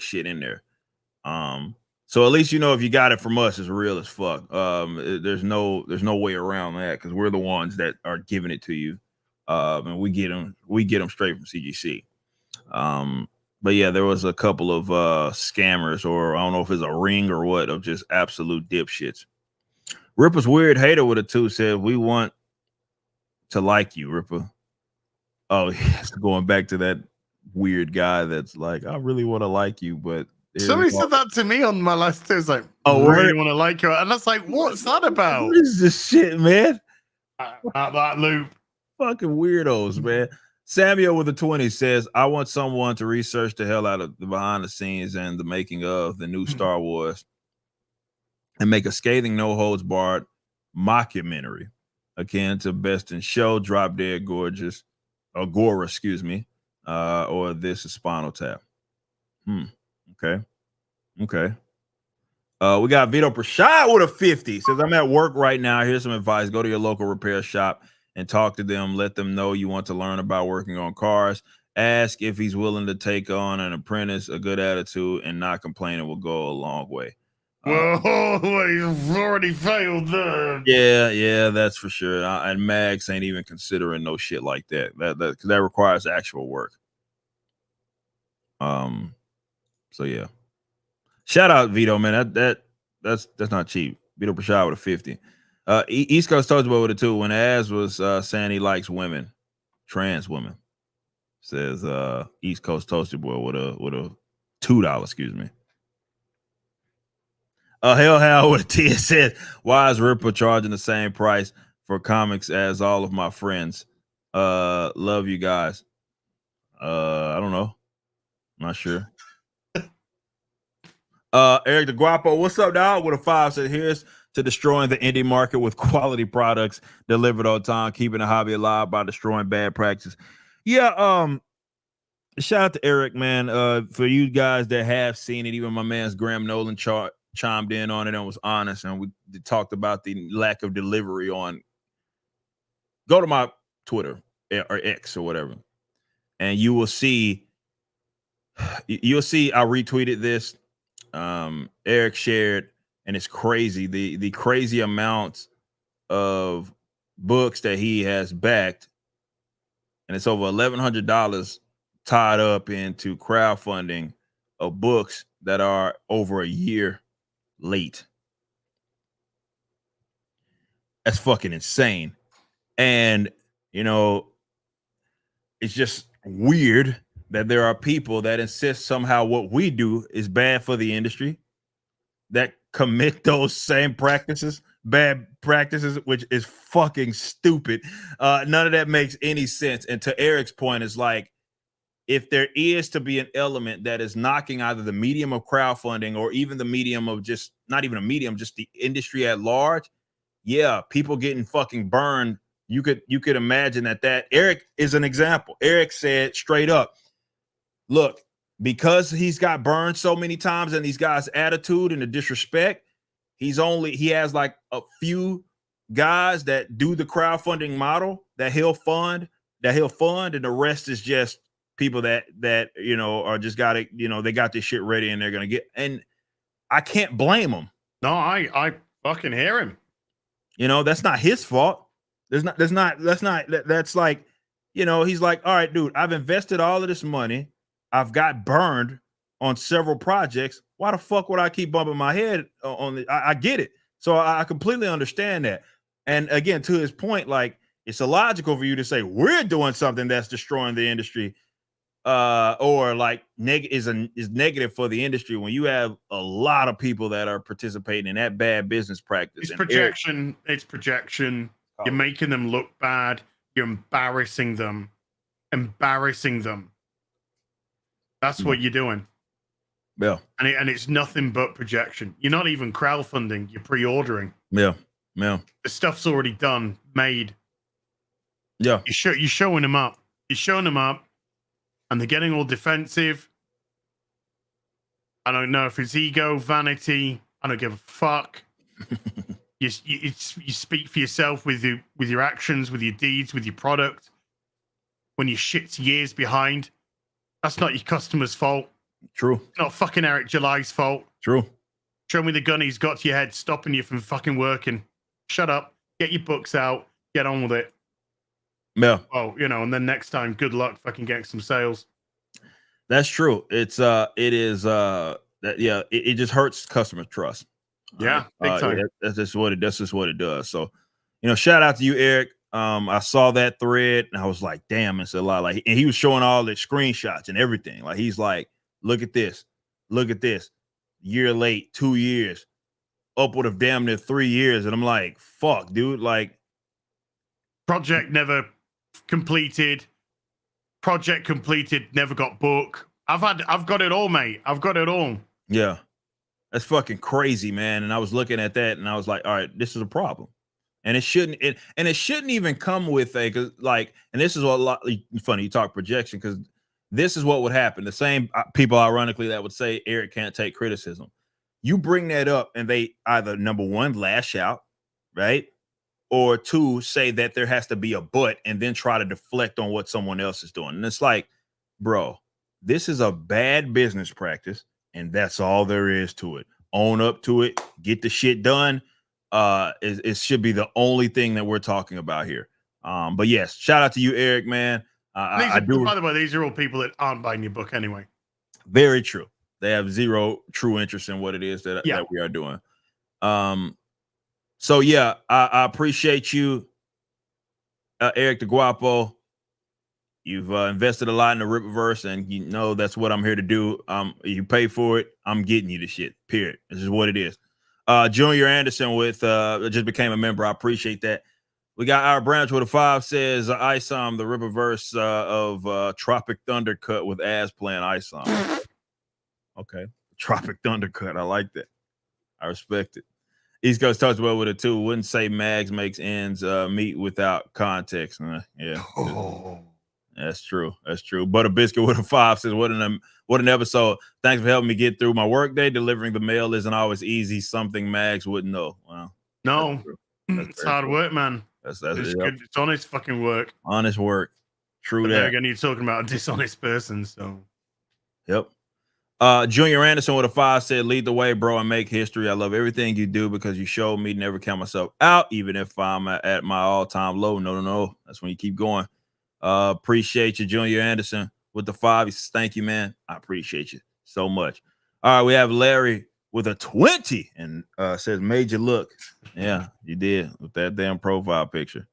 shit in there. So at least, you know, if you got it from us, it's real as fuck. There's no way around that because we're the ones that are giving it to you, and we get them straight from CGC. But yeah, there was a couple of scammers, or I don't know if it's a ring or what, of just absolute dipshits. Ripper's weird hater with a 2 said, we want to like you, Ripper. Oh, yes, going back to that weird guy that's like, I really want to like you, but somebody said that to me on my last day. It was like, oh, really want to like you, and that's like, what's that about? What is this shit, man? Out that loop. Fucking weirdos, man. Samuel with a 20 says, I want someone to research the hell out of the behind the scenes and the making of the new Star Wars and make a scathing, no holds barred mockumentary akin to Best in Show, Drop Dead Gorgeous, or Gora, excuse me, or This is Spinal Tap. Okay. We got Vito Prashad with a 50. Says, I'm at work right now. Here's some advice. Go to your local repair shop and talk to them. Let them know you want to learn about working on cars. Ask if he's willing to take on an apprentice. A good attitude and not complaining will go a long way. Whoa, you've already failed there. Yeah, that's for sure. And Mags ain't even considering no shit like that. That requires actual work. So yeah. Shout out Vito, man. That's not cheap. Vito Prashad with a 50. East Coast Toast Boy with a 2. When Az was saying he likes women, trans women. Says East Coast Toasted Boy with a $2, excuse me. Hell with a 10 says, why is Ripper charging the same price for comics as all of my friends? Love you guys. I don't know. Not sure. Eric the Guapo, what's up, dog? With a 5 said, here's to destroying the indie market with quality products delivered on time, keeping the hobby alive by destroying bad practices. Yeah, shout out to Eric, man. For you guys that have seen it, even my man's Graham Nolan chimed in on it and was honest, and we talked about the lack of delivery on. Go to my Twitter or X or whatever, and you will see You'll see. I retweeted this. Eric shared, and it's crazy. The crazy amounts of books that he has backed, and it's over $1,100 tied up into crowdfunding of books that are over a year late. That's fucking insane. And you know, it's just weird that there are people that insist somehow what we do is bad for the industry, that commit those same practices, bad practices, which is fucking stupid. None of that makes any sense. And to Eric's point, is like, if there is to be an element that is knocking either the medium of crowdfunding or even the medium of just not even a medium, just the industry at large, yeah, people getting fucking burned. You could imagine that Eric is an example. Eric said straight up, look, because he's got burned so many times and these guys' attitude and the disrespect, he has like a few guys that do the crowdfunding model that he'll fund, and the rest is just people that you know are just got it, you know, they got this shit ready and they're gonna get, and I can't blame them. No, I fucking hear him. You know, that's not his fault. That's like, you know, he's like, all right, dude, I've invested all of this money. I've got burned on several projects. Why the fuck would I keep bumping my head on the, I get it. So I completely understand that. And again, to his point, like, it's illogical for you to say we're doing something that's destroying the industry, or like is negative for the industry when you have a lot of people that are participating in that bad business practice. It's projection. It's projection. You're making them look bad. You're embarrassing them. That's what you're doing. Yeah. And it's nothing but projection. You're not even crowdfunding. You're pre-ordering. Yeah. The stuff's already done, made. Yeah. You're showing them up. And they're getting all defensive. I don't know if it's ego, vanity. I don't give a fuck. You speak for yourself with your actions, with your deeds, with your product. When your shit's years behind, that's not your customer's fault. True. It's not fucking Eric July's fault. True. Show me the gun he's got to your head, stopping you from fucking working. Shut up. Get your books out. Get on with it. Yeah. Oh, you know, and then next time, good luck fucking getting some sales. That's true. It just hurts customer trust. Yeah, big time. That's just what it does. So, you know, shout out to you, Eric. I saw that thread and I was like, damn, it's a lot. Like, and he was showing all the screenshots and everything. Like, he's like, look at this, year late, 2 years, upward of damn near 3 years. And I'm like, fuck, dude, like, project never completed. Project completed, never got book. I've got it all, mate. I've got it all. Yeah. That's fucking crazy, man. And I was looking at that and I was like, all right, this is a problem. And it shouldn't even come with cause like, and this is what a lot funny, you talk projection, because this is what would happen. The same people, ironically, that would say Eric can't take criticism. You bring that up and they either, number one, lash out, right? Or two, say that there has to be a but and then try to deflect on what someone else is doing. And it's like, bro, this is a bad business practice. And that's all there is to it. Own up to it. Get the shit done. It should be the only thing that we're talking about here. But yes, shout out to you, Eric, man. I do. By the way, these are all people that aren't buying your book anyway. Very true. They have zero true interest in what it is that we are doing. So yeah, I appreciate you, Eric the Guapo. You've invested a lot in the Rippaverse, and you know that's what I'm here to do. You pay for it, I'm getting you the shit. Period. This is what it is. Junior Anderson just became a member. I appreciate that. We got our branch with a 5 says Isom, the Rippaverse of Tropic Thundercut with As playing Isom. Okay, Tropic Thundercut. I like that. I respect it. East Coast talks about with it too. Wouldn't say Mags makes ends meet without context. Yeah. Oh. That's true. Butter Biscuit with a 5 says, what an episode. Thanks for helping me get through my workday. Delivering the mail isn't always easy. Something Mags wouldn't know. Well, no, it's hard work, man. That's it's good. It's honest fucking work. Honest work. True but that. Again, you're talking about a dishonest person, so Yep. Junior Anderson with a 5 said, lead the way, bro, and make history. I love everything you do because you showed me never count myself out, even if I'm at my all-time low. No. That's when you keep going. Appreciate you, Junior Anderson with the 5. He says, thank you, man. I appreciate you so much. All right, we have Larry with a 20 and says, made you look. Yeah, you did with that damn profile picture.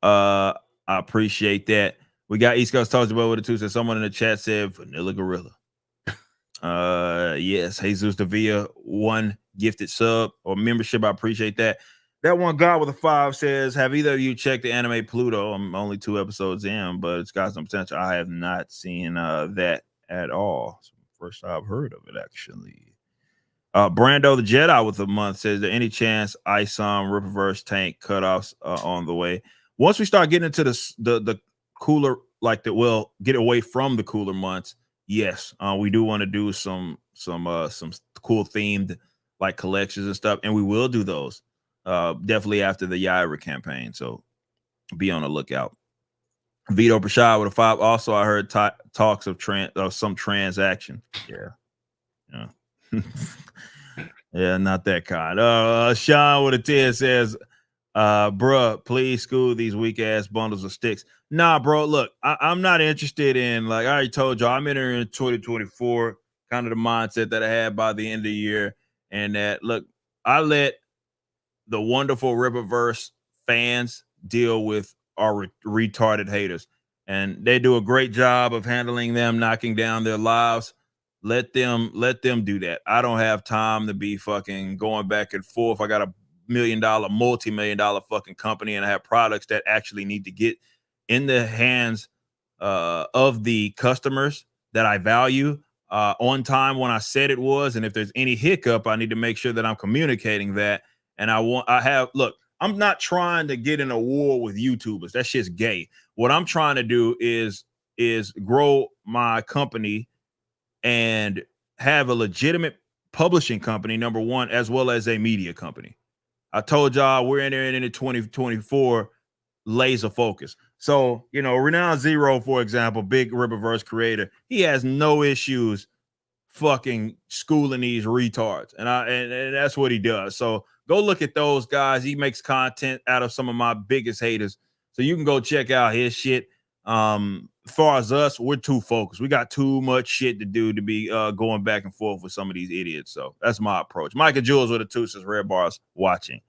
I appreciate that. We got East Coast Talks about with a 2. Said someone in the chat said Vanilla Gorilla. Yes, Jesus Davia, 1 gifted sub or membership. I appreciate that. That one guy with a 5 says, have either of you checked the anime Pluto? I'm only 2 episodes in, but it's got some potential. I have not seen that at all. First I've heard of it, actually. Brando the Jedi with a month says, there any chance ISOM Ripperverse tank cutoffs on the way? Once we start getting into the cooler, like that, we'll get away from the cooler months. Yes, we do want to do some cool themed like collections and stuff, and we will do those definitely after the Yaira campaign. So be on the lookout. Vito Prashad with a 5. Also, I heard talks of some transaction. Yeah. Yeah, not that kind. Sean with a 10 says, bruh, please school these weak ass bundles of sticks. Nah, bro, look, I'm not interested in, like I already told y'all, I'm entering 2024, kind of the mindset that I had by the end of the year. And that, look, I let the wonderful Riververse fans deal with our retarded haters. And they do a great job of handling them, knocking down their lives. Let them do that. I don't have time to be fucking going back and forth. I got a multi-million-dollar fucking company, and I have products that actually need to get in the hands of the customers that I value on time when I said it was. And if there's any hiccup, I need to make sure that I'm communicating that. And I'm not trying to get in a war with YouTubers. That shit's gay. What I'm trying to do is grow my company and have a legitimate publishing company, number one, as well as a media company. I told y'all we're entering into 2024 laser focus. So, Renown Zero, for example, big Riververse creator, he has no issues fucking schooling these retards. And that's what he does. So go look at those guys. He makes content out of some of my biggest haters. So you can go check out his shit. As far as us, we're too focused. We got too much shit to do to be going back and forth with some of these idiots. So that's my approach. Micah Jules with a 2 says Red Bars watching.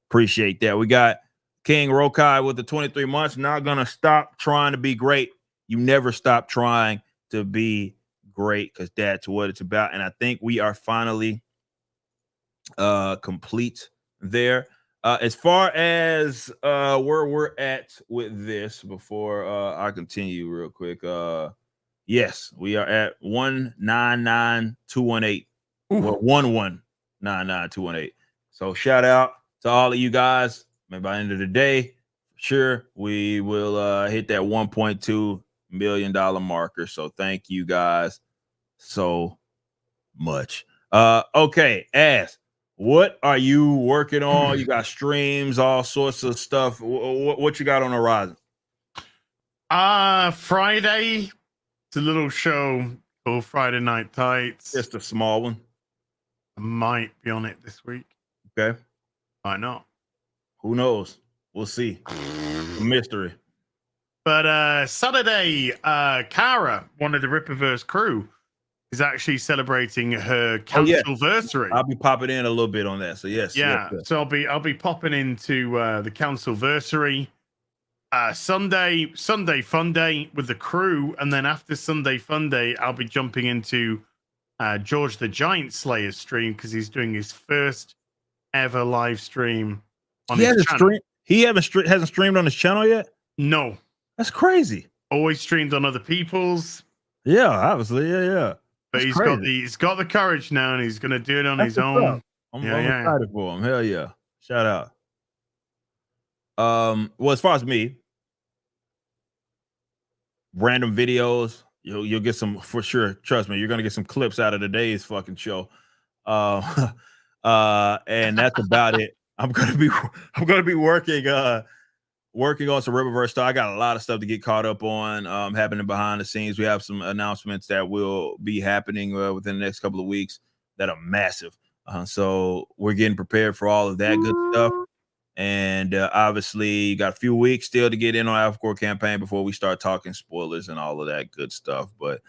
Appreciate that. We got King Rokai with the 23 months. Not gonna stop trying to be great. You never stop trying to be great, because that's what it's about. And I think we are finally complete there. As far as where we're at with this, before I continue real quick, yes, we are at 199,218. Well, 1199218. So shout out to all of you guys. Maybe by the end of the day, sure, we will hit that $1.2 million marker. So thank you guys so much. Okay, Ass, what are you working on? You got streams, all sorts of stuff. What you got on the horizon? Friday, it's a little show called Friday Night Tights. Just a small one. I might be on it this week. Okay. Why not? Who knows? We'll see. A mystery. But Saturday, Kara, one of the Ripperverse crew, is actually celebrating her councilversary. I'll be popping in a little bit on that. So yes. Yeah. Yes. So I'll be popping into the councilversary. Sunday fun day with the crew, and then after Sunday fun day, I'll be jumping into George the Giant Slayer stream, because he's doing his first ever live stream on his channel. He hasn't streamed on his channel yet? No. That's crazy. Always streamed on other people's. Yeah, obviously. Yeah. But he's got the courage now, and he's gonna do it on his own. I'm excited for him. Hell yeah. Shout out. Well, as far as me, random videos, you'll get some for sure. Trust me, you're gonna get some clips out of today's fucking show. And that's about it. I'm gonna be working working on some Riververse stuff. I got a lot of stuff to get caught up on happening behind the scenes. We have some announcements that will be happening within the next couple of weeks that are massive. So we're getting prepared for all of that good stuff. And obviously, you got a few weeks still to get in on Alpha campaign before we start talking spoilers and all of that good stuff. But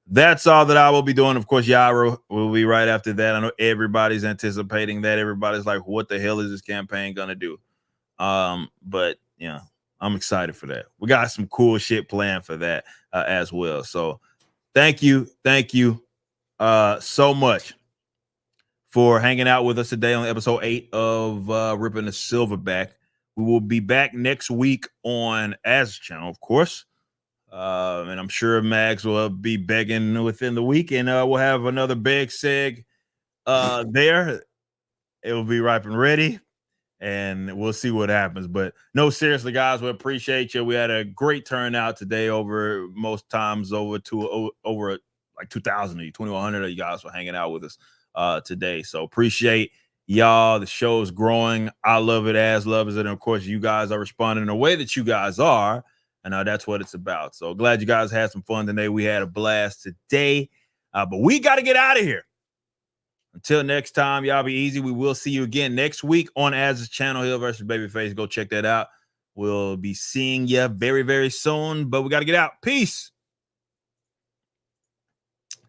that's all that I will be doing. Of course, Yara will be right after that. I know everybody's anticipating that. Everybody's like, what the hell is this campaign going to do? But yeah, I'm excited for that. We got some cool shit planned for that as well. So thank you so much for hanging out with us today on episode 8 of Ripping the Silverback. We will be back next week on As channel, of course. And I'm sure Mags will be begging within the week, and we'll have another beg seg there. It will be ripe and ready, and we'll see what happens. But no, seriously, guys, we appreciate you. We had a great turnout today. Over most times over like 2,000 of you, 2,100 of you guys for hanging out with us today. So appreciate y'all. The show is growing. I love it, as love as it. And of course, you guys are responding in the way that you guys are. And that's what it's about. So glad you guys had some fun today. We had a blast today. But we got to get out of here. Until next time, y'all be easy. We will see you again next week on Az's channel, Hill versus Babyface. Go check that out. We'll be seeing you very, very soon. But we got to get out. Peace.